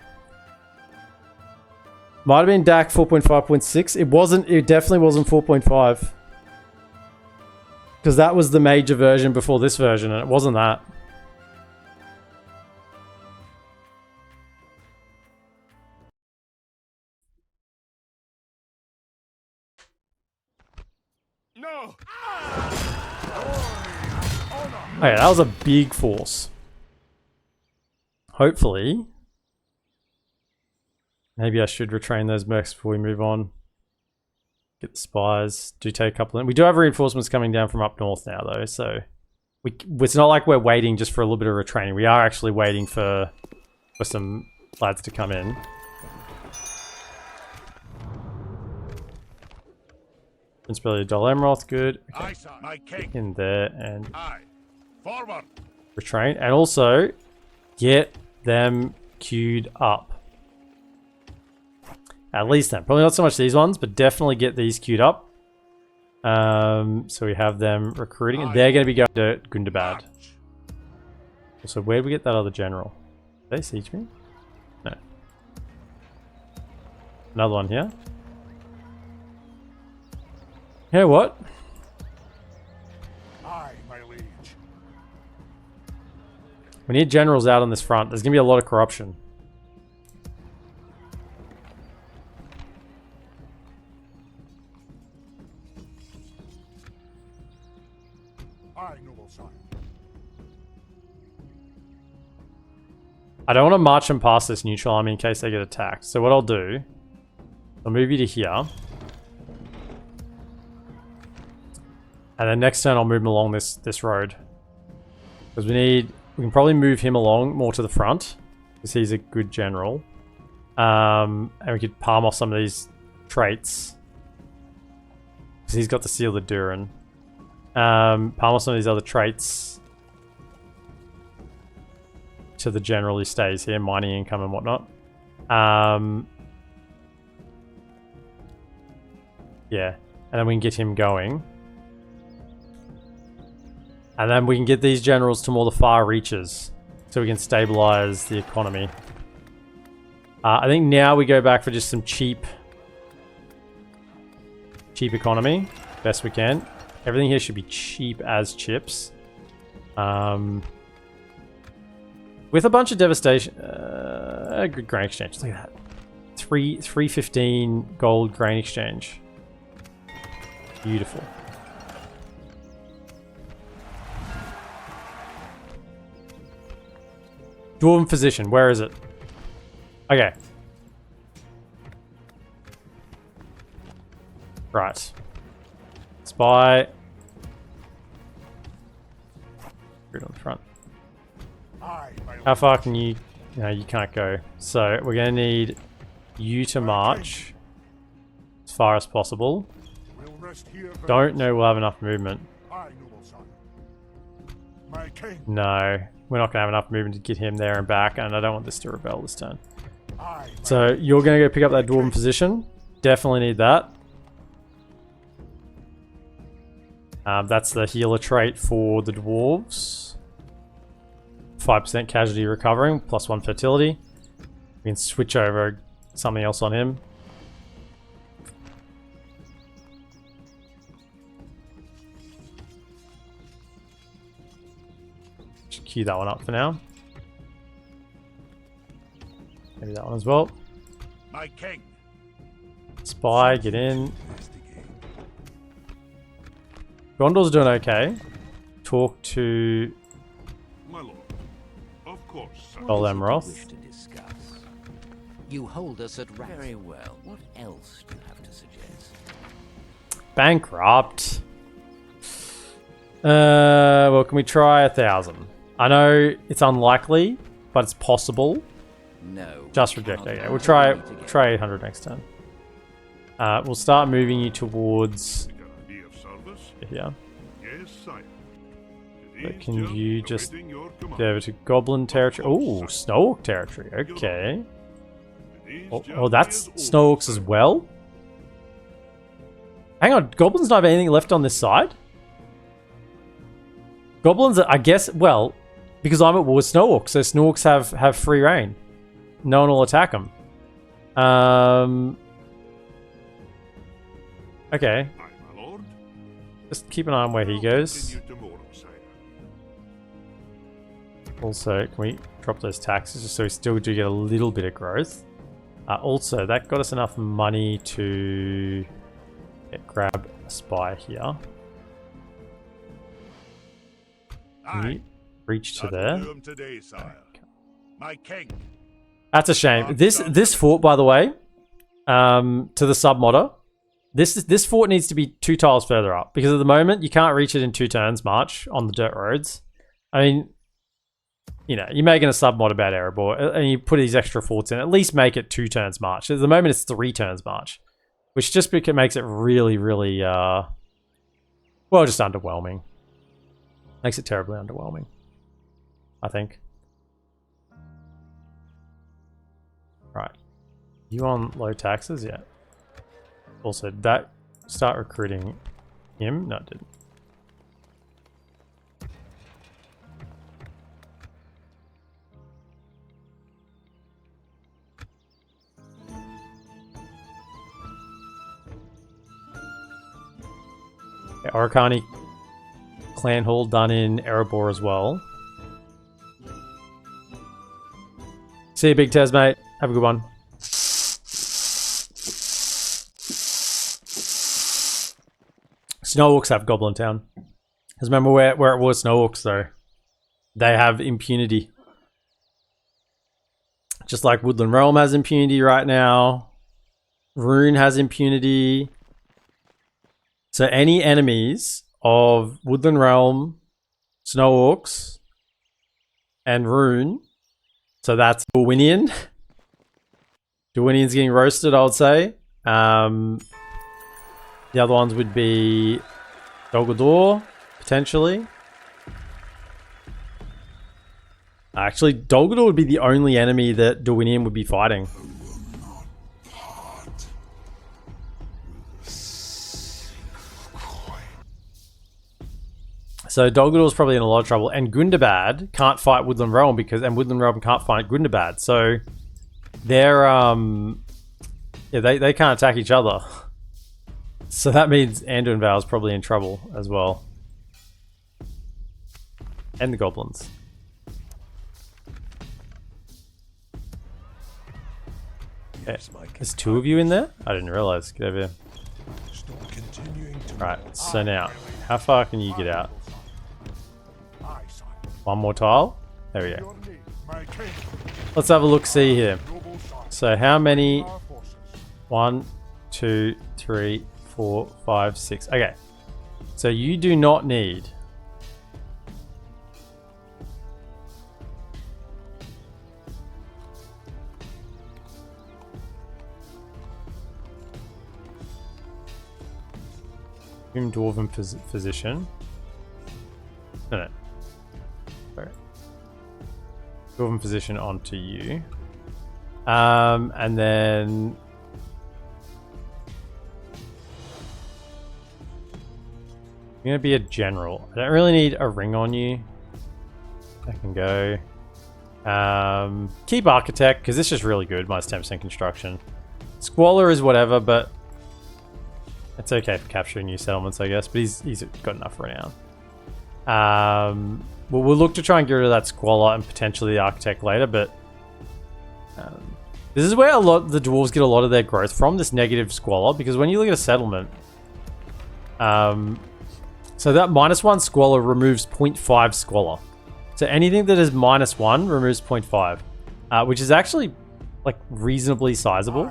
Might have been DaC 4.5.6. It wasn't. It definitely wasn't 4.5. Because that was the major version before this version, and it wasn't that. No. Okay, that was a big force. Hopefully. Maybe I should retrain those mercs before we move on. Get the spies. Do take a couple of... We do have reinforcements coming down from up north now, though, so... It's not like we're waiting just for a little bit of retraining. We are actually waiting for some lads to come in. Prince Billy Dol Emroth, good. Okay. Aye, sir. My king. In there and... Aye. Forward. Retrain. And also, get them queued up. At least then. Probably not so much these ones, but definitely get these queued up. So we have them recruiting, and they're going to be going to Gundabad. So where did we get that other general? Did they siege me? No. Another one here. You know what? Aye, my liege. We need generals out on this front. There's going to be a lot of corruption. Aye, noble sire. I don't want to march them past this neutral army in case they get attacked. So what I'll do, I'll move you to here. And then next turn I'll move him along this road. Because we can probably move him along more to the front. Because he's a good general. And we could palm off some of these traits. Because he's got the Seal of Durin. Palm off some of these other traits. To the general who stays here, mining income and whatnot. Yeah. And then we can get him going. And then we can get these generals to more the far reaches. So we can stabilize the economy. I think now we go back for just some cheap economy. Best we can. Everything here should be cheap as chips. With a bunch of devastation. A good grain exchange. Look at that. 315 gold grain exchange. Beautiful. Dwarven physician, where is it? Okay. Right. Spy. Good on the front. How far can you... No, you can't go. So, we're going to need you to march as far as possible. Don't know we'll have enough movement. No, we're not going to have enough movement to get him there and back, and I don't want this to rebel this turn. So, you're going to go pick up that Dwarven position. Definitely need that. That's the healer trait for the dwarves. 5% casualty recovering, +1 fertility. We can switch over something else on him. Just queue that one up for now. Maybe that one as well. My king. Spy, get in. Gondor's doing okay. Talk to My lord. Of course, sire. Golem Wish to discuss. You hold us at rest. Very well. What else do you have to suggest? Bankrupt. Well, can we try 1,000? I know it's unlikely, but it's possible. No. Just reject. Okay, we'll try 800 next turn. We'll start moving you towards Be of service? here. Yes, sire. But can you just awaiting your command. go over to Goblin territory? Oh, Snow Orc territory. Okay. Today's Oh, journey that's is Snow over, Orcs as sire. well? Hang on, Goblins not have anything left on this side? Goblins, I guess, well, because I'm at war with Snow Orcs, so Snow Orcs have free reign. No one will attack them. Okay, Aye, my lord. just keep an eye on where he I'll goes. continue tomorrow, sire. Also, can we drop those taxes just so we still do get a little bit of growth? Also, that got us enough money to grab a spy here. Can you reach to there? That'll do 'em today, sire. My king. That's a shame. This fort, by the way, to the submodder, this fort needs to be 2 tiles further up because at the moment you can't reach it in 2 turns march on the dirt roads. I mean, you know, you're making a submod about Erebor and you put these extra forts in, at least make it 2 turns march. At the moment it's 3 turns march, which just makes it really, really, well, just underwhelming. Makes it terribly underwhelming, I think. Right. You on low taxes? Yeah. Also, that start recruiting him? No, it didn't. Okay, Orikani Clan Hall done in Erebor as well. See you, Big Tez, mate. Have a good one. Snow Orcs have Goblin Town. Because remember where it was Snow Orcs, though. They have impunity. Just like Woodland Realm has impunity right now. Rhûn has impunity. So any enemies of Woodland Realm, Snow Orcs, and Rhûn, so that's Dorwinian. Dorwinian's getting roasted, I would say. The other ones would be Dolgador, potentially. Actually, Dolgador would be the only enemy that Dorwinian would be fighting. So Dolgador's probably in a lot of trouble, and Gundabad can't fight Woodland Realm and Woodland Realm can't fight Gundabad. So they're yeah, they can't attack each other. So that means Anduin Vale's probably in trouble as well. And the goblins. Okay. There's 2 of you in there? I didn't realize. Get over here. Right, so now, how far can you get out? 1 more tile? There we go. Let's have a look see here. So how many? 1, 2, 3, 4, 5, 6. Okay. So you do not need Dwarven physician. No. Sorry. Dwarven physician onto you. And then You're gonna be a general. I don't really need a ring on you. I can go. Keep architect, because this is really good, minus 10% construction. Squalor is whatever, but it's okay for capturing new settlements, I guess. But he's got enough renown. Well, we'll look to try and get rid of that Squalor and potentially the architect later, but this is where the dwarves get a lot of their growth from, this negative Squalor, because when you look at a settlement, so that -1 Squalor removes 0.5 Squalor. So anything that is -1 removes 0.5, which is actually like reasonably sizable.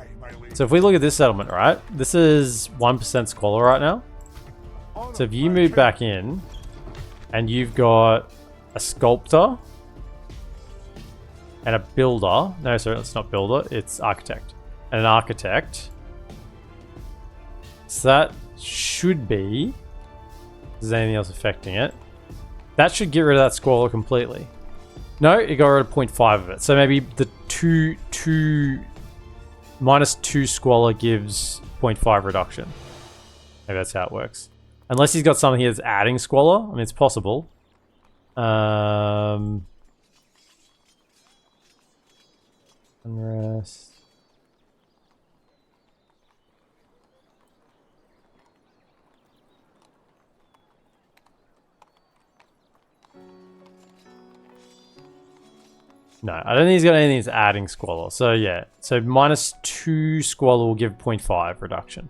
So if we look at this settlement, right, this is 1% Squalor right now. So if you move back in and you've got a sculptor and a builder, no, sorry, it's not builder, it's architect, and an architect. So that should be, if there's anything else affecting it, that should get rid of that Squalor completely. No, it got rid of 0.5 of it. So maybe the -2 Squalor gives 0.5 reduction. Maybe that's how it works. Unless he's got something here that's adding Squalor. I mean, it's possible. Unrest. No, I don't think he's got anything that's adding Squalor. So yeah, so -2 Squalor will give 0.5 reduction.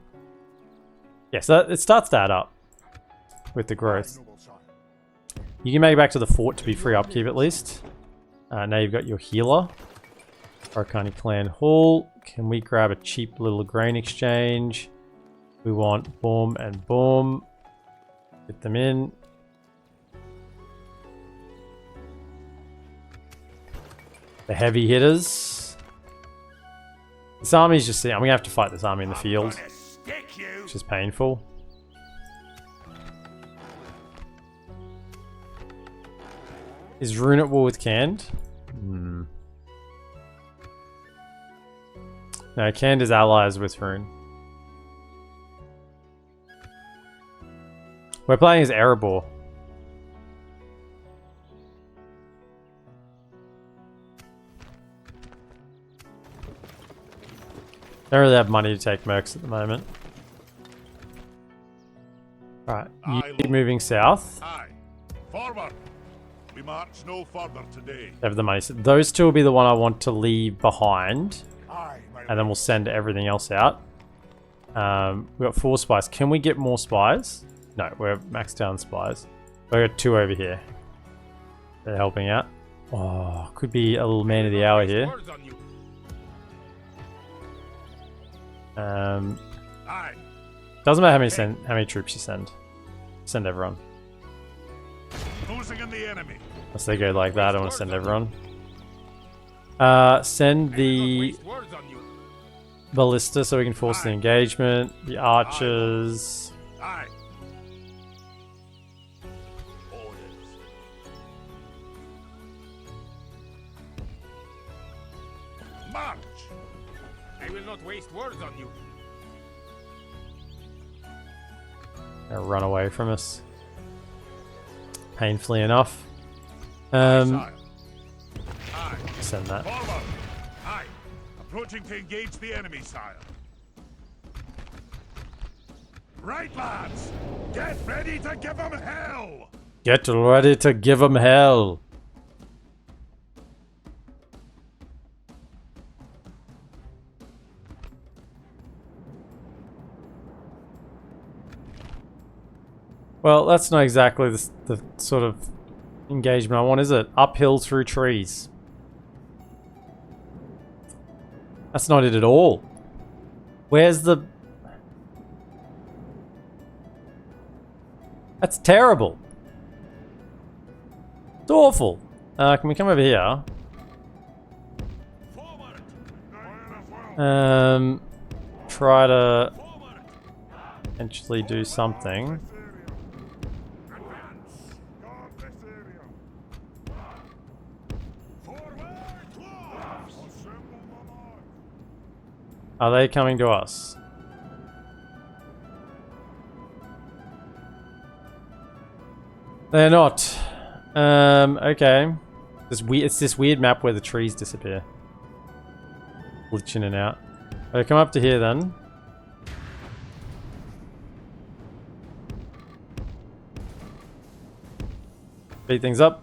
Yeah, so it starts to add up with the growth. You can make it back to the fort to be free upkeep at least. Now you've got your healer. Arcani Clan Hall. Can we grab a cheap little grain exchange? We want boom and boom. Get them in. The heavy hitters. This army's just... I'm going to have to fight this army in the field, which is painful. Is Rhûn at war with Canned? No, Canned is allies with Rhûn. We're playing as Erebor. Don't really have money to take mercs at the moment. Right, you keep moving south. Aye. Forward. We march no further today. They have the money. So those two will be the one I want to leave behind. Aye, And then we'll send everything else out. We've got 4 spies. Can we get more spies? No, we're maxed down spies. We've got 2 over here. They're helping out. Oh, could be a little man of the hour here. Aye. Doesn't matter how many troops you send. Send everyone. Closing in the enemy. Unless they go like that, I want to send everyone. Send the ballista so we can force the engagement. The archers. Aye. March. I will not waste words on you. They'll run away from us. Painfully enough. Aye. Send that. Forward. Aye. Approaching to engage the enemy, sire. Right, lads. Get ready to give them hell. Get ready to give them hell. Well, that's not exactly the sort of engagement I want, is it? Uphill through trees. That's not it at all. Where's the... That's terrible. It's awful. Can we come over here? Try to potentially do something. Are they coming to us? They're not. Okay. It's this weird map where the trees disappear. Glitch in and out. Okay, come up to here then. Speed things up.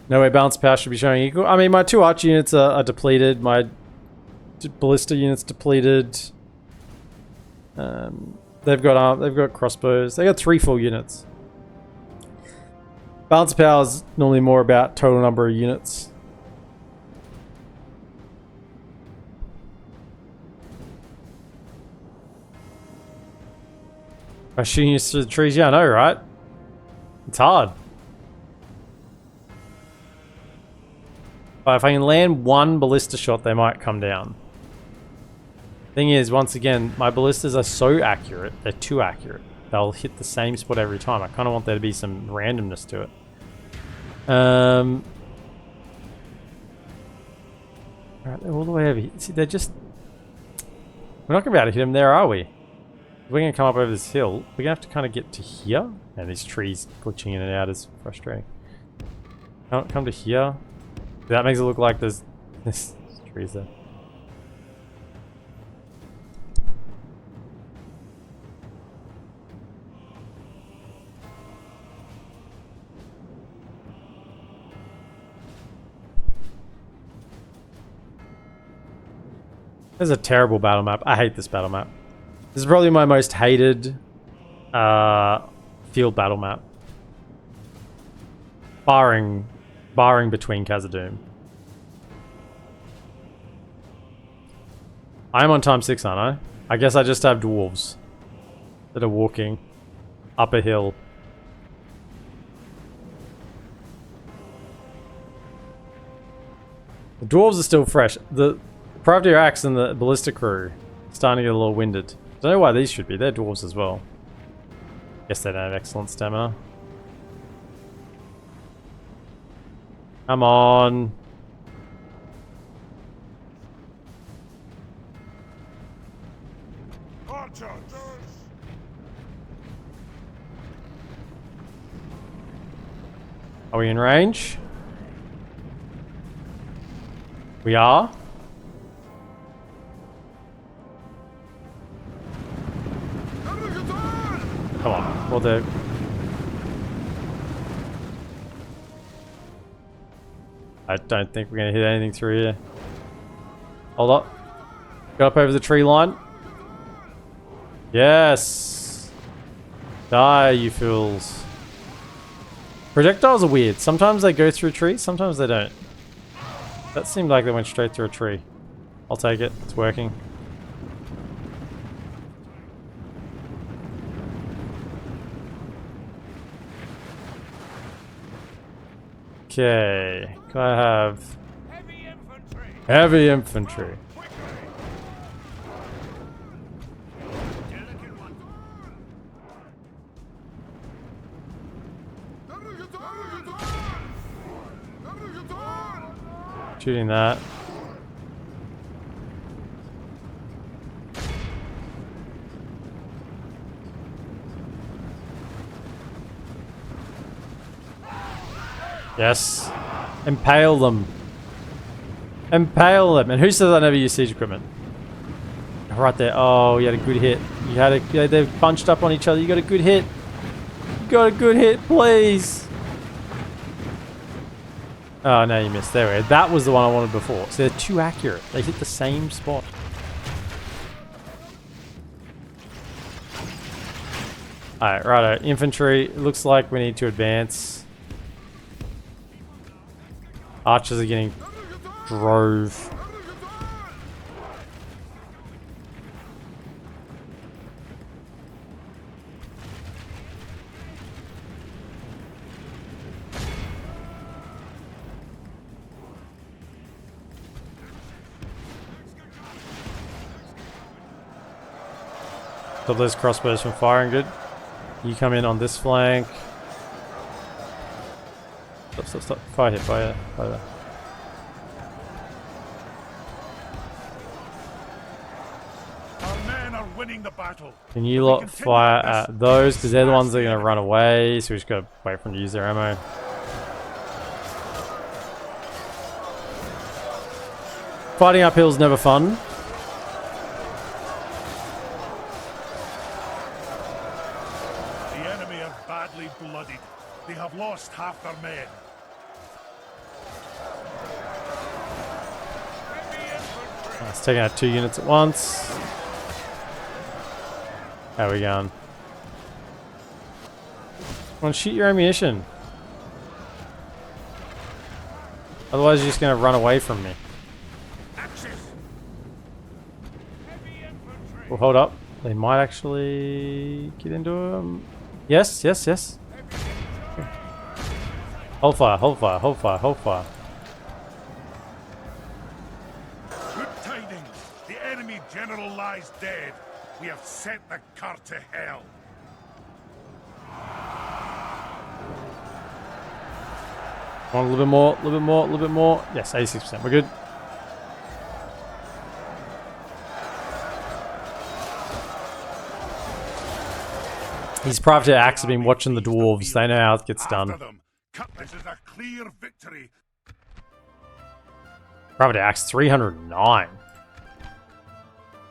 No way balance power should be showing equal. I mean, my 2 archer units are depleted. My ballista units depleted. They've got crossbows. They got 3 full units. Balance power is normally more about total number of units. By shooting units through the trees, yeah, I know, right? It's hard. But if I can land 1 ballista shot, they might come down. Thing is, once again, my ballistas are so accurate. They're too accurate. They'll hit the same spot every time. I kind of want there to be some randomness to it. Alright, they're all the way over here. See, they're just... We're not going to be able to hit them there, are we? We're going to come up over this hill. We're going to have to kind of get to here. And these trees glitching in and out is frustrating. Come to here. That makes it look like there's trees there. This is a terrible battle map. I hate this battle map. This is probably my most hated field battle map. Barring between Khazad-dûm. I'm on time 6, aren't I? I guess I just have dwarves that are walking up a hill. The dwarves are still fresh. The Privateer Axe and the Ballista crew starting to get a little winded. Don't know why these should be. They're dwarves as well. Guess they don't have excellent stamina. Come on. Archers! Are we in range? We are. Come on, we'll do. I don't think we're going to hit anything through here. Hold up. Go up over the tree line. Yes! Die, you fools. Projectiles are weird. Sometimes they go through trees, sometimes they don't. That seemed like they went straight through a tree. I'll take it. It's working. Okay, can I have Heavy infantry. heavy infantry? Shooting that. Yes. Impale them. Impale them. And who says I never use siege equipment? Right there. Oh, you had a good hit. You had a... They're bunched up on each other. You got a good hit. You got a good hit, please. Oh, no, you missed. There we go. That was the one I wanted before. So they're too accurate. They hit the same spot. Alright, righto. Infantry. It looks like we need to advance. Archers are getting drove. Stop those crossbows from firing, good. You come in on this flank. Stop, stop, stop. Fire here, fire there. Our men are are winning the battle. Can you lot fire at those? Because they're the ones that are going to run away. So we just got to wait for them to use their ammo. Fighting uphill is never fun. The enemy are badly bloodied. They have lost half their men. It's taking out 2 units at once. How are we going? Come on, shoot your ammunition. Otherwise you're just going to run away from me. Well, hold up. They might actually get into him. Yes, yes, yes. Hold fire, hold fire, hold fire, hold fire. Good tidings. The enemy general lies dead. We have sent the cart to hell. Come on, a little bit more, a little bit more, a little bit more. Yes, 86%. We're good. These privateer acts have been watching the dwarves. They know how it gets done. This is a clear victory. Privateer acts 309.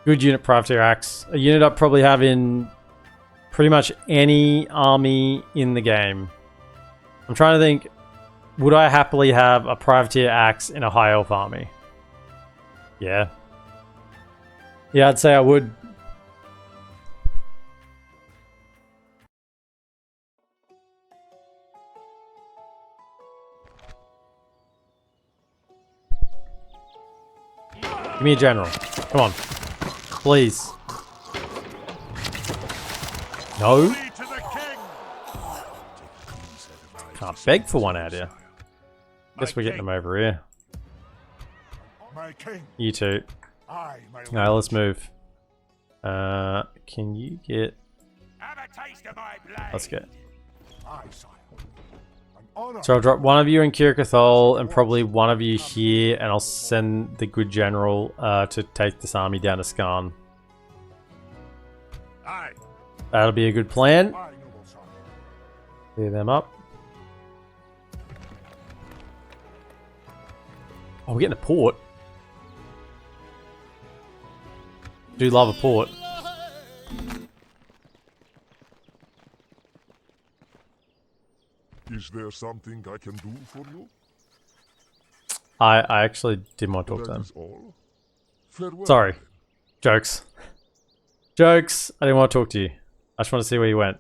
Good unit privateer acts. A unit up probably having pretty much any army in the game. I'm trying to think, would I happily have a privateer axe in a high elf army? Yeah. Yeah, I'd say I would. Give me a general. Come on. Please. No? Can't beg for one out here. Guess we're getting them over here. You two. Alright, let's move. Can you get... Let's get... So I'll drop one of you in Kirkathol and probably one of you here, and I'll send the good general to take this army down to Skarn. That'll be a good plan. Clear them up. Oh, we're getting a port. Do love a port. Is there something I can do for you? I actually didn't want to talk to them. All? Farewell. Sorry. Jokes. Jokes. I didn't want to talk to you. I just want to see where you went.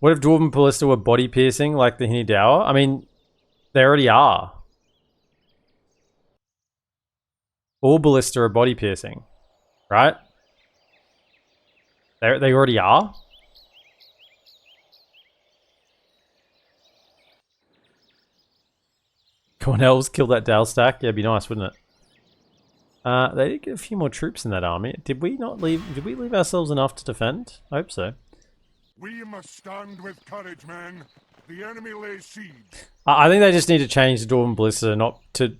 What if Dwarven Ballista were body piercing like the Hinidawa? I mean, they already are. All Ballista are body piercing. Right? They already are? Cornells kill that Dale stack. Yeah, it'd be nice, wouldn't it? They did get a few more troops in that army. Did we not leave? Did we leave ourselves enough to defend? I hope so. We must stand with courage, men. The enemy lays siege. I think they just need to change the Dwarven Ballista not to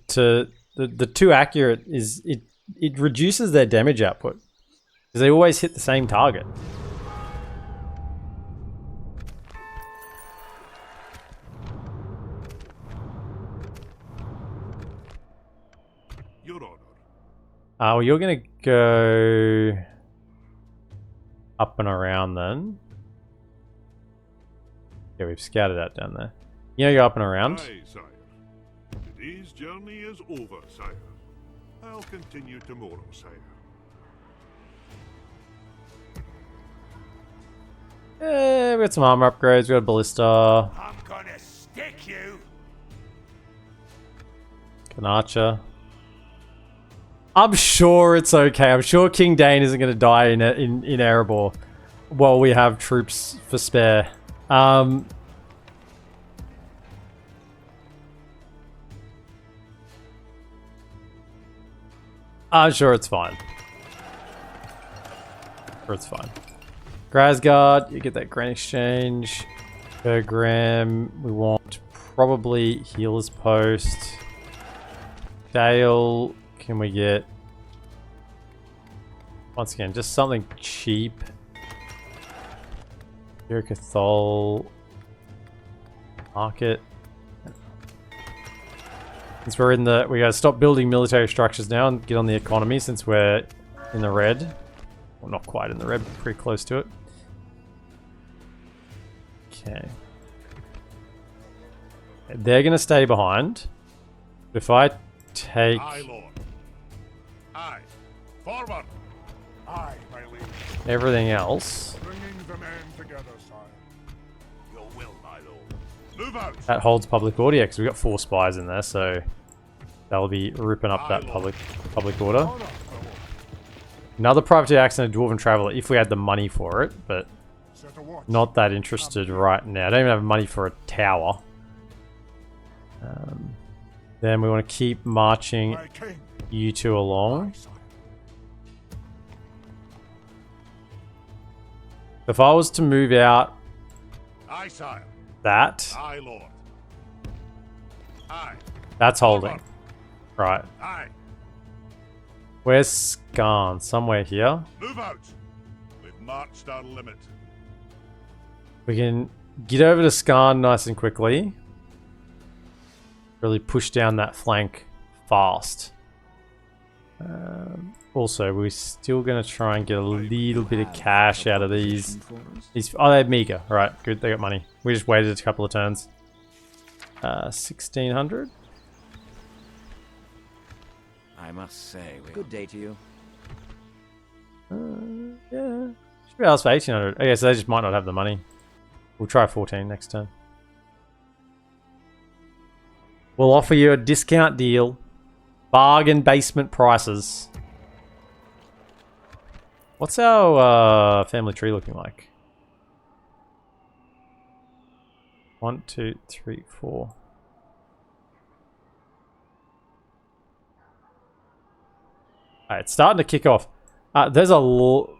the too accurate is it reduces their damage output because they always hit the same target. Your honor. Well, you're gonna go up and around then. Yeah, we've scouted out down there. You know, go up and around. Aye, sire. Today's journey is over, sire. I'll continue tomorrow, sire. We got some armor upgrades. We got a ballista. I'm gonna stick you. An archer. I'm sure it's okay. I'm sure King Dane isn't going to die in Erebor while we have troops for spare. I'm sure it's fine. Sure it's fine. Grasgard, you get that Grand Exchange. Pergram, we want probably Healer's Post. Dale, can we get Once again, just something cheap. Cathol market. Since we're in the, we gotta stop building military structures now and get on the economy since we're in the red. Well, not quite in the red, but pretty close to it. Okay. They're gonna stay behind. If I take Aye, Lord. Aye. Forward. Aye, my liege. everything else, Bringing the men together, sire. Your will, my lord. Move out. that holds public order, because we've got 4 spies in there, so they'll be ripping up that public order. Another privateer accident, a dwarven traveler, if we had the money for it, but Set a watch. not that interested right now. I don't even have money for a tower. Then we want to keep marching My king. you two along. Aye, sire. If I was to move out Aye, sire. that, Aye, lord. Aye. that's holding. Right. Aye. Where's Skarn? Somewhere here. Move out. We've marched our limit. We can get over to Skarn nice and quickly. Really push down that flank fast. Also, we're still going to try and get a little bit of cash out of these. Oh, they have meager. Right, good. They got money. We just waited a couple of turns. 1600. I must say, good day to you. Yeah. Should be asked for 1800. Okay, so they just might not have the money. We'll try 14 next turn. We'll offer you a discount deal. Bargain basement prices. What's our family tree looking like? 1, 2, 3, 4. Alright, it's starting to kick off. There's a lot.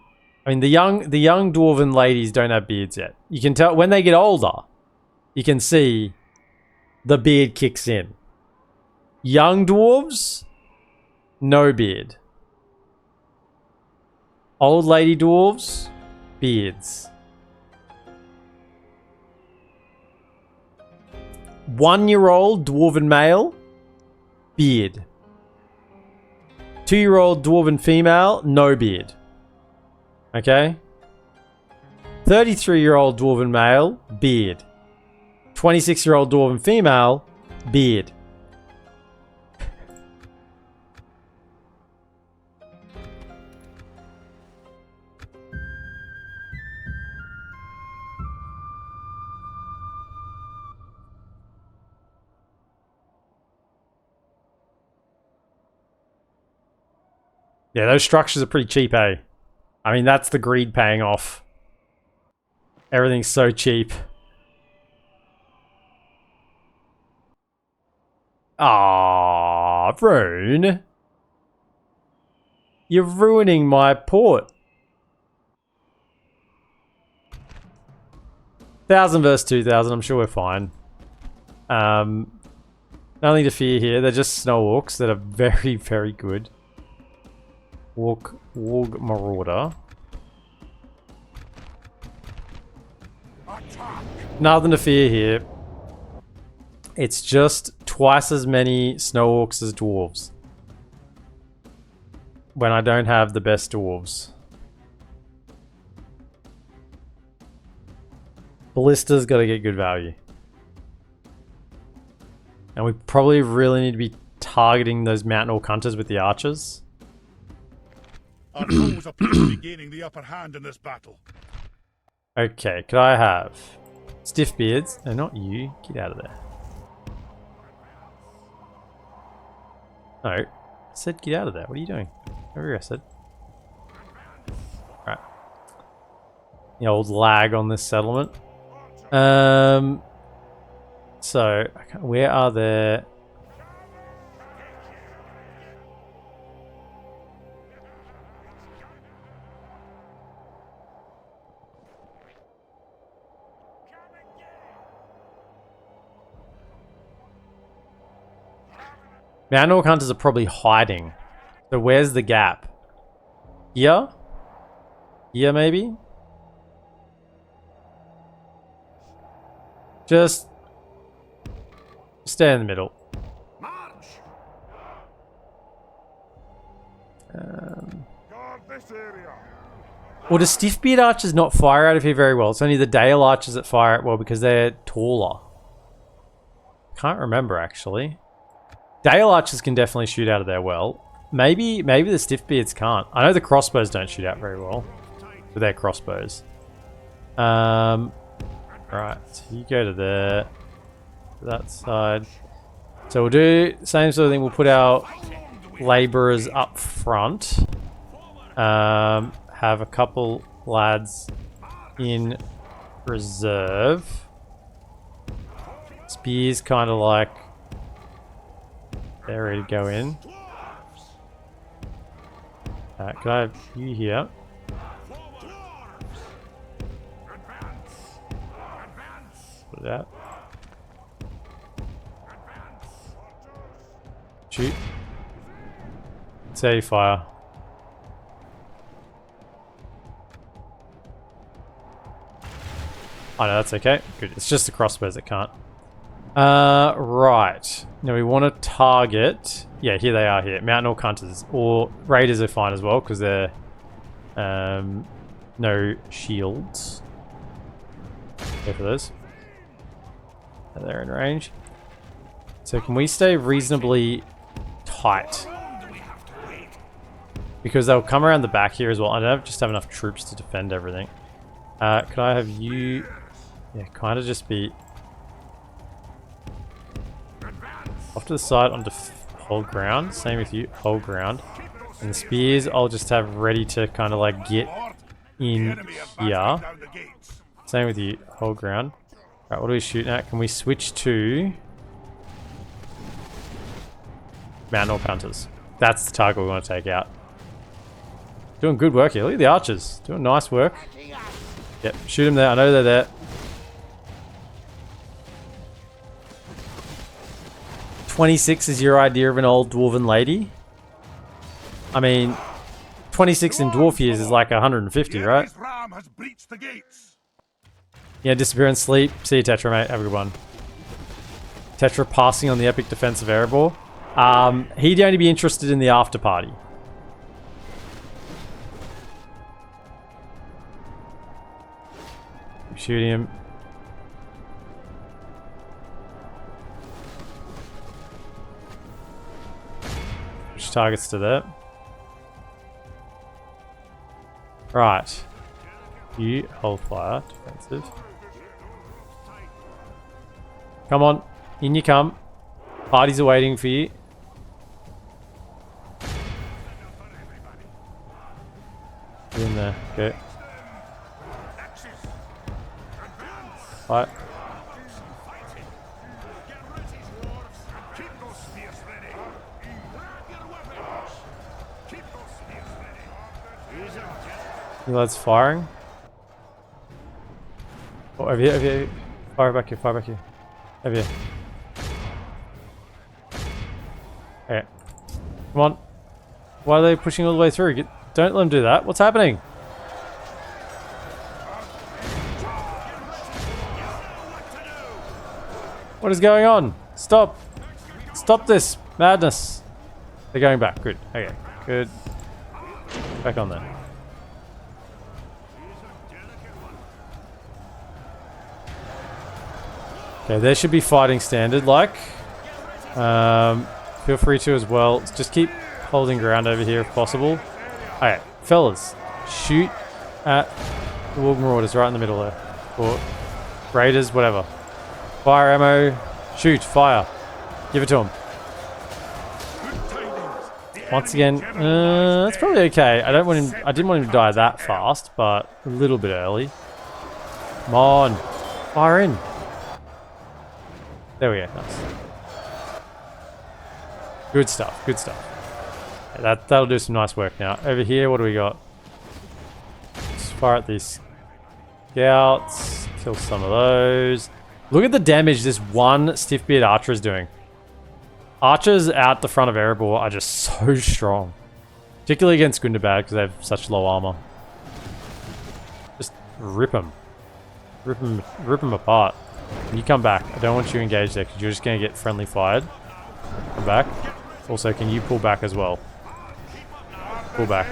I mean, the young dwarven ladies don't have beards yet. You can tell when they get older. You can see the beard kicks in. Young dwarves, no beard. Old lady dwarves, beards. 1-year-old dwarven male, beard. 2-year-old dwarven female, no beard. Okay? 33-year-old dwarven male, beard. 26-year-old dwarven female, beard. Yeah, those structures are pretty cheap, eh? I mean, that's the greed paying off. Everything's so cheap. Ah, Rhûn. You're ruining my port. 1,000 versus 2,000, I'm sure we're fine. Nothing to fear here. They're just snow orcs that are very, very good. Warg Marauder. Nothing to fear here. It's just twice as many snow orcs as dwarves. When I don't have the best dwarves. Ballista's got to get good value. And we probably really need to be targeting those mountain orc hunters with the archers. Our foes appear to be gaining the upper hand in this battle. Okay, could I have stiff beards? No, not you. Get out of there. No, I said get out of there. What are you doing? Over here, I said. Alright. The old lag on this settlement. So, where are there... Mountain orc hunters are probably hiding. So where's the gap? Here? Here, maybe? Just stay in the middle. Guard this area. Well, the stiff-beard archers not fire out of here very well. It's only the Dale archers that fire it well because they're taller. Can't remember, actually. Dale archers can definitely shoot out of there well. Maybe the stiff-beards can't. I know the crossbows don't shoot out very well with their crossbows. Right, so you go to there. To that side. So we'll do the same sort of thing. We'll put our labourers up front. Have a couple lads in reserve. Spears kind of like they're ready to go in. Can I have you here? Put it out. Shoot. Say fire. Oh no, that's okay. Good. It's just the crossbows that can't. Right. Now we want to target... Yeah, here they are here. Mountain Orc Hunters. Or Raiders are fine as well, because they're... no shields. Go for those. They're in range. So can we stay reasonably tight? Because they'll come around the back here as well. I don't just have enough troops to defend everything. Could I have you... Yeah, kind of just be... off to the side onto hold ground. Same with you, hold ground. And the spears I'll just have ready to kind of like get in here. Same with you, hold ground. Alright, what are we shooting at? Can we switch to... Mountain Orc Hunters? That's the target we want to take out. Doing good work here. Look at the archers. Doing nice work. Yep, shoot them there. I know they're there. 26 is your idea of an old dwarven lady? I mean, 26 in dwarf years is like 150, right? Yeah, disappear and sleep. See you, Tetra, mate. Have a good one. Tetra passing on the epic defense of Erebor. He'd only be interested in the after party. Shoot him. Which targets to that? Right. You hold fire. Defensive. Come on. In you come. Parties are waiting for you. Get in there. Okay. Right. You lads firing. Oh, over here, over here. Fire back here, fire back here. Over here. Okay. Come on. Why are they pushing all the way through? Don't let them do that. What's happening? What is going on? Stop. Stop this madness. They're going back. Good. Okay. Good. Back on there. Okay, there should be fighting standard, like. Feel free to as well. Just keep holding ground over here if possible. Alright, fellas. Shoot at the Wolf Marauders right in the middle there. Or Raiders, whatever. Fire ammo. Shoot, fire. Give it to them. Once again, that's probably okay. I didn't want him to die that fast, but a little bit early. Come on. Fire in. There we go. Nice. Good stuff. Good stuff. Yeah, that'll do some nice work now. Over here, what do we got? Let's fire at these scouts. Kill some of those. Look at the damage this one Stiffbeard archer is doing. Archers out the front of Erebor are just so strong. Particularly against Gundabad because they have such low armor. rip them. Rip them apart. When you come back, I don't want you to engage there because you're just going to get friendly fired. Come back. Also, can you pull back as well? Pull back.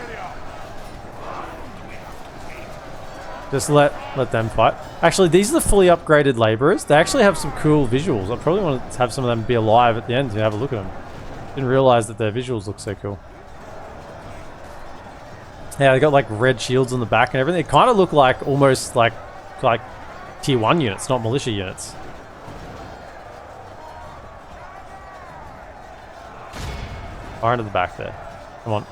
Just let them fight. Actually, these are the fully upgraded laborers. They actually have some cool visuals. I probably want to have some of them be alive at the end to have a look at them. Didn't realize that their visuals look so cool. Yeah, they got like red shields on the back and everything. They kind of look like almost like tier 1 units, not militia units. Fire into the back there. Come on.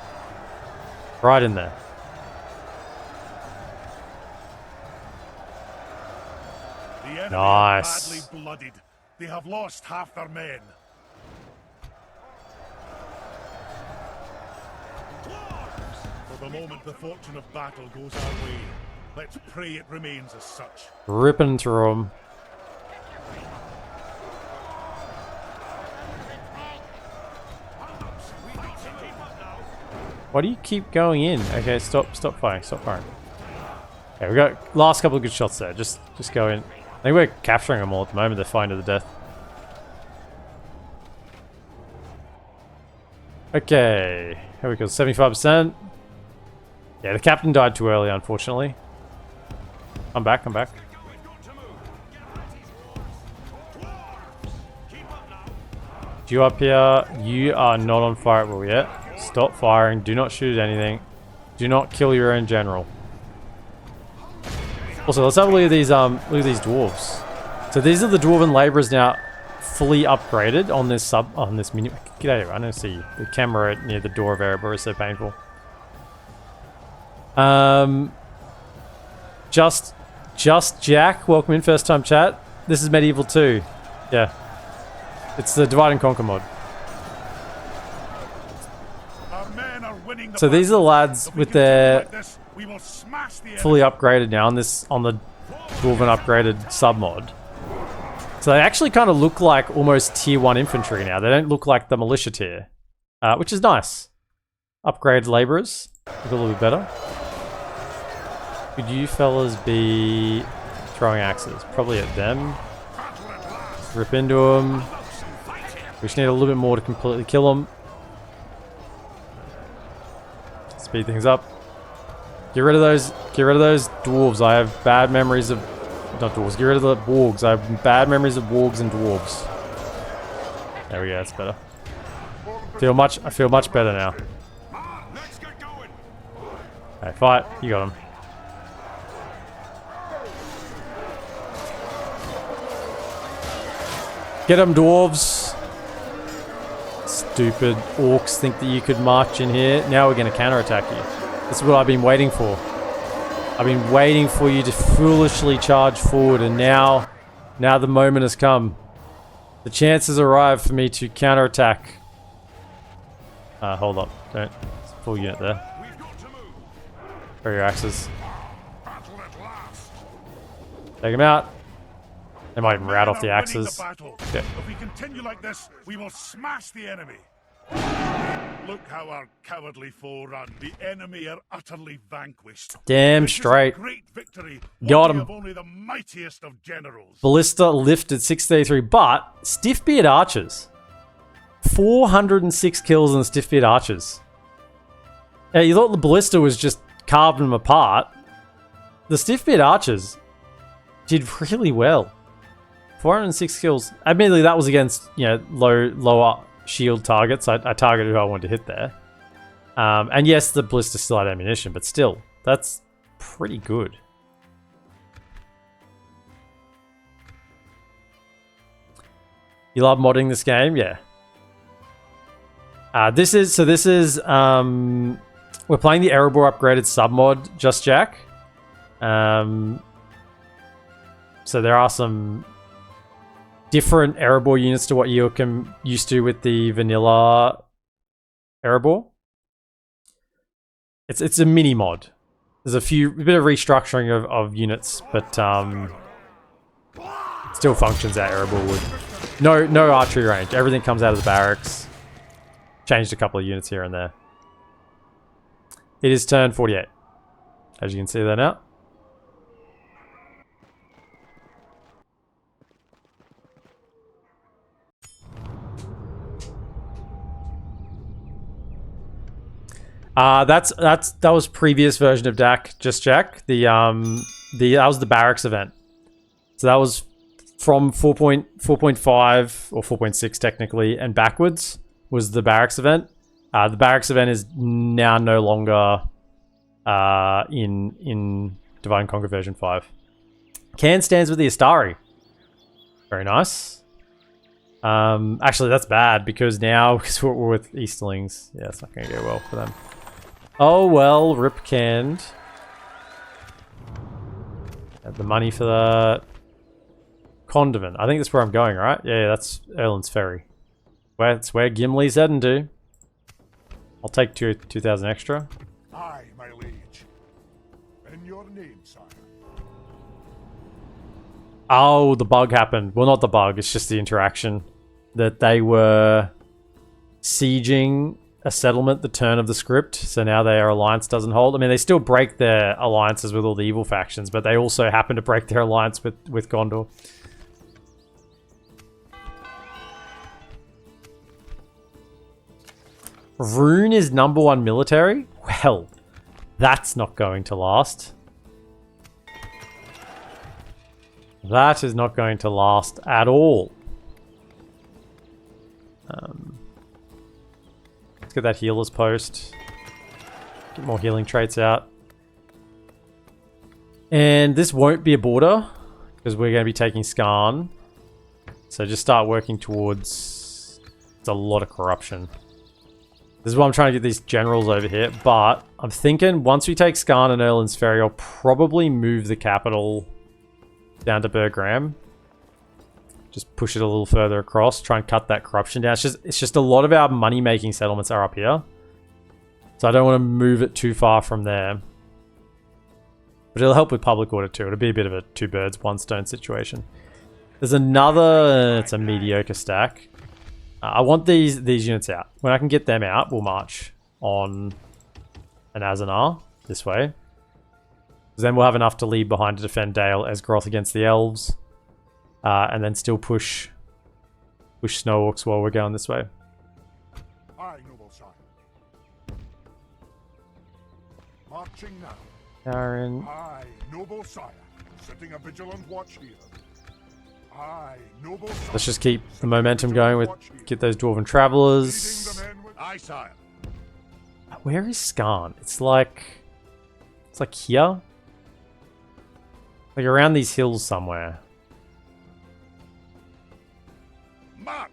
Right in there. The enemy Nice. are badly blooded. They have lost half their men. For the moment the fortune of battle goes our way, let's pray it remains as such. Ripping through them. Why do you keep going in? Okay, stop firing, stop firing. Okay, we got last couple of good shots there. Just go in. I think we're capturing them all at the moment. They're fighting to the death. Okay, here we go. 75%. Yeah, the captain died too early, unfortunately. Come back, come back. You up here. You are not on fire at will yet. Stop firing. Do not shoot at anything. Do not kill your own general. Also, let's have a look at these dwarves. So these are the dwarven laborers now, fully upgraded on this mini. Get out of here! I don't see you. The camera near the door of Erebor is so painful. Just Jack, welcome in, first time chat. This is Medieval 2. Yeah, it's the divide and conquer mod. So these are the lads with their fully upgraded now on the Dwarven upgraded sub mod. So they actually kind of look like almost tier 1 infantry now. They don't look like the militia tier, which is nice. Upgraded laborers look a little bit better. Could you fellas be throwing axes? Probably at them. Rip into them. We just need a little bit more to completely kill them. Speed things up. Get rid of those dwarves. I have bad memories of not dwarves. Get rid of the wargs. I have bad memories of wargs and dwarves. There we go. That's better. I feel much better now. Okay, fight. You got him. Get them, dwarves. Stupid orcs think that you could march in here. Now we're going to counterattack you. This is what I've been waiting for. I've been waiting for you to foolishly charge forward, and now the moment has come. The chance has arrived for me to counterattack. Hold up. Don't. It's a full unit there. Where are your axes? Take them out. They might even rat off the axes. Yeah. If we continue like this, we will smash the enemy. Look how our cowardly foe run. The enemy are utterly vanquished. Damn This is a straight. great victory. Got worthy him. of only the mightiest of generals. Ballista lifted 633, but Stiffbeard archers. 406 kills on the Stiffbeard archers. Yeah, you thought the ballista was just carving them apart. The Stiffbeard archers did really well. 406 kills. Admittedly, that was against, you know, lower shield targets. I targeted who I wanted to hit there. And yes, the ballista still had ammunition, but still, that's pretty good. You love modding this game? Yeah. This is we're playing the Erebor upgraded sub mod, Just Jack. So there are some different Erebor units to what you're used to with the vanilla Erebor. It's a mini mod. There's a bit of restructuring of units, but it still functions as Erebor would. No archery range. Everything comes out of the barracks. Changed a couple of units here and there. It is turn 48. As you can see there now. That was previous version of DaC. Just check that was the barracks event. So that was from 4.5 or 4.6 technically, and backwards was the barracks event. The barracks event is now no longer in Divide and Conquer version 5. Can stands with the Astari. Very nice. Actually, that's bad because now because we're with Easterlings, yeah, it's not going to go well for them. Oh well, rip canned. Have the money for the condiment. I think that's where I'm going, right? Yeah, that's Erland's Ferry. It's where Gimli's heading to. I'll take 2,000 extra. Aye, my liege. In your name, sire. Oh, the bug happened. Well, not the bug. It's just the interaction. That they were sieging a settlement the turn of the script. So now their alliance doesn't hold. I mean, they still break their alliances with all the evil factions, but they also happen to break their alliance with Gondor. Rhûn is #1 military? Well, that's not going to last. That is not going to last at all. Let's get that healer's post. Get more healing traits out. And this won't be a border, because we're going to be taking Skarn. So just start working towards... It's a lot of corruption. This is why I'm trying to get these generals over here. But I'm thinking once we take Skarn and Erland's Ferry, I'll probably move the capital down to Bergram. Just push it a little further across. Try and cut that corruption down. It's just a lot of our money-making settlements are up here. So I don't want to move it too far from there. But it'll help with public order too. It'll be a bit of a two birds, one stone situation. There's another... It's a mediocre stack. I want these units out. When I can get them out, we'll march on an Azanar this way. Then we'll have enough to leave behind to defend Dale Esgaroth against the elves. And then still push Snow Orcs while we're going this way. Aye, noble sire. Marching now. Aaron. Aye, noble sire. Setting a vigilant watch here. Aye, noble sire. Let's just keep the momentum going with get those Dwarven Travelers. Aye, sire. Where is Skarn? It's like here. Like around these hills somewhere. March.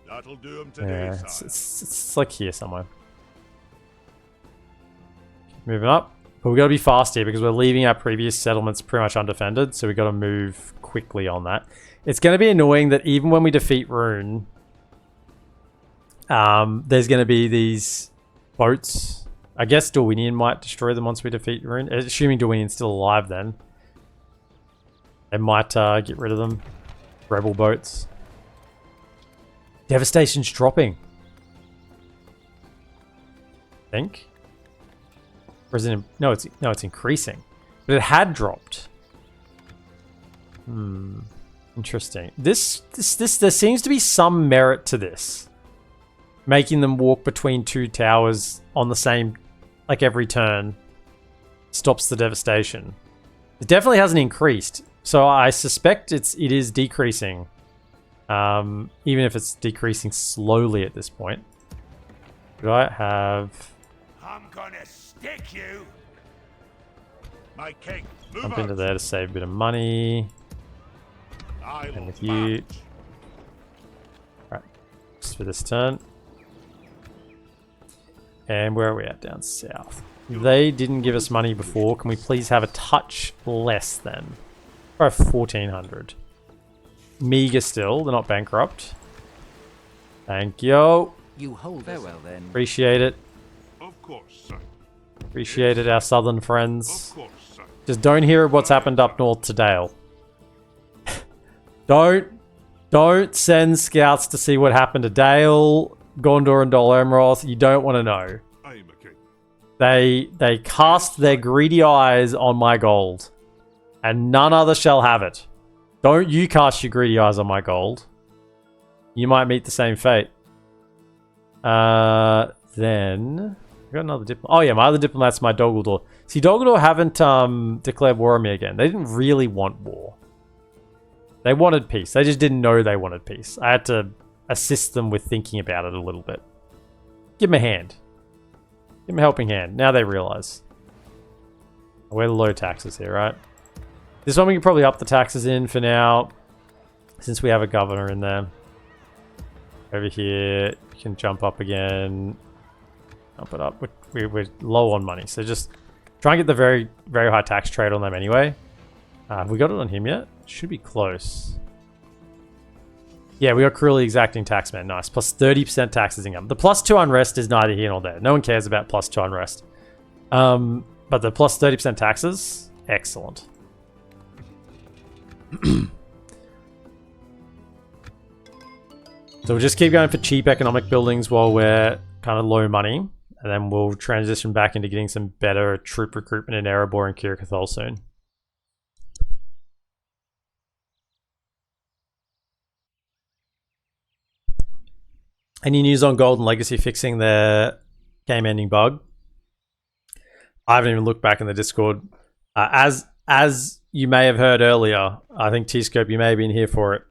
That'll do him today, Yeah, sire. it's like here somewhere. Keep moving up. But we got to be fast here because we're leaving our previous settlements pretty much undefended. So we got to move quickly on that. It's going to be annoying that even when we defeat Rhûn, there's going to be these boats. I guess Dorwinion might destroy them once we defeat Rhûn. Assuming Dorwinion's still alive then. They might get rid of them. Rebel boats. Devastation's dropping. I think. Or is it... No, it's increasing. But it had dropped. Interesting. This there seems to be some merit to this. Making them walk between two towers on the same, like every turn, stops the devastation. It definitely hasn't increased, so I suspect it is decreasing. Even if it's decreasing slowly at this point. Do I have? I'm gonna stick you. My king, move Jump out. into there to save a bit of money. I And will with you. march. Right, just for this turn. And where are we at down south? They didn't give us money before. Can we please have a touch less then? Or 1,400. Meager still. They're not bankrupt. Thank you. You hold farewell then. Appreciate it. Of course, sire. Appreciate it, our southern Of friends. course, sire. Just don't hear what's happened up north to Dale. Don't send scouts to see what happened to Dale, Gondor, and Dol Amroth. You don't want to know. I am a king. They cast their greedy eyes on my gold, and none other shall have it. Don't you cast your greedy eyes on my gold. You might meet the same fate. Then I got another diplomat. Oh yeah, my other diplomat's my Dogaldor. See, Dogaldor haven't declared war on me again. They didn't really want war. They wanted peace. They just didn't know they wanted peace. I had to assist them with thinking about it a little bit. Give them a hand. Give them a helping hand. Now they realize. We're low taxes here, right? This one we can probably up the taxes in for now, since we have a governor in there. Over here, we can jump up again. Jump it up. We're low on money, so just try and get the very, very high tax trade on them anyway. Have we got it on him yet? Should be close. Yeah, we got cruelly exacting taxman. Nice. Plus 30% taxes income. The plus 2 unrest is neither here nor there. No one cares about plus 2 unrest. But the plus 30% taxes, excellent. So we'll just keep going for cheap economic buildings while we're kind of low money. And then we'll transition back into getting some better troop recruitment in Erebor and Kirkathol soon. Any news on Golden Legacy fixing their game-ending bug? I haven't even looked back in the Discord. As you may have heard earlier, I think T-Scope, you may have been here for it.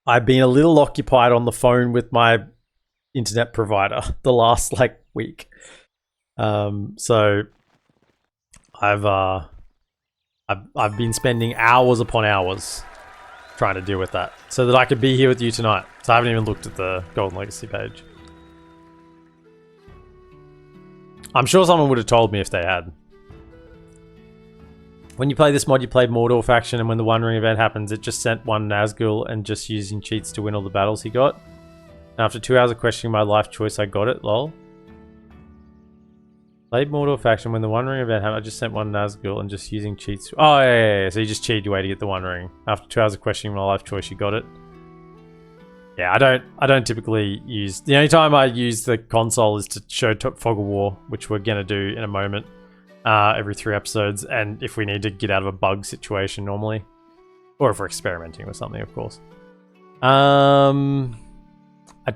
I've been a little occupied on the phone with my internet provider the last week. So I've been spending hours upon hours trying to deal with that so that I could be here with you tonight. So I haven't even looked at the Golden Legacy page. I'm sure someone would have told me if they had. When you play this mod, you played Mordor faction, and when the One Ring event happens, it just sent one Nazgul and just using cheats to win all the battles he got. And after 2 hours of questioning my life choice, I got it, lol. Played Mordor faction, when the One Ring event happened, I just sent one Nazgul and just using cheats. Oh, yeah. So you just cheated your way to get the One Ring. After 2 hours of questioning my life choice, you got it. Yeah, I don't typically use... The only time I use the console is to show Fog of War, which we're going to do in a moment. Every 3 episodes, and if we need to get out of a bug situation normally. Or if we're experimenting with something, of course. I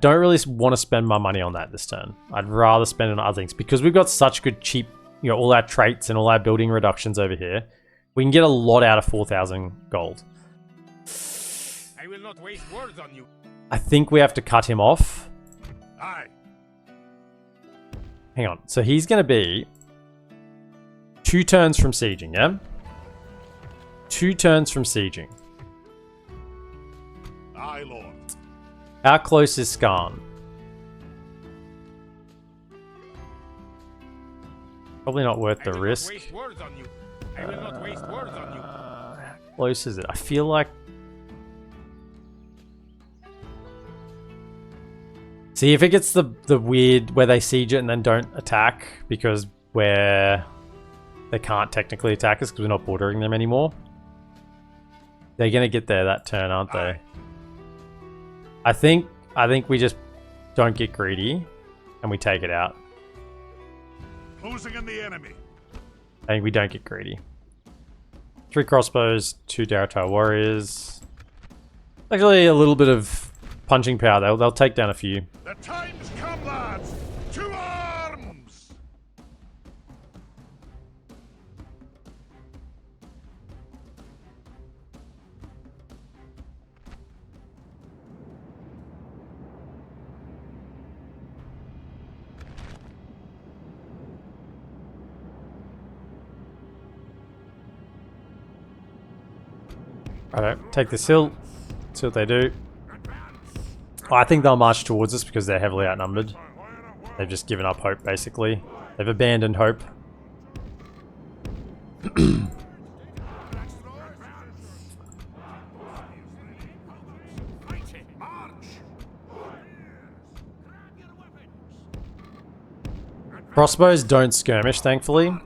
don't really want to spend my money on that this turn. I'd rather spend it on other things. Because we've got such good cheap, all our traits and all our building reductions over here. We can get a lot out of 4,000 gold. I will not waste words on you. I think we have to cut him off. Aye. Hang on. So he's going to be 2 turns from sieging, yeah? 2 turns from sieging. Aye, Lord. How close is Skarn? Probably not worth the risk. I will not waste words on you. How close is it? I feel like... See, if it gets the weird where they siege it and then don't attack because they can't technically attack us because we're not bordering them anymore. They're going to get there that turn, aren't they? I think we just don't get greedy and we take it out. Closing in the enemy. I think we don't get greedy. 3 crossbows, 2 Daratar warriors. Actually, a little bit of punching power. They'll take down a few. The time's come, lads. To arms! Alright, take this hill. See what they do. Oh, I think they'll march towards us because they're heavily outnumbered. They've just given up hope, basically. They've abandoned hope. Crossbows don't skirmish, thankfully.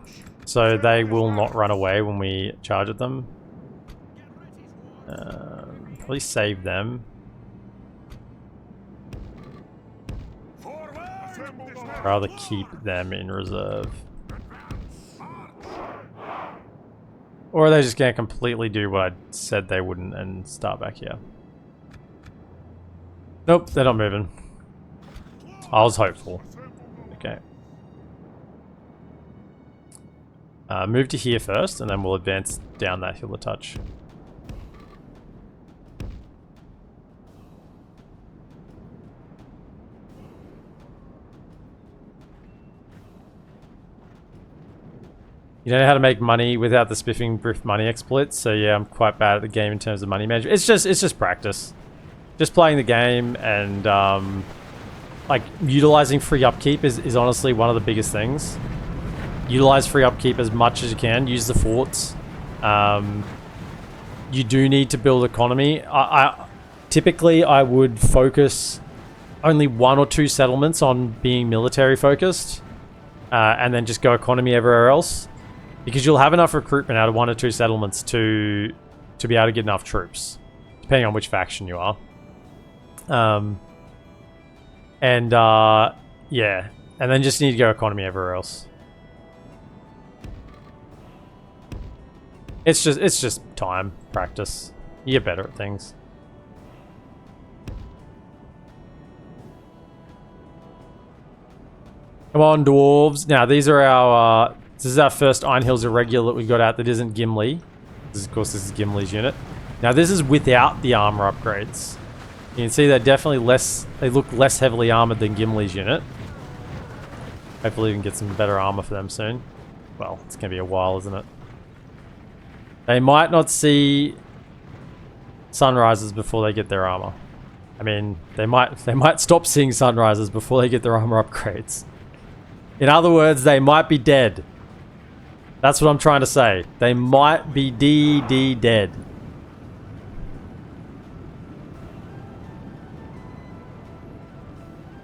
So they will not run away when we charge at them. Probably save them. Rather keep them in reserve. Or are they just going to completely do what I said they wouldn't and start back here? Nope, they're not moving. I was hopeful. Okay. Move to here first, and then we'll advance down that hill a touch. You don't know how to make money without the spiffing brief money exploits, so yeah, I'm quite bad at the game in terms of money management. It's just practice. Just playing the game and like utilizing free upkeep is honestly one of the biggest things. Utilize free upkeep as much as you can. Use the forts. You do need to build economy. Typically I would focus only 1 or 2 settlements on being military focused, and then just go economy everywhere else. Because you'll have enough recruitment out of 1 or 2 settlements to be able to get enough troops, depending on which faction you are. Yeah, and then just need to go economy everywhere else. It's just time, practice. You get better at things. Come on, dwarves. Now these are our. This is our first Iron Hills Irregular that we got out that isn't Gimli. Of course, this is Gimli's unit. Now, this is without the armor upgrades. You can see they're definitely less... They look less heavily armored than Gimli's unit. Hopefully we can get some better armor for them soon. Well, it's going to be a while, isn't it? They might not see sunrises before they get their armor. I mean, they might stop seeing sunrises before they get their armor upgrades. In other words, they might be dead. That's what I'm trying to say. They might be dead.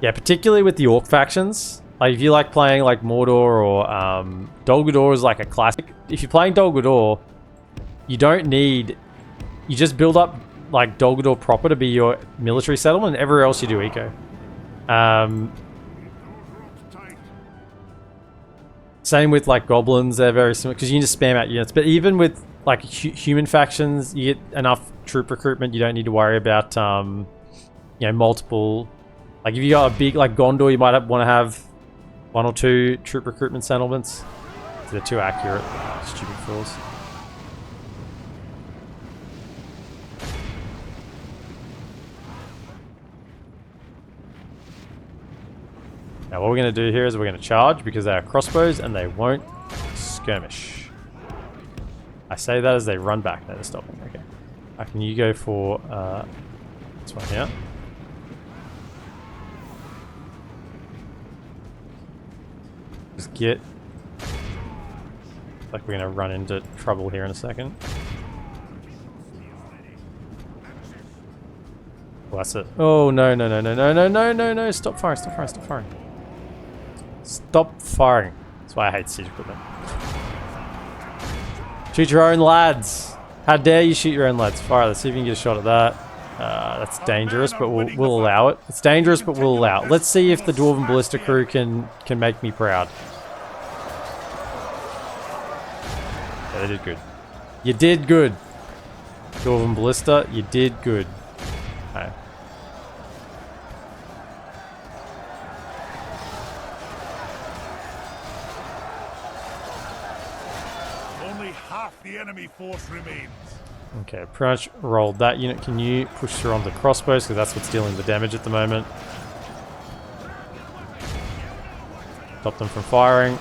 Yeah, particularly with the Orc factions. Like, if you like playing like Mordor or Dol Guldur is like a classic. If you're playing Dol Guldur, you don't need... You just build up like Dol Guldur proper to be your military settlement, and everywhere else you do eco. Same with like goblins, they're very similar because you need to spam out units. But even with like human factions, you get enough troop recruitment. You don't need to worry about you know, multiple. Like if you got a big like Gondor, you might want to have 1 or 2 troop recruitment settlements. They're too accurate. Stupid fools. Now what we're going to do here is we're going to charge because they are crossbows and they won't skirmish. I say that as they run back. No, they're stopping. Okay. Can you go for this one here? Just get... Like we're going to run into trouble here in a second. Oh, that's it. Oh, no. Stop firing. Stop firing. That's why I hate siege equipment. Shoot your own lads. How dare you shoot your own lads? Fire. Let's see if you can get a shot at that. That's dangerous, but we'll allow it. It's dangerous, but we'll allow it. Let's see if the Dwarven Ballista crew can make me proud. Yeah, they did good. You did good. Dwarven Ballista, you did good. Okay. The enemy force remains. Okay, pretty much rolled that unit. Can you push through on the crossbows? Because that's what's dealing the damage at the moment. Stop them from firing.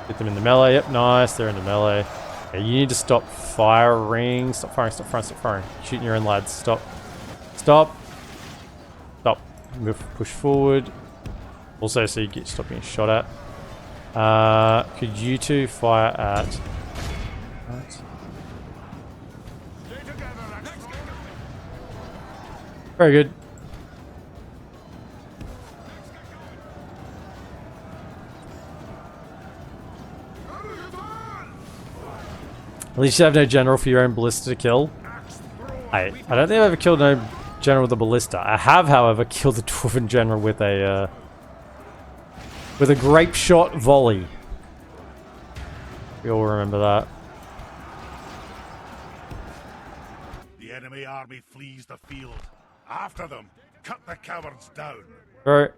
Get them in the melee. Yep, nice. They're in the melee. Okay, you need to stop firing. Stop firing. Shooting your own lads. Stop. Move, push forward. Also, so you stop being shot at. Could you two fire at... Very good. At least you have no general for your own ballista to kill. I don't think I've ever killed no general with a ballista. I have, however, killed a dwarven general with a grape shot volley. We all remember that. The enemy army flees the field. After them, cut the cowards down. Right.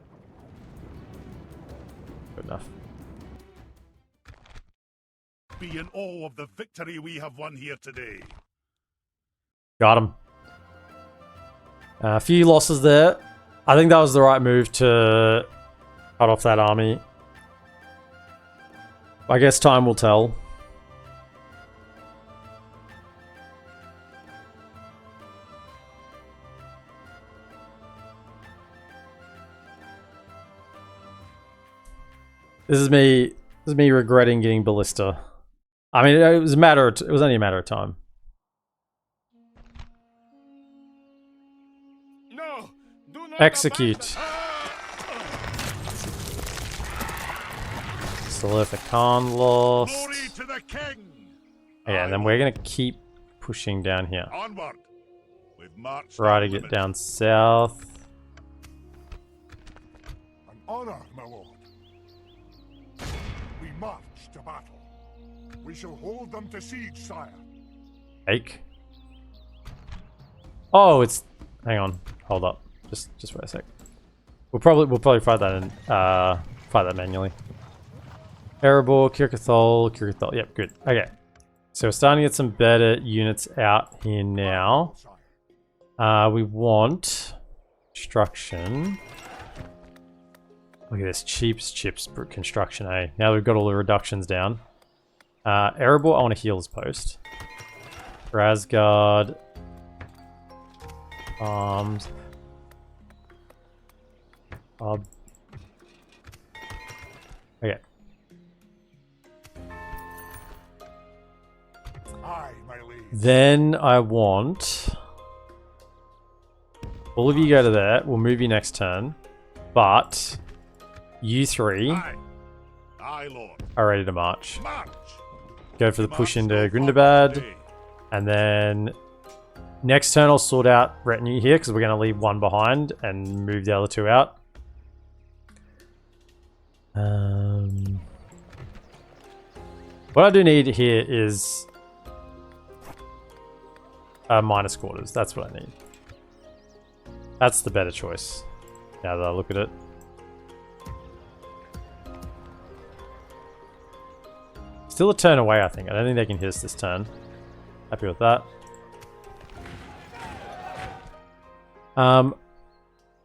Good enough. be in awe of the victory we have won here today. Got him. A few losses there. I think that was the right move to cut off that army. I guess time will tell. This is me regretting getting ballista. I mean, it was only a matter of time. No, do not Execute. Solithic Khan lost. Glory to the king! Yeah, and then we're gonna keep pushing down here. Onward! We've marched Try to our get limit. down south. An honor, my lord. We march to battle. We shall hold them to siege, sire. Take. Oh, it's. Hang on. Hold up. Just wait a sec. We'll probably fight that in fight that manually. Erebor, Kirkathol. Yep, good. Okay. So we're starting to get some better units out here now. We want construction. Look at this, chips construction, eh? Now we've got all the reductions down. Erebor, I want to heal this post. Razgard. Arms. Okay. Aye, my liege. Then I want all of you go to there. We'll move you next turn, but you three Aye. Aye, Lord. are ready to march. March! Go for the push into March no farther Gundabad, today. and then next turn I'll sort out retinue here because we're going to leave one behind and move the other two out. What I do need here is minus quarters. That's what I need. That's the better choice. Now that I look at it. Still a turn away, I think. I don't think they can hit us this turn. Happy with that.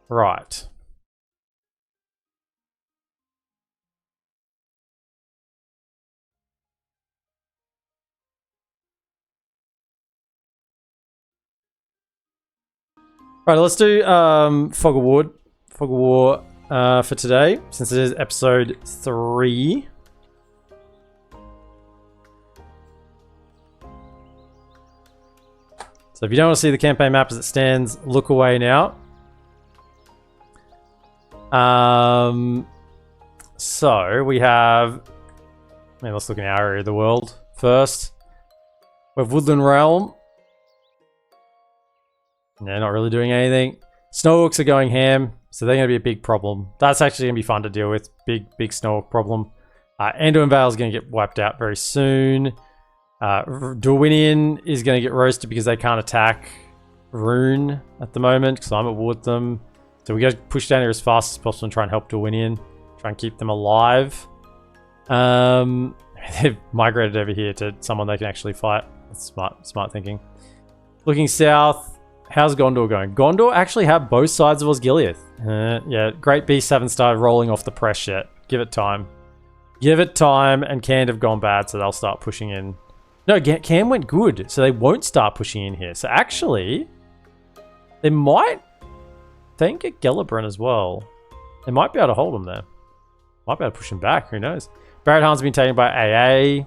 Right. Right, let's do Fog of War for today, since it is episode 3. So if you don't want to see the campaign map as it stands, look away now. So we have, let's look in our area of the world first. We have Woodland Realm. They're not really doing anything. Snowhawks are going ham, so they're going to be a big problem. That's actually going to be fun to deal with. Big Snowhawk problem. Anduin Vale is going to get wiped out very soon. Dorwinion is going to get roasted because they can't attack Rhûn at the moment because I'm at war with them. So we got to push down here as fast as possible and try and help Dorwinion. Try and keep them alive. They've migrated over here to someone they can actually fight. That's smart thinking. Looking south. How's Gondor going? Gondor actually have both sides of Osgiliath. Yeah, Great Beasts haven't started rolling off the press yet. Give it time. Give it time, and Canned have gone bad, so they'll start pushing in. No, Cam went good, so they won't start pushing in here. So actually, they might think at Gellibrand as well. They might be able to hold them there. Might be able to push them back, who knows. Barrett-Han's been taken by AA.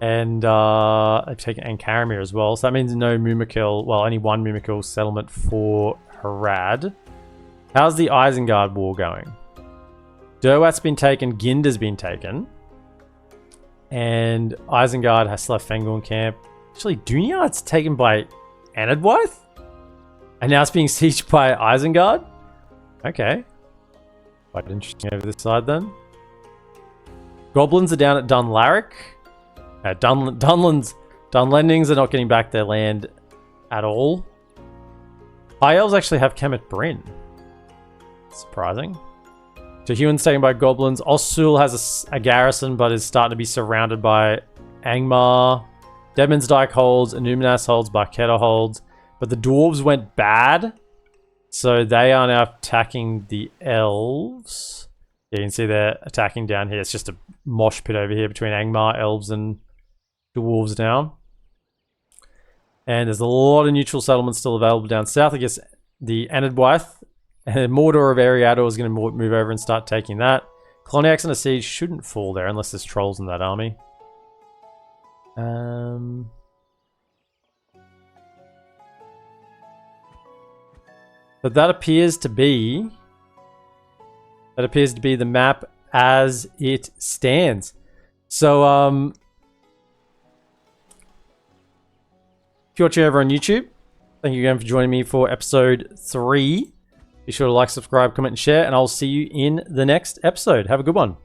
And they've taken Ankaramir as well. So that means no Mumakil, well, only one Mumakil settlement for Harad. How's the Isengard war going? Derwat's been taken, Ginder's been taken. And Isengard has still left Fengorn camp. Actually, Dunyard's taken by Anadwyth? And now it's being sieged by Isengard? Okay. Quite interesting over this side then. Goblins are down at Dunlaric. Dunlendings are not getting back their land at all. High Elves actually have Kemet Bryn. Surprising. So Huon's taken by goblins. Osul has a garrison, but is starting to be surrounded by Angmar. Demon's holds. Illuminas holds. Barketa holds. But the dwarves went bad. So they are now attacking the elves. Yeah, you can see they're attacking down here. It's just a mosh pit over here between Angmar, elves, and dwarves now. And there's a lot of neutral settlements still available down south. I guess the Anadwaith and Mordor of Ariador is going to move over and start taking that. Coloniacs under siege shouldn't fall there unless there's trolls in that army. But that appears to be the map as it stands. So if you're watching over on YouTube, thank you again for joining me for episode 3. Be sure to like, subscribe, comment, and share, and I'll see you in the next episode. Have a good one.